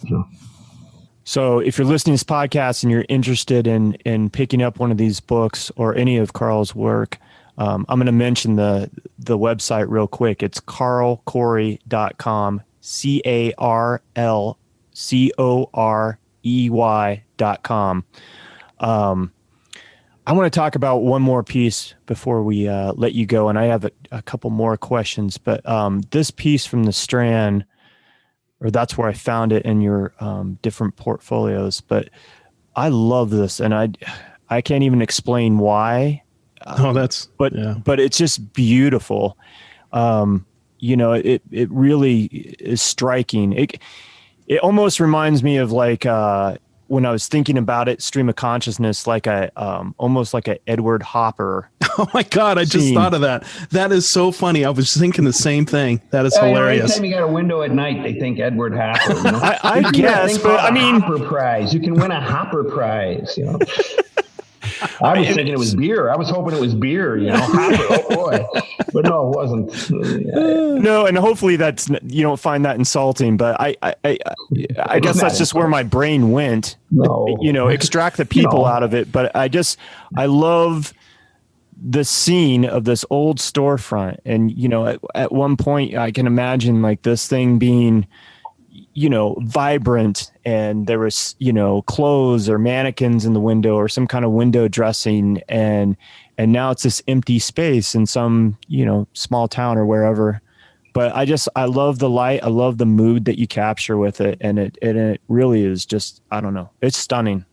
So, if you're listening to this podcast and you're interested in picking up one of these books or any of Carl's work, I'm going to mention the website real quick. It's carlcorey.com. carlcorey.com. I want to talk about one more piece before we let you go, and I have a couple more questions. But this piece from the Strand, or that's where I found it in your different portfolios. But I love this, and I can't even explain why. But it's just beautiful. It really is striking. It almost reminds me of like when I was thinking about it, stream of consciousness, like almost like a Edward Hopper. Oh my God, I just thought of that. That is so funny. I was thinking the same thing. That is hilarious. Anytime you got a window at night, they think Edward Hopper. I guess, but I mean, Hopper Prize. You can win a Hopper Prize. I was thinking it was beer. I was hoping it was beer, Hopper, oh boy. But no, it wasn't. No, and hopefully you don't find that insulting, but I guess that's just where my brain went. No. Extract the people out of it. But I love the scene of this old storefront. And, at one point I can imagine like this thing being, vibrant, and there was, clothes or mannequins in the window or some kind of window dressing. And now it's this empty space in some, small town or wherever. But I love the light. I love the mood that you capture with it. And it really is just, I don't know. It's stunning.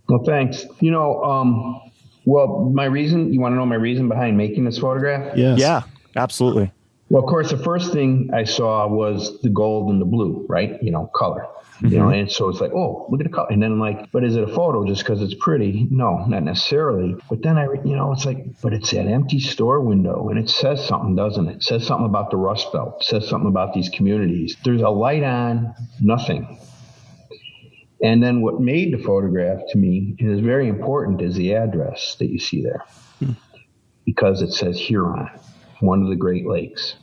Well, thanks. You want to know my reason behind making this photograph? Yes. Yeah, absolutely. Well, of course, the first thing I saw was the gold and the blue, right? Color. Mm-hmm. And so it's like, oh, look at the color. And then I'm like, but is it a photo just because it's pretty? No, not necessarily. But then it's like, but it's that empty store window, and it says something, doesn't it? It says something about the Rust Belt. It says something about these communities. There's a light on, nothing. And then what made the photograph to me, and is very important, is the address that you see there. Because it says Huron, one of the Great Lakes.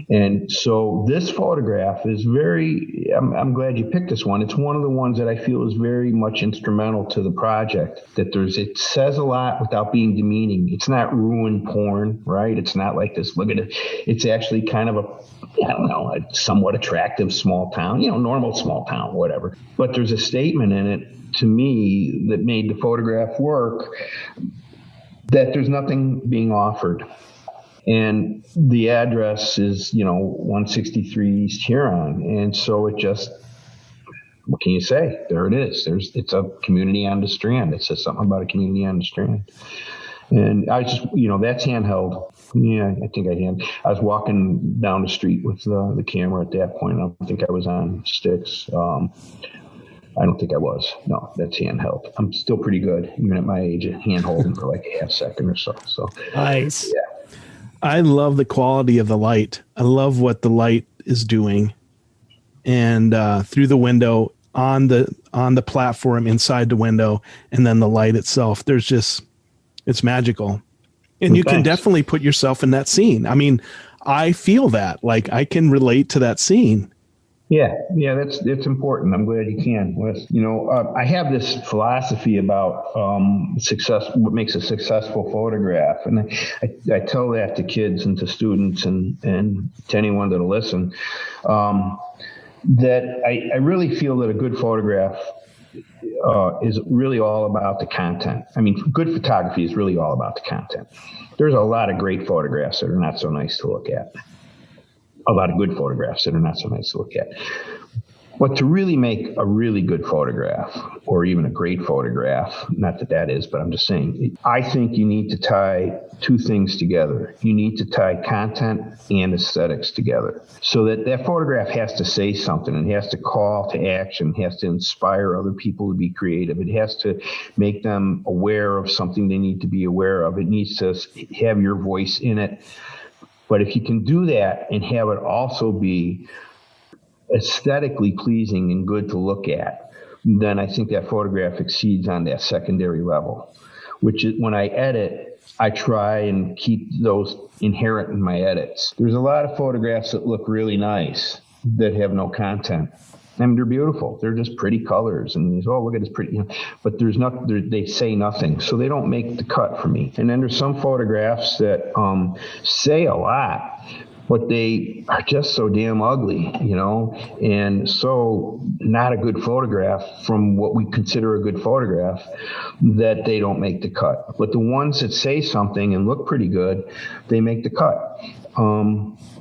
And so this photograph is I'm glad you picked this one. It's one of the ones that I feel is very much instrumental to the project, it says a lot without being demeaning. It's not ruin porn, right? It's not like this, look at it. It's actually kind of a somewhat attractive small town, normal small town, whatever. But there's a statement in it to me that made the photograph work, that there's nothing being offered. And the address is, 163 East Huron. And so it just, what can you say? There it is. It's a community on the Strand. It says something about a community on the Strand. And I just, that's handheld. Yeah, I think I was walking down the street with the camera at that point. I don't think I was on sticks. I don't think I was. No, that's handheld. I'm still pretty good, even at my age, at hand holding for like a half second or so. So nice. Yeah. I love the quality of the light. I love what the light is doing, and through the window, on the platform, inside the window, and then the light itself. It's magical, and you can definitely put yourself in that scene. I mean, I feel that, like, I can relate to that scene. Yeah, that's important. I'm glad you can, Wes. I have this philosophy about success, what makes a successful photograph, and I tell that to kids and to students and to anyone that'll listen. That I really feel that a good photograph is really all about the content. I mean, good photography is really all about the content. There's a lot of great photographs that are not so nice to look at. A lot of good photographs that are not so nice to look at. But to really make a really good photograph, or even a great photograph, not that is, but I'm just saying, I think you need to tie two things together. You need to tie content and aesthetics together, so that photograph has to say something, and has to call to action, has to inspire other people to be creative. It has to make them aware of something they need to be aware of. It needs to have your voice in it. But if you can do that and have it also be aesthetically pleasing and good to look at, then I think that photograph exceeds on that secondary level, which is when I edit, I try and keep those inherent in my edits. There's a lot of photographs that look really nice that have no content. I mean, they're beautiful. They're just pretty colors, and look at this pretty. But they say nothing, so they don't make the cut for me. And then there's some photographs that say a lot, but they are just so damn ugly, and so not a good photograph from what we consider a good photograph, that they don't make the cut. But the ones that say something and look pretty good, they make the cut.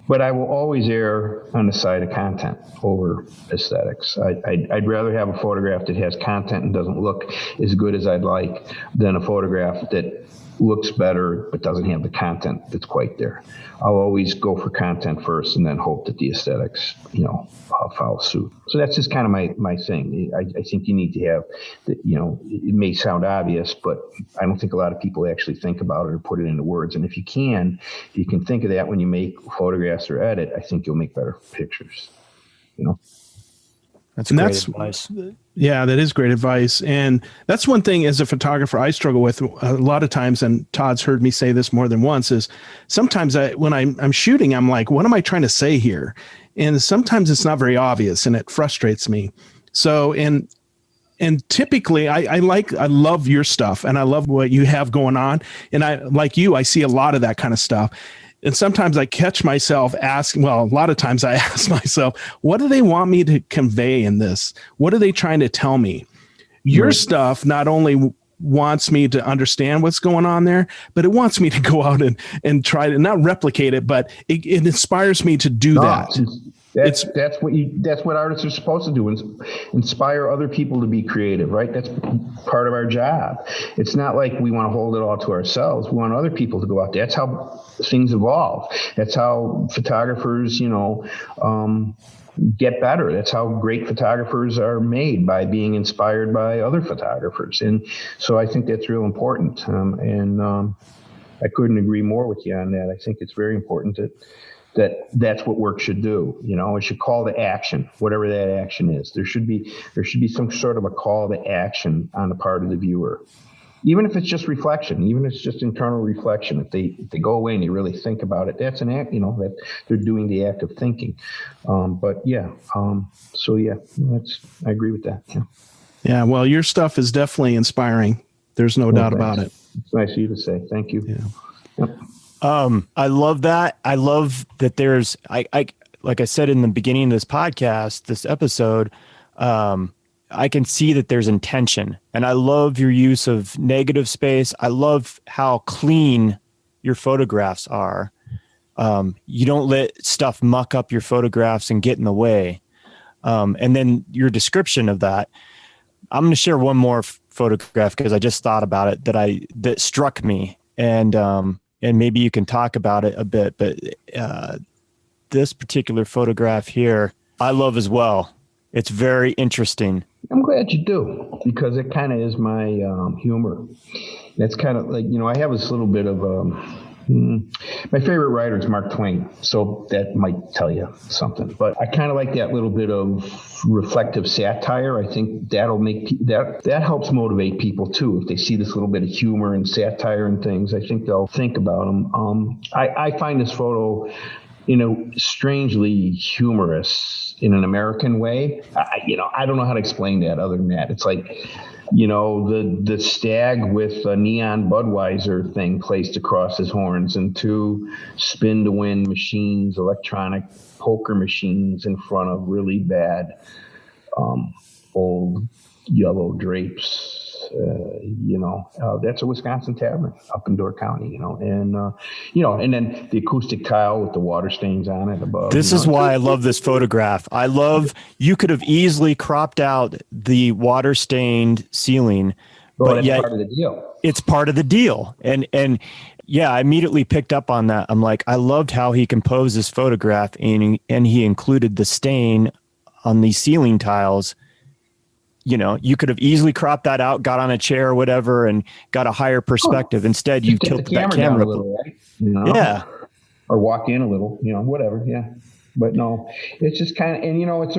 But I will always err on the side of content over aesthetics. I'd rather have a photograph that has content and doesn't look as good as I'd like than a photograph that looks better but doesn't have the content that's quite there. I'll always go for content first and then hope that the aesthetics, follow suit. So that's just kind of my thing. I think you need to have, it may sound obvious, but I don't think a lot of people actually think about it or put it into words. And if you can think of that when you make photographs or edit, I think you'll make better pictures, That's great advice. Yeah, that is great advice. And that's one thing as a photographer I struggle with a lot of times, and Todd's heard me say this more than once, is sometimes when I'm shooting, I'm like, what am I trying to say here? And sometimes it's not very obvious, and it frustrates me. So, and typically I love your stuff, and I love what you have going on. And I see a lot of that kind of stuff. And sometimes I catch myself asking, well, a lot of times I ask myself, what do they want me to convey in this? What are they trying to tell me? Your stuff not only wants me to understand what's going on there, but it wants me to go out and try to not replicate it, but it inspires me to do that. That's what artists are supposed to do, inspire other people to be creative, right? That's part of our job. It's not like we want to hold it all to ourselves. We want other people to go out there. That's how things evolve. That's how photographers, get better. That's how great photographers are made, by being inspired by other photographers. And so I think that's real important. I couldn't agree more with you on that. I think it's very important that's what work should do. It should call to action, whatever that action is. There should be some sort of a call to action on the part of the viewer, even if it's just reflection, even if it's just internal reflection. If they go away and they really think about it, that's an act. That they're doing the act of thinking. I agree with that. Yeah. Well, your stuff is definitely inspiring. There's no doubt about it. It's nice of you to say. Thank you. Yeah. Yep. I love that. I love that there's, like I said in the beginning of this podcast, this episode, I can see that there's intention, and I love your use of negative space. I love how clean your photographs are. You don't let stuff muck up your photographs and get in the way. And then your description of that, I'm going to share one more photograph because I just thought about it that struck me, and maybe you can talk about it a bit, but this particular photograph here, I love as well. It's very interesting. I'm glad you do, because it kind of is my humor. That's kind of like, I have this little bit of, my favorite writer is Mark Twain, so that might tell you something. But I kind of like that little bit of reflective satire. I think that'll make that helps motivate people too. If they see this little bit of humor and satire and things, I think they'll think about them. I find this photo, strangely humorous in an American way. I don't know how to explain that other than that. It's like, the stag with a neon Budweiser thing placed across his horns, and two spin-to-win machines, electronic poker machines in front of really bad old yellow drapes. That's a Wisconsin tavern up in Door County, and then the acoustic tile with the water stains on it above. This is why I love this photograph. You could have easily cropped out the water stained ceiling, but yet part of the deal. It's part of the deal. And yeah, I immediately picked up on that. I'm like, I loved how he composed this photograph, and he included the stain on these ceiling tiles. You could have easily cropped that out, got on a chair or whatever, and got a higher perspective. Instead, you tilted that camera a little, right? Yeah. Or walk in a little, whatever. Yeah. But no, it's just kind of, and it's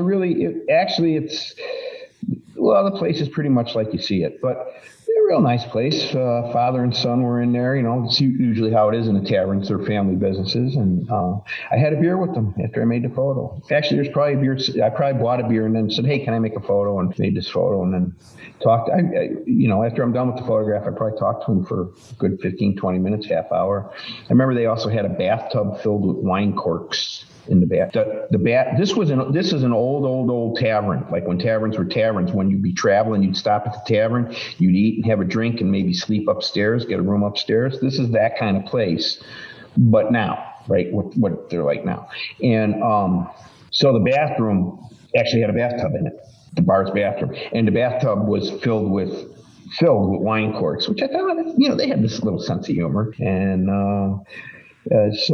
the place is pretty much like you see it, but a real nice place. Father and son were in there. It's usually how it is in a tavern. It's their family businesses. And I had a beer with them after I made the photo. Actually, there's probably beer. I probably bought a beer and then said, hey, can I make a photo? And made this photo and then talked. After I'm done with the photograph, I probably talked to them for a good 15, 20 minutes, half hour. I remember they also had a bathtub filled with wine corks in the bath. This is an old tavern. Like when taverns were taverns, when you'd be traveling, you'd stop at the tavern, you'd eat and have a drink and maybe sleep upstairs, get a room upstairs. This is that kind of place, but now, right? What they're like now. And so the bathroom actually had a bathtub in it, the bar's bathroom, and the bathtub was filled with wine corks, which I thought, they had this little sense of humor. And that's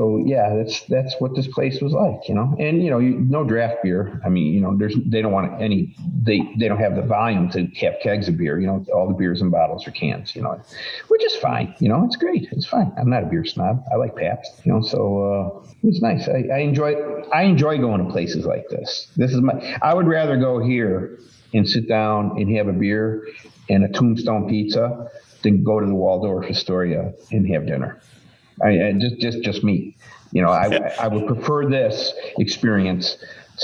what this place was like, and no draft beer. I mean, they don't want any. They don't have the volume to have kegs of beer. All the beers in bottles or cans. Which is fine. It's great. It's fine. I'm not a beer snob. I like Pabst. So it was nice. I enjoy going to places like this. I would rather go here and sit down and have a beer and a Tombstone pizza than go to the Waldorf Astoria and have dinner. Just me. I would prefer this experience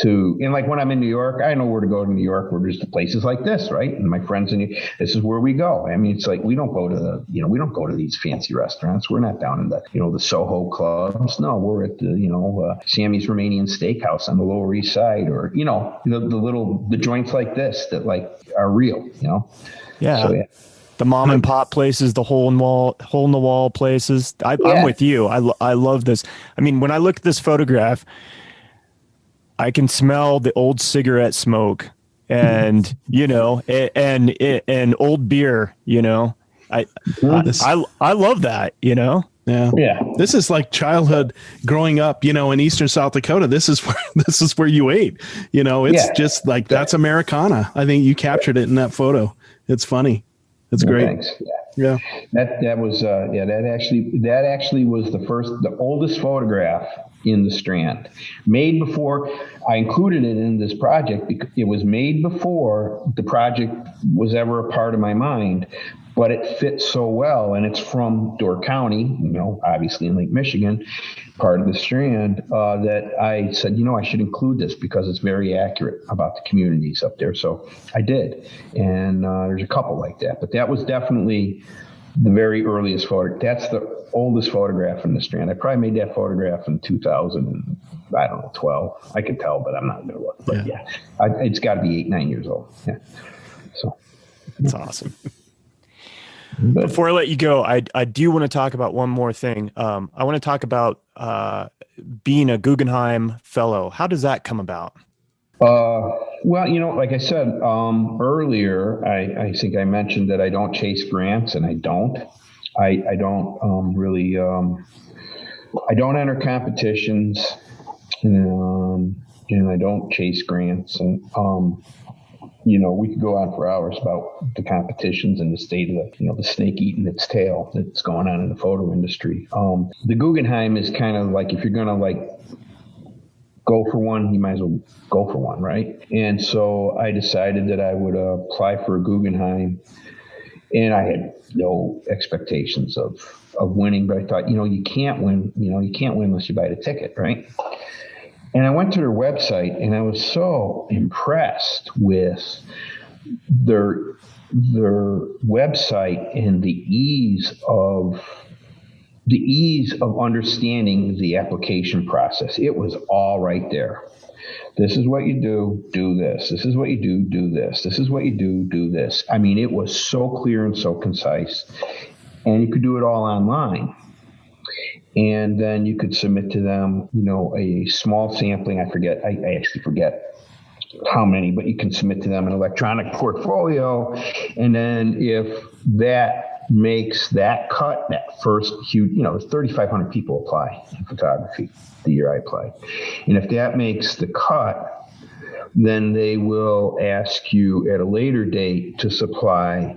and like when I'm in New York, I know where to go to New York, where there's places like this, right? And my friends this is where we go. I mean, it's like we don't go to these fancy restaurants. We're not down in the Soho clubs. No, we're at the Sammy's Romanian Steakhouse on the Lower East Side, or the joints like this that like are real. Yeah. So, yeah. The mom and pop places, the hole in the wall places. I'm with you. I love this. I mean, when I look at this photograph, I can smell the old cigarette smoke and, and old beer, I love that, Yeah. Yeah. This is like childhood growing up, in Eastern South Dakota. This is where you ate, it's just like, that's Americana. I think you captured it in that photo. It's funny. It's great. Thanks. Yeah. That actually was the oldest photograph in the Strand, made before I included it in this project, because it was made before the project was ever a part of my mind, but it fits so well. And it's from Door County, obviously in Lake Michigan, part of the Strand, that I said, I should include this because it's very accurate about the communities up there. So I did. And there's a couple like that, but that was definitely the very earliest photo. That's the oldest photograph in the Strand. I probably made that photograph in 2012. I can tell, but I'm not going to look. But yeah, it's got to be 8-9 years old. Yeah. So that's awesome. Before I let you go, I do want to talk about one more thing. I want to talk about being a Guggenheim Fellow. How does that come about? Well, like I said earlier, I think I mentioned that I don't chase grants, and I don't. I don't really. I don't enter competitions, and I don't chase grants, and we could go on for hours about the competitions and the state of the snake eating its tail that's going on in the photo industry. The Guggenheim is kind of like, if you're going to go for one, you might as well go for one, right? And so I decided that I would apply for a Guggenheim, and I had no expectations of winning, but I thought, you can't win, unless you buy the ticket, right? And I went to their website, and I was so impressed with their website and the ease of understanding the application process. It was all right there. This is what you do this. This is what you do this. This is what you do this. I mean, it was so clear and so concise, and you could do it all online. And then you could submit to them, a small sampling. I actually forget how many, but you can submit to them an electronic portfolio. And then if that makes that cut, that first huge, 3,500 people apply in photography the year I applied. And if that makes the cut, then they will ask you at a later date to supply,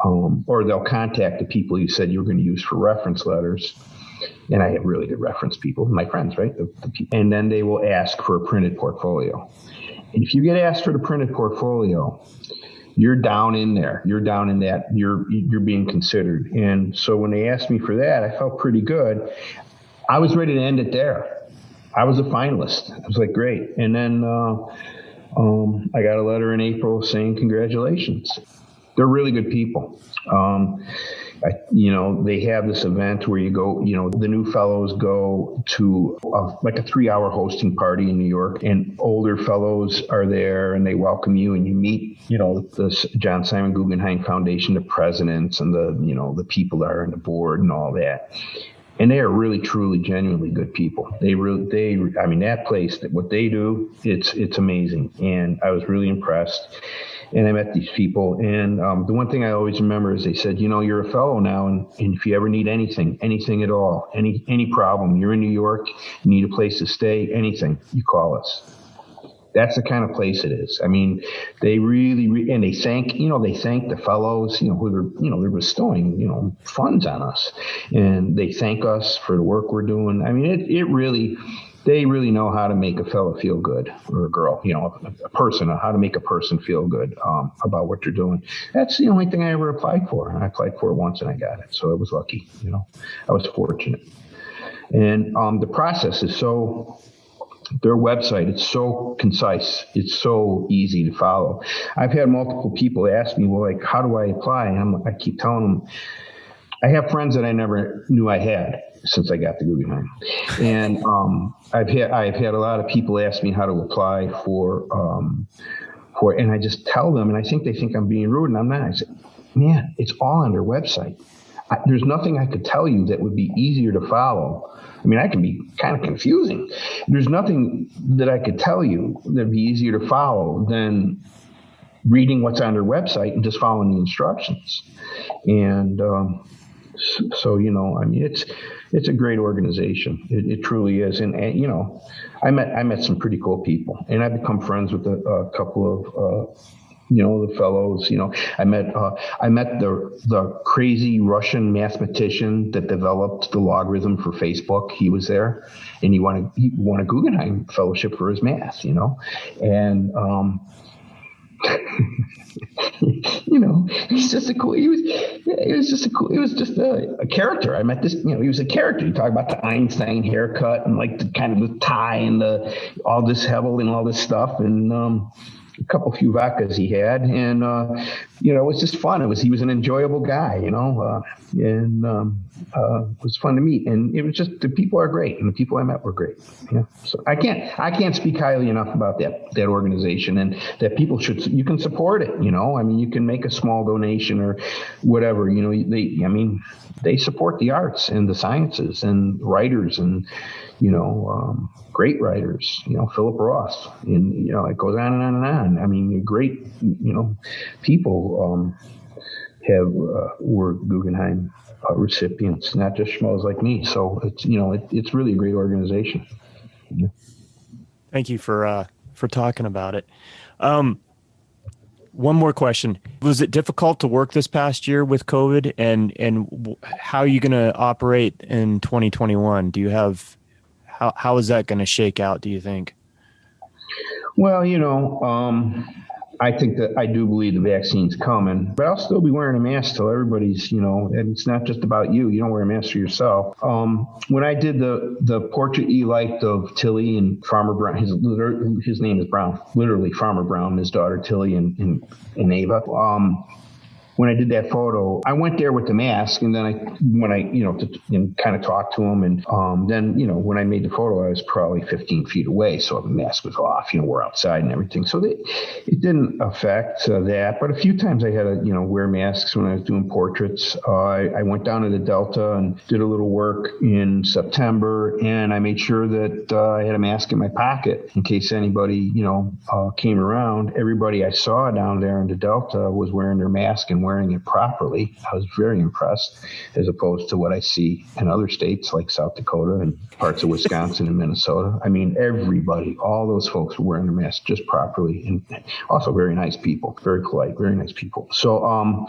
or they'll contact the people you said you were going to use for reference letters. And I have really good reference people, my friends, right? The people. And then they will ask for a printed portfolio. And if you get asked for the printed portfolio, you're down in there. You're down in that. You're being considered. And so when they asked me for that, I felt pretty good. I was ready to end it there. I was a finalist. I was like, great. And then I got a letter in April saying congratulations. They're really good people. They have this event where you go, the new fellows go to like a 3-hour hosting party in New York, and older fellows are there, and they welcome you, and you meet, the John Simon Guggenheim Foundation, the presidents, and the people that are on the board and all that. And they are really, truly, genuinely good people. That place, what they do, it's amazing. And I was really impressed. And I met these people. And the one thing I always remember is they said, you're a fellow now. And if you ever need anything at all, any problem, you're in New York, you need a place to stay, anything, you call us. That's the kind of place it is. I mean, they really, and they thank the fellows, who they're bestowing, funds on us, and they thank us for the work we're doing. I mean, they really know how to make a fellow feel good, or a girl, a person, how to make a person feel good about what they're doing. That's the only thing I ever applied for. And I applied for it once and I got it. So I was lucky, I was fortunate. And the process is so their website, it's so concise. It's so easy to follow. I've had multiple people ask me, well, like, how do I apply? And I keep telling them, I have friends that I never knew I had since I got the Guggenheim. And I've had a lot of people ask me how to apply for, and I just tell them, and I think they think I'm being rude, and I'm not. I say, man, it's all on their website. There's nothing I could tell you that would be easier to follow. I mean, I can be kind of confusing. There's nothing that I could tell you that'd be easier to follow than reading what's on their website and just following the instructions. And so, you know, I mean, it's a great organization. It truly is. And you know, I met some pretty cool people, and I've become friends with a couple of you know, the fellows. You know, I met the crazy Russian mathematician that developed the logarithm for Facebook. He was there, and he won a Guggenheim Fellowship for his math. You know, and you know, he was just a character. I met this, you know, he was a character. You talk about the Einstein haircut and like the kind of the tie and all this Hebel and all this stuff, and a few vodkas he had, and you know, it was just fun. He was an enjoyable guy, you know, and it was fun to meet. And it was just, the people are great, and the people I met were great. Yeah, so I can't speak highly enough about that organization, and that people you can support it. You know, I mean, you can make a small donation or whatever. You know, they support the arts and the sciences and writers, and you know, great writers, you know, Philip Roth, and, you know, it goes on and on and on. I mean, great, you know, people were Guggenheim recipients, not just schmoes like me. So it's, you know, it's really a great organization. Yeah. Thank you for talking about it. One more question. Was it difficult to work this past year with COVID, and how are you going to operate in 2021? Do you have, how is that going to shake out, do you think? Well, you know, I think that I do believe the vaccine's coming, but I'll still be wearing a mask till everybody's, you know, and it's not just about you. You don't wear a mask for yourself. When I did the portrait you liked of Tilly and Farmer Brown, his name is Brown, literally Farmer Brown, his daughter Tilly and Ava. When I did that photo, I went there with the mask, and then when I you know, kind of talked to him, and then, you know, when I made the photo, I was probably 15 feet away, so the mask was off. You know, we're outside and everything, so it didn't affect that. But a few times I had to, you know, wear masks when I was doing portraits. I went down to the Delta and did a little work in September, and I made sure that I had a mask in my pocket in case anybody, you know, came around. Everybody I saw down there in the Delta was wearing their mask and wearing it properly. I was very impressed, as opposed to what I see in other states like South Dakota and parts of Wisconsin and Minnesota. I mean, everybody, all those folks were wearing their masks just properly, and also very nice people, very polite, very nice people. So,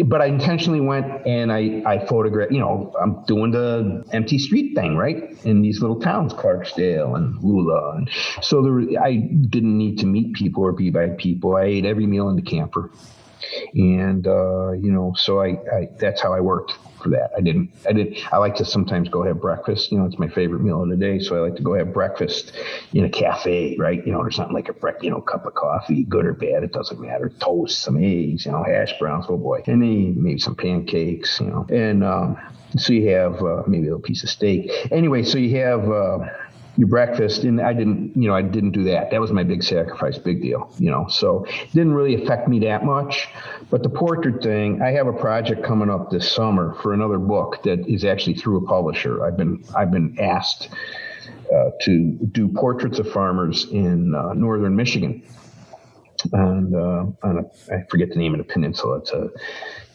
but I intentionally went and I photographed, you know, I'm doing the empty street thing, right? In these little towns, Clarksdale and Lula. And so I didn't need to meet people or be by people. I ate every meal in the camper. And, you know, so that's how I worked for that. I like to sometimes go have breakfast. You know, it's my favorite meal of the day. So I like to go have breakfast in a cafe, right? You know, there's something like cup of coffee, good or bad, it doesn't matter. Toast, some eggs, you know, hash browns, oh boy. And then maybe some pancakes, you know, and, so you have, maybe a little piece of steak. Anyway, so you have, your breakfast, and I didn't do that. That was my big sacrifice, big deal, you know, so it didn't really affect me that much. But the portrait thing, I have a project coming up this summer for another book that is actually through a publisher. I've been asked to do portraits of farmers in northern Michigan, and I forget the name of the peninsula. It's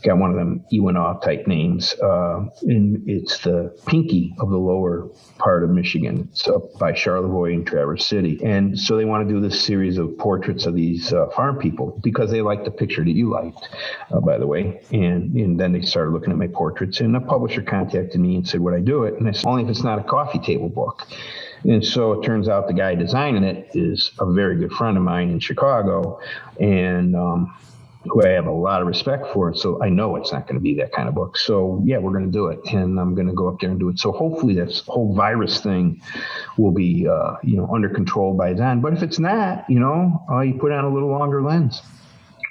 got one of them Iwanaw type names, and it's the Pinky of the lower part of Michigan. It's up by Charlevoix and Traverse City. And so they want to do this series of portraits of these farm people because they liked the picture that you liked, by the way. And then they started looking at my portraits, and the publisher contacted me and said, would I do it? And I said, only if it's not a coffee table book. And so it turns out the guy designing it is a very good friend of mine in Chicago. And who I have a lot of respect for. So I know it's not going to be that kind of book. So yeah, we're going to do it, and I'm going to go up there and do it. So hopefully this whole virus thing will be, under control by then. But if it's not, you put on a little longer lens.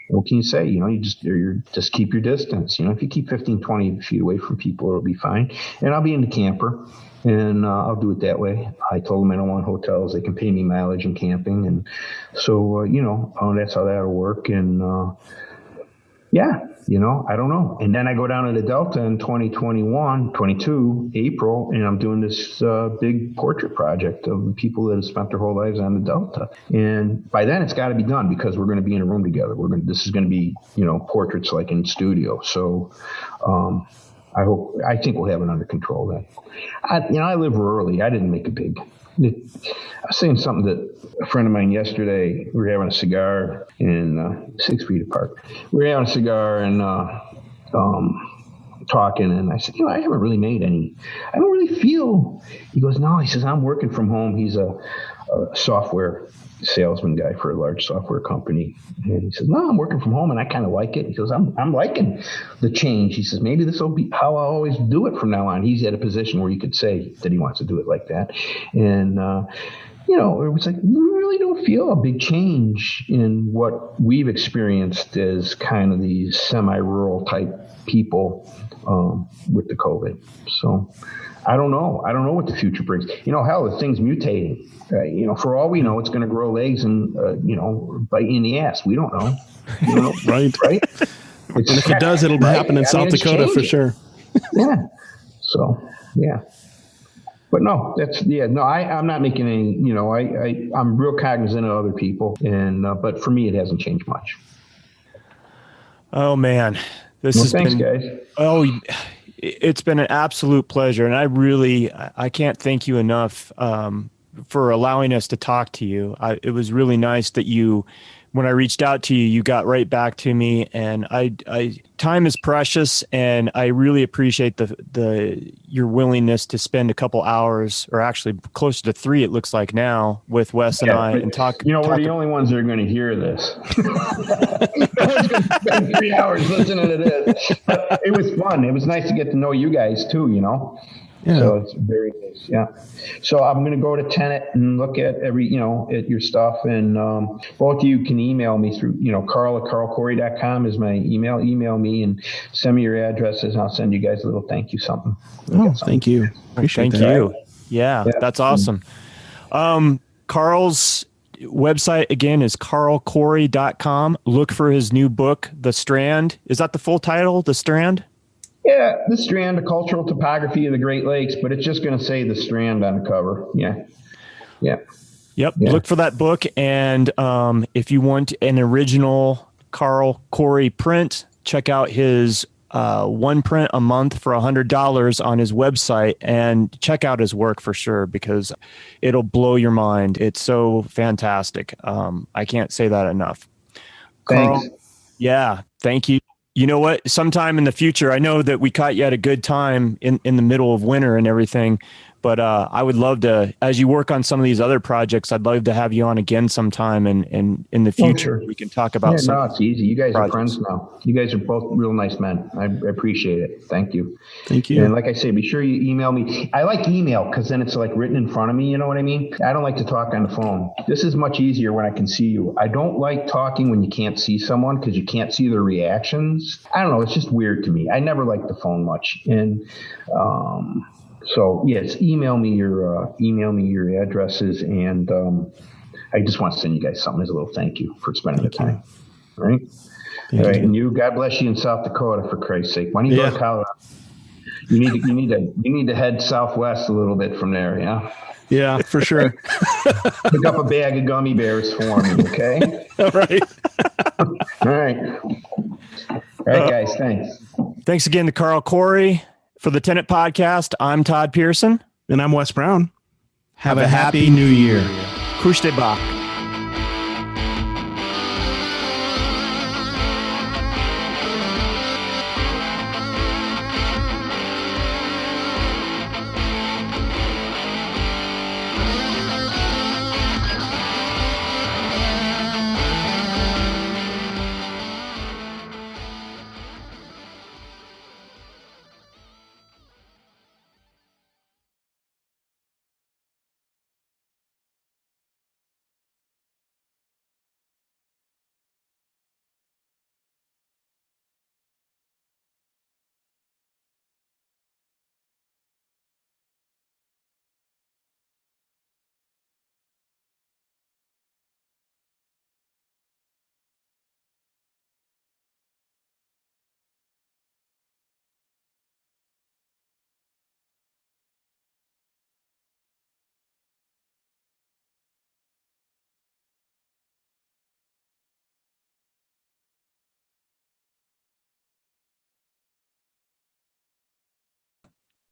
What can you say? You just keep your distance. If you keep 15, 20 feet away from people, it'll be fine. And I'll be in the camper, and I'll do it that way. I told them I don't want hotels. They can pay me mileage and camping. And so, that's how that'll work. And, I don't know. And then I go down to the Delta in 22, April, and I'm doing this big portrait project of people that have spent their whole lives on the Delta. And by then it's got to be done because we're going to be in a room together. This is going to be, portraits like in studio. So I think we'll have it under control then. I live rurally. I didn't make a big. I was saying something that a friend of mine yesterday. We were having a cigar in 6 feet apart. We were having a cigar and talking, and I said, I haven't really made any. I don't really feel. He goes, no. He says, I'm working from home. He's a software salesman guy for a large software company, and he says, no, I'm working from home and I kind of like it. He goes, I'm liking the change. He says, maybe this will be how I'll always do it from now on. He's at a position where you could say that he wants to do it like that. And it was like, we really don't feel a big change in what we've experienced as kind of these semi-rural type people with the COVID. So I don't know. I don't know what the future brings. Hell, the thing's mutating. For all we know, it's going to grow legs and, bite you in the ass. We don't know. Right. Right? And if it does, it'll happen in South Dakota for sure. Yeah. So, yeah. But no, I'm not making any, I'm real cognizant of other people. And, but for me, it hasn't changed much. Oh, man. Thanks, guys. Oh, it's been an absolute pleasure. And I can't thank you enough for allowing us to talk to you. It was really nice that when I reached out to you, you got right back to me, and time is precious, and I really appreciate your willingness to spend a couple hours, or actually closer to 3, it looks like now, with Wes and I, and talk. We're the only ones that are going to hear this. No one's going to spend 3 hours listening to this. But it was fun. It was nice to get to know you guys too. Yeah. So it's very nice. Yeah. So I'm going to go to Tenet and look at at your stuff. And both of you can email me through, Carl@carlcorey.com is my email. Email me and send me your addresses, and I'll send you guys a little thank you something. Thank you. Appreciate that. Thank you. Yeah, that's awesome. Carl's website again is carlcorey.com. Look for his new book, The Strand. Is that the full title, The Strand? Yeah, The Strand, a cultural topography of the Great Lakes, but it's just going to say The Strand on the cover. Yeah. Yep. Yeah. Look for that book. And if you want an original Carl Corey print, check out his one print a month for $100 on his website, and check out his work for sure, because it'll blow your mind. It's so fantastic. I can't say that enough. Thanks. Carl, yeah, thank you. You know what? Sometime in the future, I know that we caught you at a good time in the middle of winter and everything, but I would love to, as you work on some of these other projects, I'd love to have you on again sometime, and in the future we can talk about some. No, it's easy. You guys projects. Are friends now. You guys are both real nice men. I appreciate it. Thank you. Thank you. And like I say, be sure you email me. I like email because then it's like written in front of me. You know what I mean? I don't like to talk on the phone. This is much easier when I can see you. I don't like talking when you can't see someone because you can't see their reactions. I don't know. It's just weird to me. I never liked the phone much. And so yes, email me your addresses, and I just want to send you guys something as a little thank you for spending the time. All right. All right. And you, God bless you in South Dakota, for Christ's sake. When you go to Colorado, you need to head southwest a little bit from there. Yeah. Yeah, for sure. Pick up a bag of gummy bears for me. Okay. All right. All right. All right, guys. Thanks. Thanks again to Carl Corey. For the Tenet Podcast, I'm Todd Pearson. And I'm Wes Brown. Have a happy new year. Kuchte Bach.